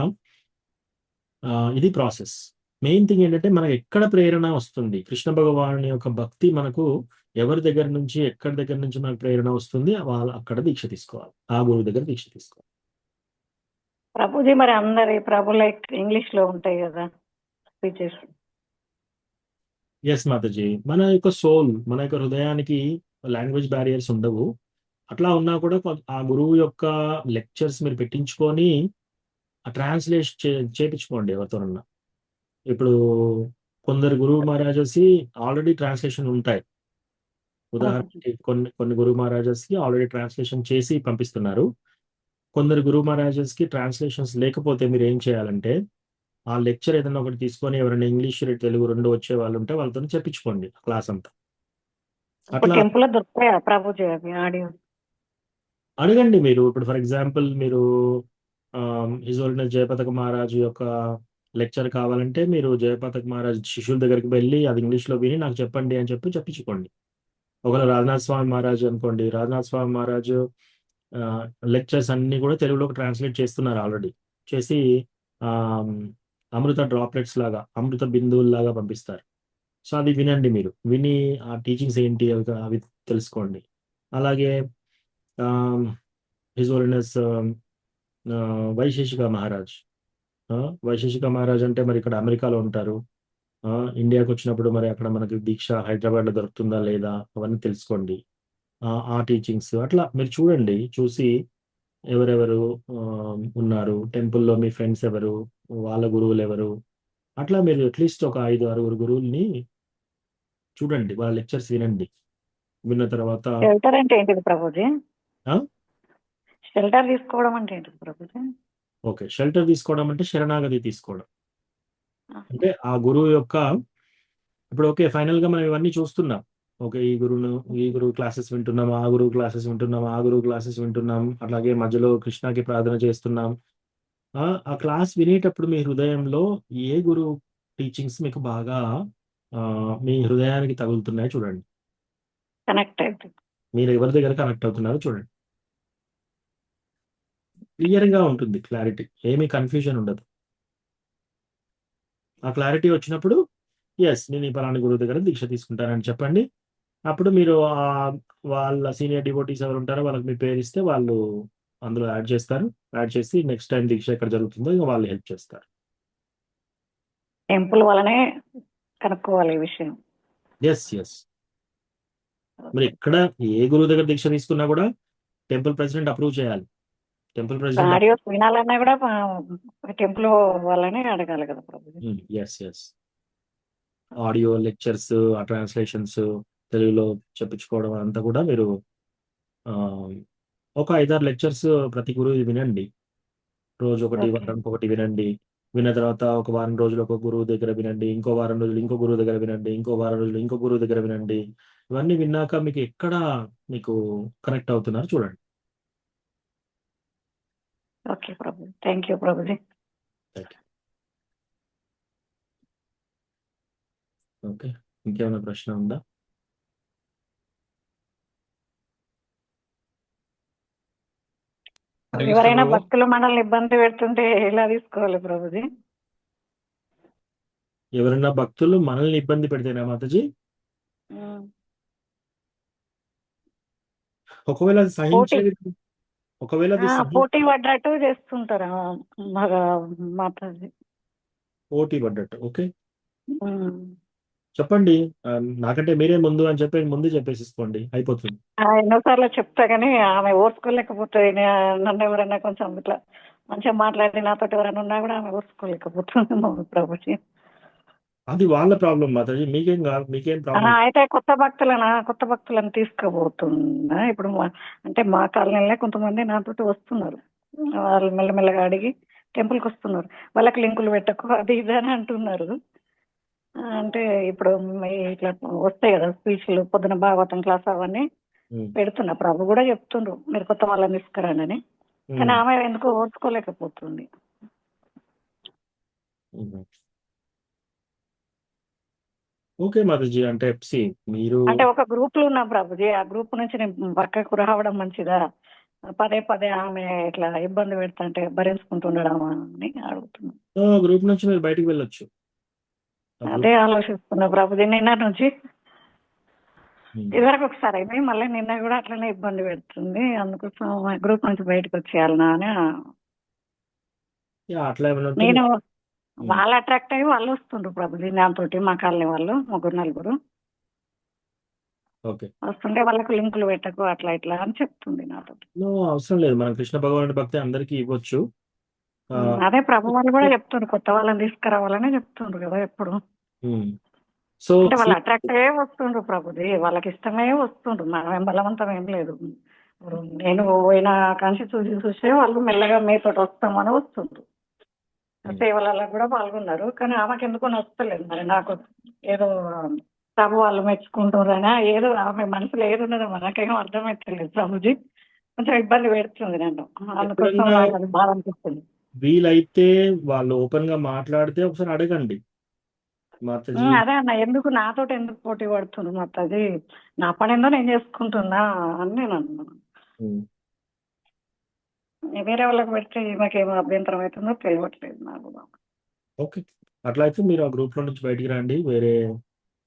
ఇది ప్రాసెస్. మెయిన్ థింగ్ ఏంటంటే మనకు ఎక్కడ ప్రేరణ వస్తుంది, కృష్ణ భగవాన్ యొక్క భక్తి మనకు ఎవరి దగ్గర నుంచి, ఎక్కడి దగ్గర నుంచి మనకు ప్రేరణ వస్తుంది, వాళ్ళు అక్కడ దీక్ష తీసుకోవాలి, ఆ గురువు దగ్గర దీక్ష తీసుకోవాలి. ప్రభుజీ మరి అందరి ప్రభు లైక్ ఇంగ్లీష్ లో ఉంటాయి కదా స్పీచెస్. ఎస్ మాతాజీ, మన యొక్క సోల్, మన యొక్క హృదయానికి లాంగ్వేజ్ బ్యారియర్స్ ఉండవు. అట్లా ఉన్నా కూడా ఆ గురువు యొక్క లెక్చర్స్ మీరు పెట్టించుకొని ఆ ట్రాన్స్లేట్ చేపించుకోండి ఎవరితోనన్నా. ఇప్పుడు కొందరు గురువు మహారాజాస్కి ఆల్రెడీ ట్రాన్స్లేషన్ ఉంటాయి. ఉదాహరణకి కొన్ని గురువు మహారాజాస్కి ఆల్రెడీ ట్రాన్స్లేషన్ చేసి పంపిస్తున్నారు. కొందరు గురువు మహారాజాస్కి ట్రాన్స్లేషన్స్ లేకపోతే మీరు ఏం చేయాలంటే, ఆ లెక్చర్ ఏదైనా ఒకటి తీసుకొని ఎవరైనా ఇంగ్లీష్ తెలుగు 2 వచ్చే వాళ్ళు ఉంటే వాళ్ళతో చెప్పించుకోండి క్లాస్ అంతా. అట్లా టెంపుల్ దొరుకుతాయా ప్రభుజీ అవి ఆడియో? అడగండి మీరు. ఇప్పుడు ఫర్ ఎగ్జాంపుల్ మీరు హిజ్ హోలీనెస్ జయపతాక మహారాజు యొక్క లెక్చర్ కావాలంటే మీరు జయపతాక మహారాజు శిష్యుల దగ్గరికి వెళ్ళి అది ఇంగ్లీష్లో విని నాకు చెప్పండి అని చెప్పి చెప్పించుకోండి. ఒకవేళ రాజనాథ్ స్వామి మహారాజు అనుకోండి, రాజనాథ్ స్వామి మహారాజు లెక్చర్స్ అన్ని కూడా తెలుగులోకి ట్రాన్స్లేట్ చేస్తున్నారు ఆల్రెడీ, చేసి అమృత డ్రాప్లెట్స్ లాగా, అమృత బిందువుల్లాగా పంపిస్తారు. సో అది వినండి, మీరు విని ఆ టీచింగ్స్ ఏంటి అవి తెలుసుకోండి. అలాగే హిజ్ హోలీనెస్ వైశేషిక మహారాజ్ అంటే మరి ఇక్కడ అమెరికాలో ఉంటారు, ఇండియాకి వచ్చినప్పుడు మరి అక్కడ మనకి దీక్ష హైదరాబాద్లో దొరుకుతుందా లేదా అవన్నీ తెలుసుకోండి. ఆ టీచింగ్స్ అట్లా మీరు చూడండి, చూసి ఎవరెవరు ఉన్నారు టెంపుల్లో, మీ ఫ్రెండ్స్ ఎవరు, వాళ్ళ గురువులు ఎవరు, అట్లా మీరు అట్లీస్ట్ ఒక 5-6 గురువుల్ని చూడండి, వాళ్ళ లెక్చర్స్ వినండి. విన్న తర్వాత షెల్టర్ అంటే ఏంటిది ప్రభుజీ? ఆ? షెల్టర్ తీసుకోవడం అంటే ఏంటిది ప్రభుజీ? ఓకే, షెల్టర్ తీసుకోవడం అంటే శరణాగతి తీసుకోవడం. అంటే ఆ గురువు యొక్క, ఇప్పుడు ఓకే ఫైనల్ గా మనం ఇవన్నీ చూస్తున్నాం, ఓకే ఈ గురువు క్లాసెస్ వింటున్నాం, ఆ గురువు క్లాసెస్ వింటున్నాం, ఆ గురువు క్లాసెస్ వింటున్నాం, అలాగే మధ్యలో కృష్ణకి ప్రార్థన చేస్తున్నాం. ఆ క్లాస్ వినేటప్పుడు మీ హృదయంలో ఏ గురువు టీచింగ్స్ మీకు బాగా మీ హృదయానికి తగులుతున్నాయో చూడండి, కనెక్ట్ అయితే మీరు ఎవరి దగ్గర కనెక్ట్ అవుతున్నారో చూడండి. క్లియర్ గా ఉంటుంది, క్లారిటీ, ఏమీ కన్ఫ్యూజన్ ఉండదు. ఆ క్లారిటీ వచ్చినప్పుడు ఎస్ నేను ఈ పలానా గురువు దగ్గర దీక్ష తీసుకుంటానని చెప్పండి. అప్పుడు మీరు వాళ్ళ సీనియర్ డివోటీస్ ఎవరు ఉంటారో వాళ్ళకి మీ పేరు ఇస్తే వాళ్ళు అందులో యాడ్ చేస్తారు. యాడ్ చేసి నెక్స్ట్ టైం దీక్ష ఎక్కడ జరుగుతుందో ఇంకా వాళ్ళు హెల్ప్ చేస్తారు. టెంపుల్ వల్లనే కనుక్కోవాలి ఈ విషయం. ఎస్ మరి ఎక్కడ ఏ గురువు దగ్గర దీక్ష తీసుకున్నా కూడా టెంపుల్ ప్రెసిడెంట్ అప్రూవ్ చేయాలి. టెంపుల్ ప్రెసిడెంట్ ఆడియోస్ వినాలన్నా కూడా టెంపుల్ వల్లనే అడగాలి కదా ప్రభు. ఎస్ ఆడియో లెక్చర్స్, ఆ ట్రాన్స్లేషన్స్ తెలుగులో చెప్పించుకోవడం అంతా కూడా మీరు ఒక 5-6 లెక్చర్స్ ప్రతి గురువు వినండి, రోజు ఒకటి, వారానికి ఒకటి వినండి. విన్న తర్వాత ఒక వారం రోజులు ఒక గురువు దగ్గర వినండి, ఇంకో వారం రోజులు ఇంకో గురువు దగ్గర వినండి, ఇంకో వారం రోజులు ఇంకో గురువు దగ్గర వినండి. ఇవన్నీ విన్నాక మీకు ఎక్కడ మీకు కనెక్ట్ అవుతున్నారు చూడండి. ఓకే ప్రభు, థ్యాంక్ యూ ప్రభుజీ. Thank you. ఓకే, ఇంకేమైనా ప్రశ్న ఉందా? ఎవరైనా భక్తులు మనల్ని ఇబ్బంది పెడుతుంటే ఎలా తీసుకోవాలి ప్రభుజీ? ఎవరైనా భక్తులు మనల్ని ఇబ్బంది పెడితేనా మాతాజీ? ఒకవేళ అది పోటీ సహించేది, ఒకవేళ అది పోటీ పడ్డట్టు చేస్తుంటారా మాతాజీ? పోటీ పడ్డట్టు. ఓకే, చెప్పండి. నాకంటే మీరే ముందు అని చెప్పి ముందు చెప్పేసుకోండి, అయిపోతుంది. ఎన్నోసార్లు చెప్తా కానీ ఆమె ఓర్చుకోలేకపోతుంది. నన్ను ఎవరైనా కొంచెం ఇట్లా మంచిగా మాట్లాడి నాతో ఎవరైనా ఉన్నా కూడా ఆమె ఓర్చుకోలేకపోతుంది ప్రభుజీ. అది వాళ్ళ ప్రాబ్లం మాతాజీ, మీకేం కాదు, మీకేం ప్రాబ్లం. అయితే కొత్త భక్తులను తీసుకుపోతున్నా ఇప్పుడు. అంటే మా కాలనీలో కొంతమంది నాతో వస్తున్నారు, వాళ్ళు మెల్లమెల్లగా అడిగి టెంపుల్కి వస్తున్నారు. వాళ్ళకి లింకులు పెట్టకు అది ఇది అని అంటున్నారు. అంటే ఇప్పుడు ఇట్లా వస్తాయి కదా స్పీచ్లు, పొద్దున భాగవతం క్లాస్ అవన్నీ పెడుతున్నా. ప్రభు కూడా చెప్తుండ్రు మీరు కొత్త వాళ్ళని తీసుకురండి అని. కానీ ఆమె ఎందుకో ఓర్చుకోలేకపోతుంది. ఓకే మాతాజీ, అంటే మీరు అంటే ఒక గ్రూప్ లో ఉన్నా ప్రభుజీ, ఆ గ్రూప్ నుంచి నేను పక్కకు రావడం మంచిదా? పదే పదే ఆమె ఇట్లా ఇబ్బంది పెడతాంటే భరించుకుంటుండడం అని అడుగుతున్నా. గ్రూప్ నుంచి మీరు బయటికి వెళ్ళొచ్చు. అదే ఆలోచిస్తున్నా ప్రభుజీ నిన్న నుంచి. ఇదివరకు ఒకసారి అయింది, మళ్ళీ నిన్న కూడా అట్లనే ఇబ్బంది పెడుతుంది. అందుకోసం గ్రూప్ నుంచి బయటకు వచ్చేయాలనా అని. అట్లా నేను వాళ్ళు అట్రాక్ట్ అయ్యి వాళ్ళు వస్తుండ్రు ప్రభుజీ నాతోటి, మా కాలనీ వాళ్ళు 3-4 ఓకే వస్తుంటే వాళ్ళకు లింకులు పెట్టకు అట్లా ఇట్లా అని చెప్తుంది నాతో. అవసరం లేదు, మనం కృష్ణ భగవానుడి భక్తి అందరికీ ఇవ్వచ్చు. అదే ప్రభు వాళ్ళు కూడా చెప్తుండ్రు కొత్త వాళ్ళని తీసుకురావాలని చెప్తుండ్రు కదా ఎప్పుడు. సో అంటే వాళ్ళు అట్రాక్ట్ అయ్యే వస్తుండ్రు ప్రభుజీ, వాళ్ళకి ఇష్టమే వస్తుండ్రు, మనం బలవంతం ఏం లేదు. ఇప్పుడు నేను పోయిన కాంచి చూసే వాళ్ళు మెల్లగా మీతో వస్తామని వస్తుండ్రు. సేవలలో కూడా పాల్గొన్నారు. కానీ ఆమెకు ఎందుకు నచ్చలేదు మరి, నాకు ఏదో ప్రభు వాళ్ళు మెచ్చుకుంటున్నారా ఏదో ఆమె మనసులో ఏది ఉన్నదో మనకేమో అర్థమైతలేదు ప్రభుజీ. కొంచెం ఇబ్బంది పెడుతుంది నన్ను, అందుకోసం నాకు అది బాధ అనిపిస్తుంది. వీలైతే వాళ్ళు ఓపెన్ గా మాట్లాడితే ఒకసారి అడగండి మాతాజీ. అదే అన్న, ఎందుకు నాతో ఎందుకు పోటీ పడుతుంది మాతాజీ, నా పని ఏందో నేను చేసుకుంటున్నా అని నేను అన్నాను. వేరే వాళ్ళకి పెడితే మాకేమో అభ్యంతరం అవుతుందో తెలియట్లేదు నాకు. ఓకే, అట్లా అయితే మీరు ఆ గ్రూప్ లో నుంచి బయటికి రండి. వేరే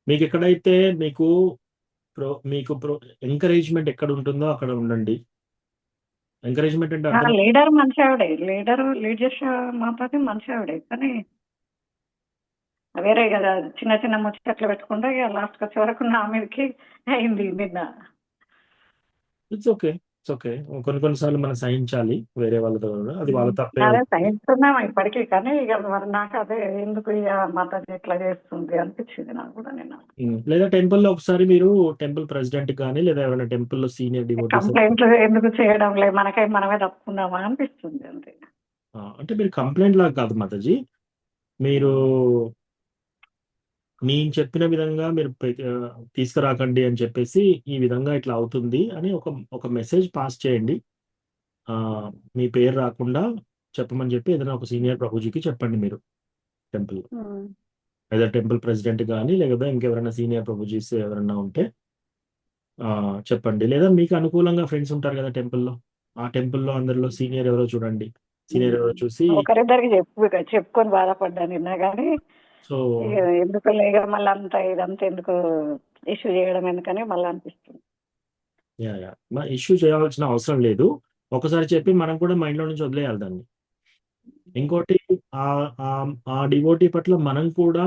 మీకు ఎక్కడైతే మీకు ఎంకరేజ్మెంట్ ఎక్కడ ఉంటుందో అక్కడ ఉండండి. ఎంకరేజ్మెంట్ అంటే లీడర్ మంచి ఆవిడే, లీడ్ చేసే మాత్రం మంచి ఆవిడే. కానీ వేరే కదా చిన్న చిన్న ముచ్చట్లు పెట్టుకుంటే ఇక లాస్ట్ వచ్చే వరకు నా మీదకి అయింది నిన్న. It's okay, it's okay. కొన్నిసార్లు మనం సహించాలి వేరే వాళ్ళతో, అది వాళ్ళ తప్పే. అదే సహిస్తున్నాం ఇప్పటికీ, కానీ ఇక మరి నాకు అదే ఎందుకు ఇక మాతాజీ ఇట్లా చేస్తుంది అనిపించింది నాకు కూడా నిన్న. లేదా టెంపుల్లో ఒకసారి మీరు టెంపుల్ ప్రెసిడెంట్ కానీ లేదా ఎవరైనా టెంపుల్లో సీనియర్ డివోటీస్ కంప్లైంట్లు ఎందుకు చేయడం లేదు, మనమే తప్పుకున్నామా అనిపిస్తుంది అంతే. అంటే మీరు కంప్లైంట్ లాగా కాదు మాతాజీ, మీరు నేను చెప్పిన విధంగా మీరు తీసుకురాకండి అని చెప్పేసి ఈ విధంగా ఇట్లా అవుతుంది అని ఒక మెసేజ్ పాస్ చేయండి. మీ పేరు రాకుండా చెప్పమని చెప్పి ఏదైనా ఒక సీనియర్ ప్రభుజీకి చెప్పండి మీరు టెంపుల్, లేదా టెంపుల్ ప్రెసిడెంట్ కానీ లేకపోతే ఇంకెవరైనా సీనియర్ ప్రభుజీస్ ఎవరైనా ఉంటే చెప్పండి. లేదా మీకు అనుకూలంగా ఫ్రెండ్స్ ఉంటారు కదా టెంపుల్లో, ఆ టెంపుల్లో అందరిలో సీనియర్ ఎవరో చూడండి. సీనియర్ ఎవరో చూసి ఒకరిద్దరికి చెప్పుకొని బాధపడ్డాను నిన్న. కానీ సో ఎందుకు లేక మళ్ళీ ఇదంతా ఎందుకు ఇష్యూ చేయడం ఎందుకని మళ్ళీ అనిపిస్తుంది. ఇష్యూ చేయాల్సిన అవసరం లేదు, ఒకసారి చెప్పి మనం కూడా మైండ్ లో నుంచి వదిలేయాలి దాన్ని. ఇంకోటి ఆ డివోటీ పట్ల మనం కూడా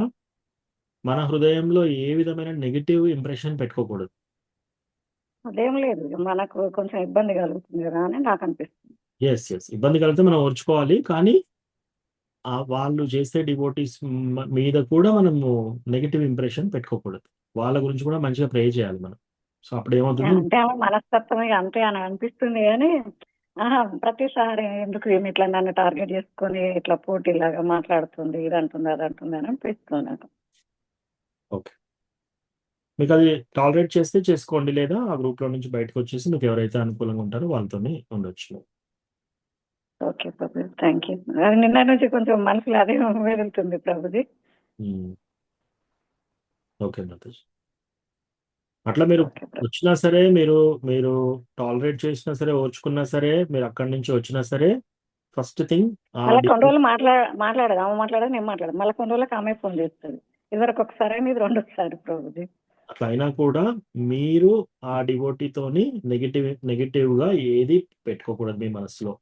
మన హృదయంలో ఏ విధమైన నెగిటివ్ ఇంప్రెషన్ పెట్టుకోకూడదు. అదేం లేదు, మనకు కొంచెం ఇబ్బంది కలుగుతుంది కదా అని నాకు అనిపిస్తుంది. ఎస్ ఇబ్బంది కలిగితే మనం ఓర్చుకోవాలి, కానీ వాళ్ళు చేసే డివోటీస్ మీద కూడా మనము నెగిటివ్ ఇంప్రెషన్ పెట్టుకోకూడదు. వాళ్ళ గురించి కూడా మంచిగా ప్రే చేయాలి మనం. సో అప్పుడు ఏమవుతుంది అంటే మనస్తత్వం అంతే అని అనిపిస్తుంది. కానీ ప్రతిసారి ఎందుకు ఈమె ఇట్లా నన్ను టార్గెట్ చేసుకొని ఇట్లా పోటీలాగా మాట్లాడుతుంది, ఇది అంటుంది అది అంటుంది అని అనిపిస్తుంది నాకు. ఓకే, మీకు అది టాలరేట్ చేస్తే చేసుకోండి, లేదా ఆ గ్రూప్ లో నుంచి బయటకు వచ్చేసి మీకు ఎవరైతే అనుకూలంగా ఉంటారో వాళ్ళతోనే ఉండొచ్చు. ఓకే ప్రభుజీ, థ్యాంక్ యూ. అది నిన్న నుంచి కొంచెం మనసులో అదే వెళ్తుంది ప్రభుజీ. ఓకే మాతాజీ, అట్లా మీరు ఓకే ప్రభు. వచ్చినా సరే, మీరు మీరు టాలరేట్ చేసినా సరే, ఓర్చుకున్నా సరే, మీరు అక్కడి నుంచి వచ్చినా సరే, ఫస్ట్ థింగ్ మళ్ళీ కొన్ని రోజులు మాట్లాడదు, ఆమె మాట్లాడదు, నేను మాట్లాడదు, మళ్ళీ కొన్ని రోజులకు ఆమె ఫోన్ చేస్తుంది. ఇదివరకు ఒకసారి ఇది రెండోసారి ప్రభుజీ. అట్లా అయినా కూడా మీరు ఆ డివోటీతోని నెగిటివ్ గా ఏది పెట్టుకోకూడదు మీ మనసులో.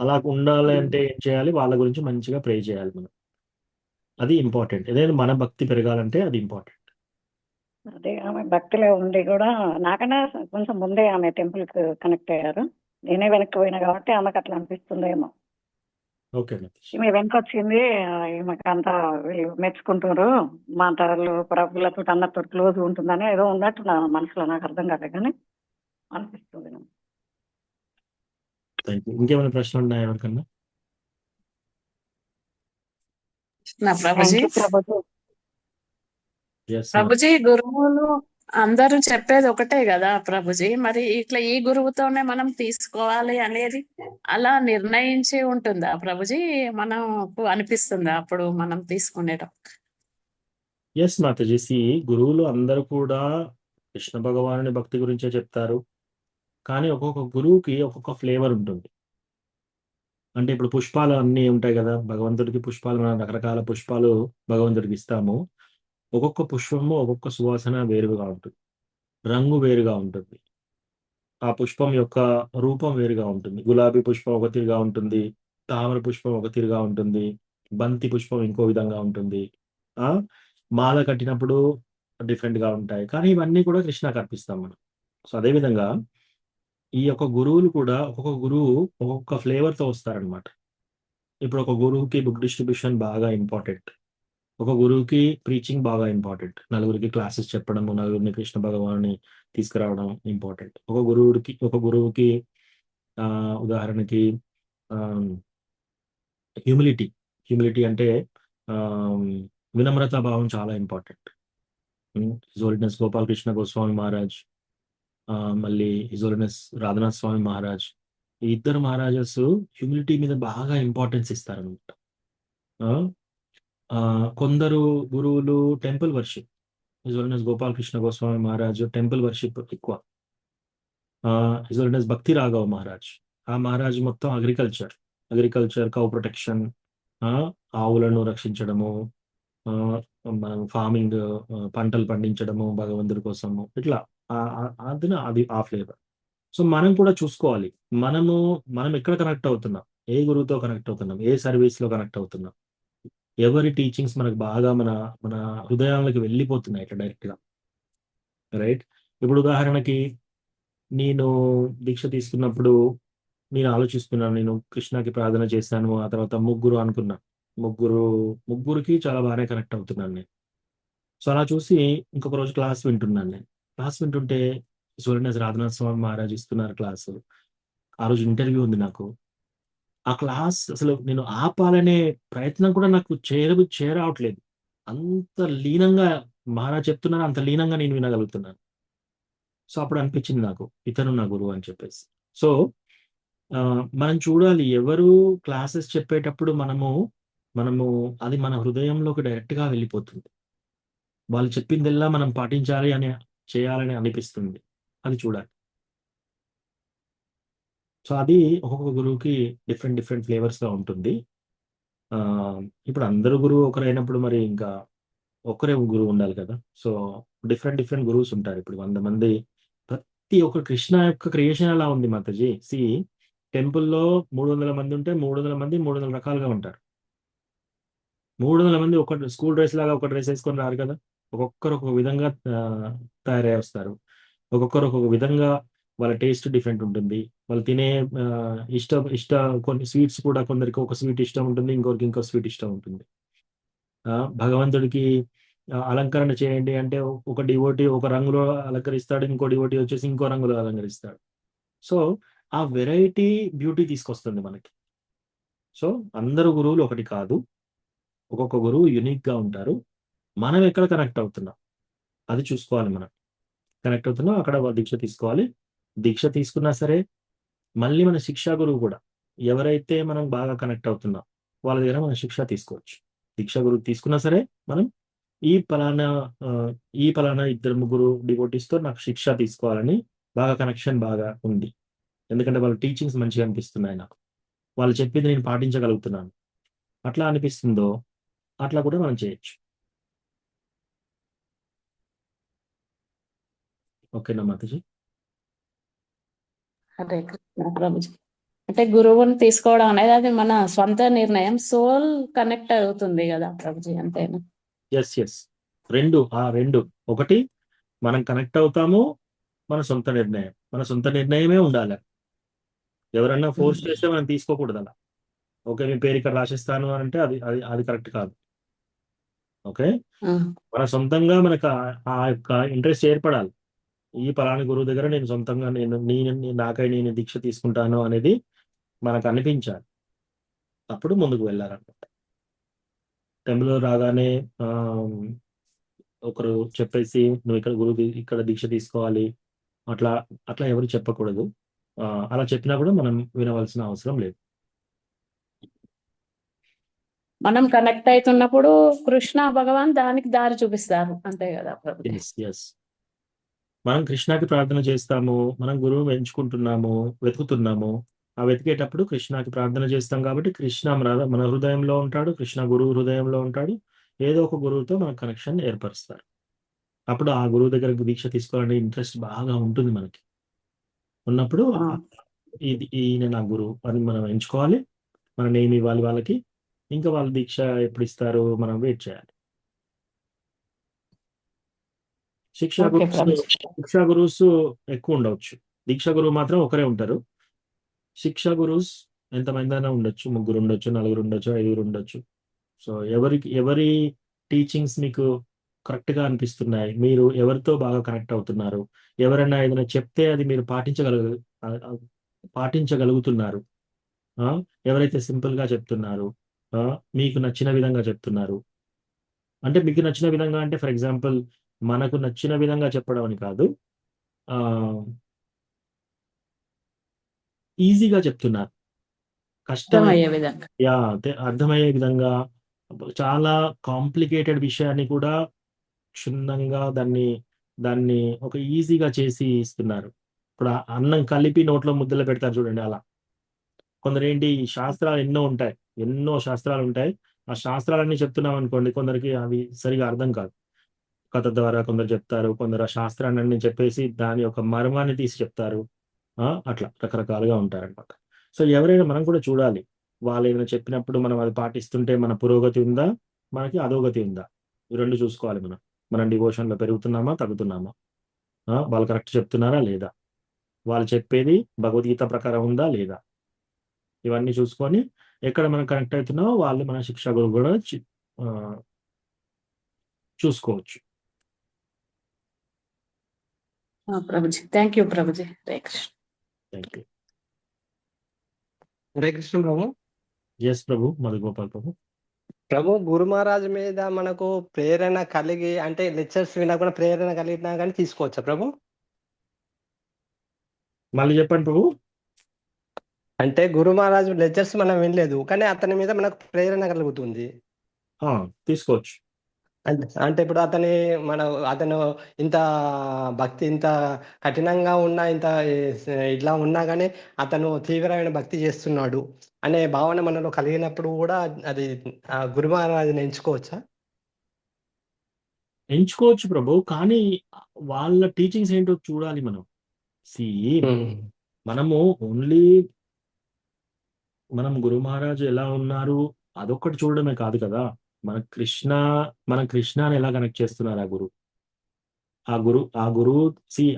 అలా ఉండాలి అంటే ఏం చేయాలి? వాళ్ళ గురించి మంచిగా ప్రే చేయాలి మనం. అది ఇంపార్టెంట్. ఏదైనా మన భక్తి పెరగాలంటే అది ఇంపార్టెంట్. అదే ఆమె భక్తిలో ఉండి కూడా నాకన్నా కొంచెం ముందే ఆమె టెంపుల్ కి కనెక్ట్ అయ్యారు. నేనే వెనక్కి పోయినా కాబట్టి ఆమెకు అట్లా అనిపిస్తుందేమో. ఓకే మాతాజీ. ఈమె వెనక వచ్చింది, ఈమెకు అంతా వీళ్ళు మెచ్చుకుంటారు, మాటలు ప్రభులతో అందరితో క్లోజ్ ఉంటుందని ఏదో ఉన్నట్టు నా మనసులో, నాకు అర్థం కాలేదు కానీ అనిపిస్తుంది నాకు. Thank you. ఇంకేమైనా ప్రశ్నలు ఉన్నాయా ఎవరికన్నా? నా Prabhuji, thank you Prabhuji. Yes Prabhuji గురువులు అందరూ చెప్పేది ఒకటే కదా ప్రభుజీ, మరి ఇట్లా ఈ గురువుతోనే మనం తీసుకోవాలి అనేది అలా నిర్ణయించి ఉంటుందా ప్రభుజీ? మనకు అనిపిస్తుందా అప్పుడు మనం తీసుకునేటప్పుడు? ఎస్ మాతాజీ. గురువులు అందరూ కూడా కృష్ణ భగవానుని భక్తి గురించే చెప్తారు, కానీ ఒక్కొక్క గురువుకి ఒక్కొక్క ఫ్లేవర్ ఉంటుంది. అంటే ఇప్పుడు పుష్పాలు అన్నీ ఉంటాయి కదా, భగవంతుడికి పుష్పాలు, మనం రకరకాల పుష్పాలు భగవంతుడికి ఇస్తాము. ఒక్కొక్క పుష్పము ఒక్కొక్క సువాసన వేరుగా ఉంటుంది, రంగు వేరుగా ఉంటుంది, ఆ పుష్పం యొక్క రూపం వేరుగా ఉంటుంది. గులాబీ పుష్పం ఒక తీరుగా ఉంటుంది, తామర పుష్పం ఒక తీరుగా ఉంటుంది, బంతి పుష్పం ఇంకో విధంగా ఉంటుంది. ఆ మాల కట్టినప్పుడు డిఫరెంట్ గా ఉంటాయి. కానీ ఇవన్నీ కూడా కృష్ణకి అర్పిస్తాం మనం. సో అదేవిధంగా ఈ యొక్క గురువులు కూడా, ఒక్కొక్క గురువు ఒక్కొక్క ఫ్లేవర్ తో వస్తారనమాట. ఇప్పుడు ఒక గురువుకి బుక్ డిస్ట్రిబ్యూషన్ బాగా ఇంపార్టెంట్, ఒక గురువుకి ప్రీచింగ్ బాగా ఇంపార్టెంట్, నలుగురికి క్లాసెస్ చెప్పడము, నలుగురిని కృష్ణ భగవాన్ని తీసుకురావడం ఇంపార్టెంట్. ఒక గురువుకి ఉదాహరణకి హ్యూమిలిటీ అంటే వినమ్రతా భావం చాలా important. His holiness Gopalakrishna Goswami Maharaj, మళ్ళీ హిజ్ హోలీనెస్ రాధానాథ్ స్వామి మహారాజ్, ఈ ఇద్దరు మహారాజాస్ హ్యూమిలిటీ మీద బాగా ఇంపార్టెన్స్ ఇస్తారనమాట. కొందరు గురువులు temple worship, his holiness Gopalakrishna Goswami Maharaj temple worship ఎక్కువ. హిజ్ హోలీనెస్ భక్తి రాఘవ మహారాజ్, ఆ మహారాజ్ మొత్తం అగ్రికల్చర్, కౌ ప్రొటెక్షన్, ఆవులను రక్షించడము, మనం ఫార్మింగ్, పంటలు పండించడము భగవంతుడి కోసము, ఇట్లా అది ఆ ఫ్లేవర్. సో మనం కూడా చూసుకోవాలి, మనం ఎక్కడ కనెక్ట్ అవుతున్నాం, ఏ గురువుతో కనెక్ట్ అవుతున్నాం, ఏ సర్వీస్ లో కనెక్ట్ అవుతున్నాం, ఎవరి టీచింగ్స్ మనకు బాగా మన మన హృదయాలకు వెళ్ళిపోతున్నాయి ఇట్లా డైరెక్ట్ గా, రైట్? ఇప్పుడు ఉదాహరణకి నేను దీక్ష తీసుకున్నప్పుడు నేను ఆలోచిస్తున్నాను, నేను కృష్ణకి ప్రార్థన చేశాను, ఆ తర్వాత ముగ్గురు అనుకున్నా, ముగ్గురికి చాలా బాగానే కనెక్ట్ అవుతున్నాను నేను. సో అలా చూసి ఇంకొక రోజు క్లాస్ వింటున్నాను. నేను క్లాస్ వింటుంటే సూర్యనస్ రాధానాథ్ స్వామి మహారాజ్ ఇస్తున్నారు క్లాసు. ఆ రోజు ఇంటర్వ్యూ ఉంది నాకు. ఆ క్లాస్ అసలు నేను ఆపాలనే ప్రయత్నం కూడా నాకు చేరవట్లేదు. అంత లీనంగా మహారాజ్ చెప్తున్నారు, అంత లీనంగా నేను వినగలుగుతున్నాను. సో అప్పుడు అనిపించింది నాకు, ఇతను నా గురువు అని చెప్పేసి. సో మనం చూడాలి, ఎవరు క్లాసెస్ చెప్పేటప్పుడు మనము అది మన హృదయంలోకి డైరెక్ట్ గా వెళ్ళిపోతుంది. వాళ్ళు చెప్పిందెల్లా మనం పాటించాలి అని, చేయాలని అనిపిస్తుంది, అది చూడాలి. సో అది ఒక్కొక్క గురువుకి డిఫరెంట్ ఫ్లేవర్స్ గా ఉంటుంది. ఇప్పుడు అందరూ గురువు ఒకరైనప్పుడు మరి ఇంకా ఒకరే గురువు ఉండాలి కదా. సో డిఫరెంట్ గురువుస్ ఉంటారు. ఇప్పుడు 100 మంది, ప్రతి ఒక్క కృష్ణ యొక్క క్రియేషన్ అలా ఉంది మాతాజీ. టెంపుల్లో 300 మంది ఉంటే 300 మంది 300 రకాలుగా ఉంటారు. 300 మంది ఒక స్కూల్ డ్రెస్ లాగా ఒక డ్రెస్ వేసుకొని రారు కదా. ఒక్కొక్కరు ఒక్కొక్క విధంగా తయారై వస్తారు. ఒక్కొక్కరు ఒక్కొక్క విధంగా వాళ్ళ టేస్ట్ డిఫరెంట్ ఉంటుంది. వాళ్ళు తినే ఇష్ట కొన్ని స్వీట్స్ కూడా, కొందరికి ఒక స్వీట్ ఇష్టం ఉంటుంది, ఇంకొకరికి ఇంకో స్వీట్ ఇష్టం ఉంటుంది. భగవంతుడికి అలంకరణ చేయండి అంటే ఒక డివోటీ ఒక రంగులో అలంకరిస్తాడు, ఇంకో డివోటీ వచ్చేసి ఇంకో రంగులో అలంకరిస్తాడు. సో ఆ వెరైటీ బ్యూటీ తీసుకొస్తుంది మనకి. సో అందరు గురువులు ఒకటి కాదు, ఒక్కొక్క గురువు యునిక్ గా ఉంటారు. మనం ఎక్కడ కనెక్ట్ అవుతున్నాం అది చూసుకోవాలి. మనం కనెక్ట్ అవుతున్నాం అక్కడ దీక్ష తీసుకోవాలి. దీక్ష తీసుకున్నా సరే మళ్ళీ మన శిక్షా గురువు కూడా ఎవరైతే మనం బాగా కనెక్ట్ అవుతున్నాం వాళ్ళ దగ్గర మనం శిక్ష తీసుకోవచ్చు. దీక్షా గురువు తీసుకున్నా సరే మనం ఈ పలానా ఆ, ఈ పలానా ఇద్దరు ముగ్గురు డివోటీస్ తో నాకు శిక్ష తీసుకోవాలని బాగా కనెక్షన్ బాగా ఉంది, ఎందుకంటే వాళ్ళ టీచింగ్స్ మంచిగా అనిపిస్తున్నాయి నాకు, వాళ్ళు చెప్పింది నేను పాటించగలుగుతున్నాను, అట్లా అనిపిస్తుందో అట్లా కూడా మనం చేయొచ్చు. ఓకేనా మాతాజీ? హరే కృష్ణ ప్రభుజీ. అంటే గురువుని తీసుకోవడం అనేది అది మన స్వంత నిర్ణయం, సోల్ కనెక్ట్ అవుతుంది కదా ప్రభుజీ, అంతేనా? ఎస్ రెండు ఒకటి మనం కనెక్ట్ అవుతాము, మన సొంత నిర్ణయం, మన సొంత నిర్ణయమే ఉండాలి. ఎవరన్నా ఫోర్స్ చేస్తే మనం తీసుకోకూడదు అలా. ఓకే మీ పేరు ఇక్కడ రాసిస్తాను అని అంటే అది అది అది కరెక్ట్ కాదు. ఓకే ఆ, మన సొంతంగా మనకు ఆ యొక్క ఇంట్రెస్ట్ ఏర్పడాలి. ఈ పలానా గురువు దగ్గర నేను సొంతంగా నాకై నేను దీక్ష తీసుకుంటాను అనేది మనకు అనిపించాలి, అప్పుడు ముందుకు వెళ్ళాలన్నమాట. టెంపుల్ రాగానే ఆ, ఒకరు చెప్పేసి నువ్వు ఇక్కడ దీక్ష తీసుకోవాలి అట్లా అట్లా ఎవరు చెప్పకూడదు. అలా చెప్పినా కూడా మనం వినవలసిన అవసరం లేదు. మనం కనెక్ట్ అవుతున్నప్పుడు కృష్ణ భగవాన్ దానికి దారి చూపిస్తారు, అంతే కదా ప్రభుజీ? ఎస్ మనం కృష్ణాకి ప్రార్థన చేస్తాము, మనం గురువు ఎంచుకుంటున్నాము, వెతుకుతున్నాము. ఆ వెతికేటప్పుడు కృష్ణాకి ప్రార్థన చేస్తాం కాబట్టి కృష్ణ మన హృదయంలో ఉంటాడు, కృష్ణ గురువు హృదయంలో ఉంటాడు. ఏదో ఒక గురువుతో మన కనెక్షన్ ఏర్పరుస్తారు. అప్పుడు ఆ గురువు దగ్గర దీక్ష తీసుకోవాలనే ఇంట్రెస్ట్ బాగా ఉంటుంది మనకి. ఉన్నప్పుడు ఈయన నా గురువు అని మనం ఎంచుకోవాలి. మనం ఏమి ఇవ్వాలి వాళ్ళకి, ఇంకా వాళ్ళ దీక్ష ఎప్పుడు ఇస్తారు మనం వెయిట్ చేయాలి. శిక్షా గురువుస్ ఎక్కువ ఉండవచ్చు, దీక్షా గురువు మాత్రం ఒకరే ఉంటారు. శిక్షా గురువుస్ ఎంతమంది అయినా ఉండొచ్చు, 3 ఉండొచ్చు, 4 ఉండొచ్చు, 5 ఉండొచ్చు. సో ఎవరి టీచింగ్స్ మీకు కరెక్ట్ గా అనిపిస్తున్నాయి, మీరు ఎవరితో బాగా కనెక్ట్ అవుతున్నారు, ఎవరైనా ఏదైనా చెప్తే అది మీరు పాటించగలుగుతున్నారు, ఎవరైతే సింపుల్ గా చెప్తున్నారు, మీకు నచ్చిన విధంగా చెప్తున్నారు. అంటే మీకు నచ్చిన విధంగా అంటే ఫర్ ఎగ్జాంపుల్ మనకు నచ్చిన విధంగా చెప్పడం అని కాదు, ఈజీగా చెప్తున్నారు, అర్థమయ్యే విధంగా. అర్థమయ్యే విధంగా. చాలా కాంప్లికేటెడ్ విషయాన్ని కూడా క్షుణ్ణంగా దాన్ని ఒక ఈజీగా చేసి ఇస్తున్నారు. ఇప్పుడు అన్నం కలిపి నోట్లో ముద్దలు పెడతారు చూడండి, అలా. కొందరు ఏంటి శాస్త్రాలు ఎన్నో శాస్త్రాలు ఉంటాయి, ఆ శాస్త్రాలన్నీ చెప్తున్నాం అనుకోండి, కొందరికి అవి సరిగా అర్థం కాదు. కథ ద్వారా కొందరు చెప్తారు, కొందరు ఆ శాస్త్రాన్ని చెప్పేసి దాని యొక్క మర్మాన్ని తీసి చెప్తారు. అట్లా రకరకాలుగా ఉంటారనమాట. సో ఎవరైనా మనం కూడా చూడాలి, వాళ్ళు ఏదైనా చెప్పినప్పుడు మనం అది పాటిస్తుంటే మన పురోగతి ఉందా, మనకి అధోగతి ఉందా, ఈ రెండు చూసుకోవాలి. మన డివోషన్ లో పెరుగుతున్నామా తగ్గుతున్నామా, వాళ్ళు కరెక్ట్ చెప్తున్నారా లేదా, వాళ్ళు చెప్పేది భగవద్గీత ప్రకారం ఉందా లేదా, ఇవన్నీ చూసుకొని ఎక్కడ మనం కనెక్ట్ అవుతున్నామో వాళ్ళు మన శిక్షా గురువు కూడా చూసుకోవచ్చు. ప్రభుజీ థ్యాంక్ యూ ప్రభుజీ. హరే కృష్ణ. Thank you. హరే కృష్ణ ప్రభు. ఎస్ ప్రభు, మధుగోపాల్ ప్రభు. ప్రభు గురు మహారాజ్ మీద మనకు ప్రేరణ కలిగి, అంటే లెక్చర్స్ వినకుండా ప్రేరణ కలిగినా కానీ తీసుకోవచ్చా ప్రభు? మళ్ళీ చెప్పండి ప్రభు. అంటే గురు మహారాజ్ లెక్చర్స్ మనం వినలేదు, కానీ అతని మీద మనకు ప్రేరణ కలుగుతుంది, తీసుకోవచ్చు. అంటే ఇప్పుడు అతను ఇంత భక్తి, ఇంత కఠినంగా ఉన్నా, ఇంత ఇట్లా ఉన్నా కానీ అతను తీవ్రమైన భక్తి చేస్తున్నాడు అనే భావన మనలో కలిగినప్పుడు కూడా అది గురు మహారాజుని ఎంచుకోవచ్చు ప్రభు, కానీ వాళ్ళ టీచింగ్స్ ఏంటో చూడాలి మనం. మనము ఓన్లీ గురు మహారాజు ఎలా ఉన్నారు అదొక్కటి చూడడమే కాదు కదా, మన కృష్ణని ఎలా కనెక్ట్ చేస్తున్నారు ఆ గురువు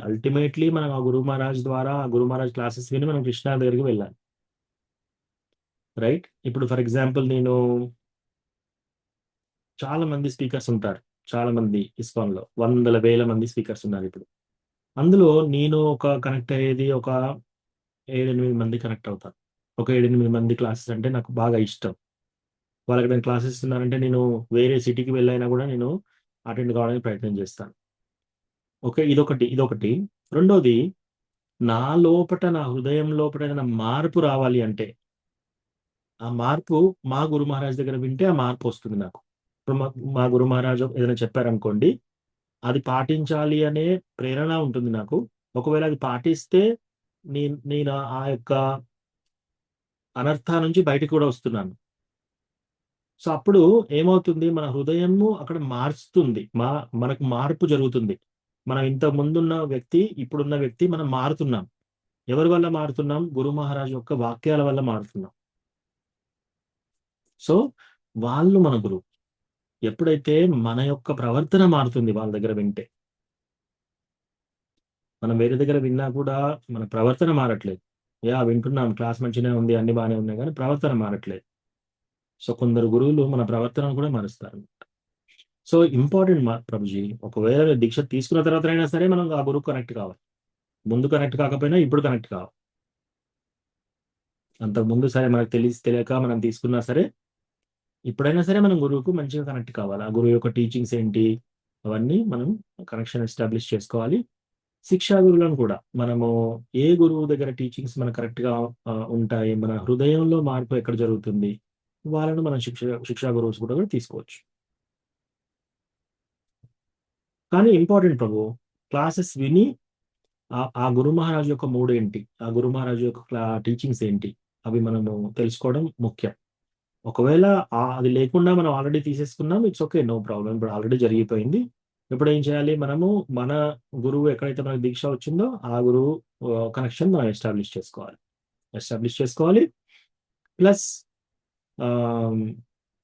అల్టిమేట్లీ మనం ఆ గురు మహారాజ్ ద్వారా, ఆ గురు మహారాజ్ క్లాసెస్ విని మనం కృష్ణ దగ్గరికి వెళ్ళాలి, రైట్? ఇప్పుడు ఫర్ ఎగ్జాంపుల్ నేను చాలా మంది స్పీకర్స్ ఉంటారు, చాలా మంది ఇస్కాన్ లో 100,000 మంది స్పీకర్స్ ఉన్నారు. ఇప్పుడు అందులో నేను ఒక కనెక్ట్ అయ్యేది ఒక 7-8 మంది కనెక్ట్ అవుతారు. ఒక 7-8 మంది క్లాసెస్ అంటే నాకు బాగా ఇష్టం. వాళ్ళకి నేను క్లాసెస్ ఇస్తున్నానంటే నేను వేరే సిటీకి వెళ్ళైనా కూడా నేను అటెండ్ కావడానికి ప్రయత్నం చేస్తాను. ఓకే, ఇదొకటి. రెండోది, నా హృదయం లోపట ఏదైనా మార్పు రావాలి అంటే ఆ మార్పు మా గురు మహారాజ్ దగ్గర వింటే ఆ మార్పు వస్తుంది నాకు. ఇప్పుడు మా గురు మహారాజు ఏదైనా చెప్పారనుకోండి, అది పాటించాలి అనే ప్రేరణ ఉంటుంది నాకు. ఒకవేళ అది పాటిస్తే నేను ఆ యొక్క అనర్థం నుంచి బయటకు కూడా వస్తున్నాను. సో అప్పుడు ఏమవుతుంది, మన హృదయము అక్కడ మార్చుతుంది, మనకు మార్పు జరుగుతుంది. మనం ఇంత ముందున్న వ్యక్తి, ఇప్పుడున్న వ్యక్తి మనం మారుతున్నాం. ఎవరి వల్ల మారుతున్నాం? గురు మహారాజ్ యొక్క వాక్యాల వల్ల మారుతున్నాం. సో వాళ్ళు మన గురువు. ఎప్పుడైతే మన యొక్క ప్రవర్తన మారుతుంది వాళ్ళ దగ్గర వింటే, మనం వేరే దగ్గర విన్నా కూడా మన ప్రవర్తన మారట్లేదు. వింటున్నాం, క్లాస్ మంచిగానే ఉంది, అన్ని బాగానే ఉన్నాయి, కానీ ప్రవర్తన మారట్లేదు. సో కొందరు గురువులు మన ప్రవర్తనను కూడా మారుస్తారు. సో ఇంపార్టెంట్ ప్రభుజీ, ఒకవేళ దీక్ష తీసుకున్న తర్వాత అయినా సరే మనం ఆ గురువు కనెక్ట్ కావాలి. ముందు కనెక్ట్ కాకపోయినా ఇప్పుడు కనెక్ట్ కావాలి. అంతకుముందు సరే మనకు తెలియక మనం తీసుకున్నా సరే, ఇప్పుడైనా సరే మనం గురువుకు మంచిగా కనెక్ట్ కావాలి. ఆ గురువు యొక్క టీచింగ్స్ ఏంటి అవన్నీ మనం కనెక్షన్ ఎస్టాబ్లిష్ చేసుకోవాలి. శిక్షా గురువులను కూడా మనము ఏ గురువు దగ్గర టీచింగ్స్ మనకు కరెక్ట్గా ఉంటాయి, మన హృదయంలో మార్పు ఎక్కడ జరుగుతుంది, వాళ్ళను మనం శిక్షా గురువుస్ కూడా తీసుకోవచ్చు. కానీ ఇంపార్టెంట్ ప్రభు, క్లాసెస్ విని ఆ గురు మహారాజు యొక్క మూడు ఏంటి, ఆ గురు మహారాజు యొక్క టీచింగ్స్ ఏంటి, అవి మనము తెలుసుకోవడం ముఖ్యం. ఒకవేళ అది లేకుండా మనం ఆల్రెడీ తీసేసుకున్నాం, ఇట్స్ ఓకే, నో ప్రాబ్లం. ఇప్పుడు ఆల్రెడీ జరిగిపోయింది. ఇప్పుడు ఏం చేయాలి, మనము మన గురువు ఎక్కడైతే మనకు దీక్ష వచ్చిందో ఆ గురువు కనెక్షన్ మనం ఎస్టాబ్లిష్ చేసుకోవాలి. ప్లస్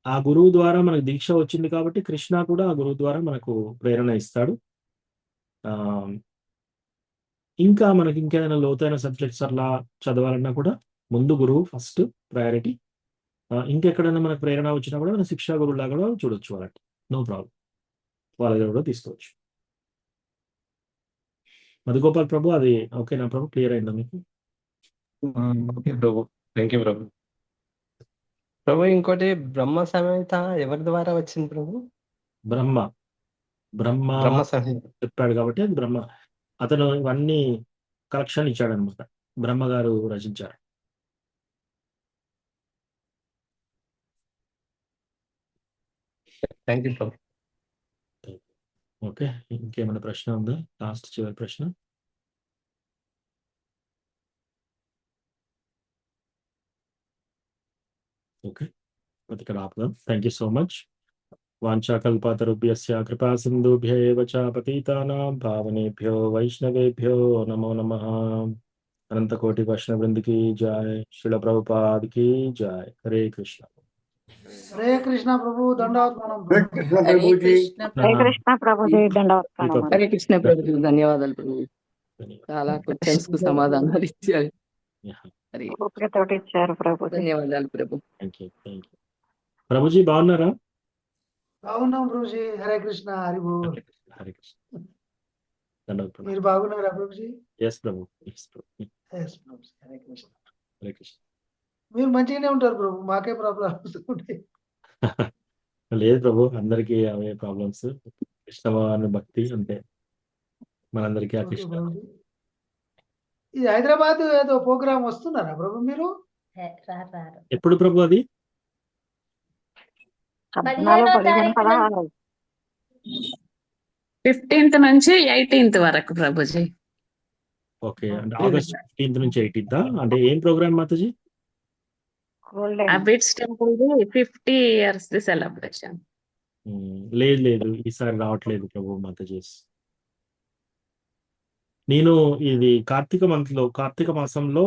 ఆ గురువు ద్వారా మనకు దీక్ష వచ్చింది కాబట్టి కృష్ణ కూడా ఆ గురువు ద్వారా మనకు ప్రేరణ ఇస్తాడు. ఇంకా మనకి ఇంకేదైనా లోతైన సబ్జెక్ట్స్ అట్లా చదవాలన్నా కూడా ముందు గురువు ఫస్ట్ ప్రయారిటీ. ఇంకెక్కడైనా మనకు ప్రేరణ వచ్చినా కూడా మనం శిక్షా గురువులా కూడా చూడొచ్చు, వాళ్ళకి నో ప్రాబ్లం, వాళ్ళ దగ్గర కూడా తీసుకోవచ్చు. మధుగోపాల్ ప్రభు, అది ఓకేనా ప్రభు? క్లియర్ అయిందా మీకు? ఓకే ప్రభు, థ్యాంక్ యూ ప్రభు. ప్రభు ఇంకోటి, బ్రహ్మ సమేత ఎవరి ద్వారా వచ్చింది ప్రభు? బ్రహ్మ సమేత చెప్పాడు కాబట్టి అది బ్రహ్మ. అతను ఇవన్నీ కలెక్షన్ ఇచ్చాడనమాట, బ్రహ్మ గారు రచించారు. Thank you Prabhu. ఓకే, ఇంకేమైనా ప్రశ్న ఉందా? లాస్ట్ చివరి ప్రశ్న. ఓకే, ఇక్కడ ఆపుదాం. Thank you so much. వాంఛాకల్పతరుభ్యస్య కృపా సింధుభ్యేవ చ పతితానాం పావనేభ్యో వైష్ణవేభ్యో నమో నమః. అనంతకోటి వైష్ణవ బృందకి జై, శ్రీల ప్రభుపాద్ की जय. హరే కృష్ణ. హరే కృష్ణ ప్రభు, దండవత్ ప్రణామం. హరే కృష్ణ హరే కృష్ణ ప్రభుజీ, దండవత్ ప్రణామం. హరే కృష్ణ ప్రభుజీ, ధన్యవాదాలు ప్రభు. చాలా క్వశ్చన్స్ కు సమాధానాలు ఇచ్చారు. ఓపికతోటి ఇచ్చారు ప్రభు. ధన్యవాదాలు ప్రభు. ప్రభుజీ బాగున్నారా? బాగున్నాం ప్రభుజీ. హరే కృష్ణ, హరి బోల్. హరే కృష్ణ. దండవత్ మీరు బాగున్నారా ప్రభుజీ? ఎస్ ప్రభు. ఎస్ ప్రభుజీ. హరే కృష్ణ. హరే కృష్ణ. మీరు మంచిగానే ఉంటారు ప్రభు, మాకే ప్రాబ్లమ్స్ ఉంటాయి. లేదు ప్రభు, అందరికీ అవే ప్రాబ్లమ్స్. కృష్ణ భగవాన్ భక్తి అంతే, మనందరికీ ఆ కృష్ణ. ఇది హైదరాబాద్ ఏదో ప్రోగ్రామ్ వస్తున్నారా ప్రభు మీరు? ఎప్పుడు ప్రభు అది? 15th నుంచి 18th వరకు ప్రభుజీ. ఓకే, అంటే ఆగస్ట్ 15th నుంచి 18th. అంటే ఏం ప్రోగ్రామ్ మాతాజీ? Abids temple 50 years celebration. లేదు, ఈసారి రావట్లేదు ప్రభు మాతాజీ. నేను ఇది కార్తీక మాసంలో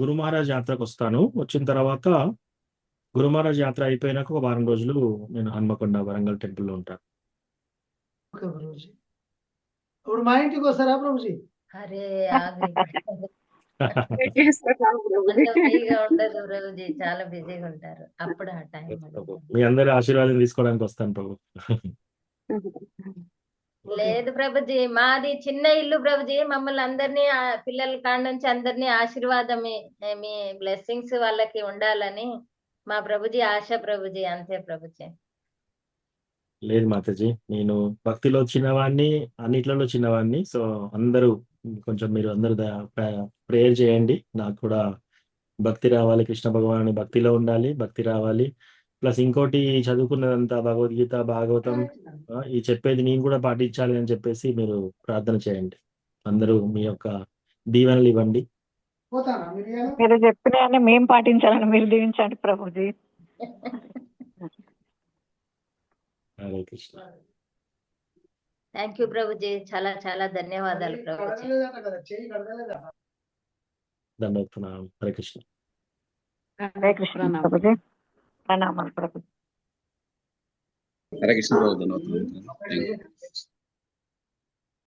గురు మహారాజ్ యాత్రకు వస్తాను. వచ్చిన తర్వాత గురు మహారాజ్ యాత్ర అయిపోయినాక ఒక వారం రోజులు నేను హన్మకొండ వరంగల్ టెంపుల్లో ఉంటాను. ఓకే ప్రభుజీ. ఇప్పుడు మా ఇంటికి వస్తారా ప్రభుజీ? అరే ఉండదు ప్రభుజీ, చాలా బిజీగా ఉంటారు అప్పుడు. ఆ టైం మీ అందరి ఆశీర్వాదం తీసుకోవడానికి వస్తాను ప్రభు. లేదు ప్రభుజీ, మాది చిన్న ఇల్లు ప్రభుజీ. మమ్మల్ని అందరినీ పిల్లల కాడ నుంచి అందరినీ ఆశీర్వాదమే, మీ బ్లెస్సింగ్స్ వాళ్ళకి ఉండాలని మా ప్రభుజీ ఆశ ప్రభుజీ. అంతే ప్రభుజీ. లేదు మాతాజీ, నేను భక్తిలో చిన్నవాడిని, అన్నిట్లలో చిన్నవాడిని. సో అందరూ కొంచెం మీరు అందరూ ప్రేయర్ చేయండి, నాకు కూడా భక్తి రావాలి, కృష్ణ భగవాను భక్తిలో ఉండాలి, భక్తి రావాలి. ప్లస్ ఇంకోటి చదువుకున్నదంతా భగవద్గీత, భాగవతం, ఈ చెప్పేది నేను కూడా పాటించాలి అని చెప్పేసి మీరు ప్రార్థన చేయండి. అందరూ మీ యొక్క దీవెనలు ఇవ్వండి. మీరు చెప్పిన మేము పాటించాలని మీరు దీవించండి ప్రభుజీ. హరే కృష్ణ. థ్యాంక్ యూ ప్రభుజీ, చాలా చాలా ధన్యవాదాలు ప్రభుజీ. దండోత్పన్నాం. హరే కృష్ణ. హరే కృష్ణ ప్రభుజీ, ప్రణామాలు ప్రభుజీ. హరే కృష్ణ ప్రభు. ధన్యవాదాలు.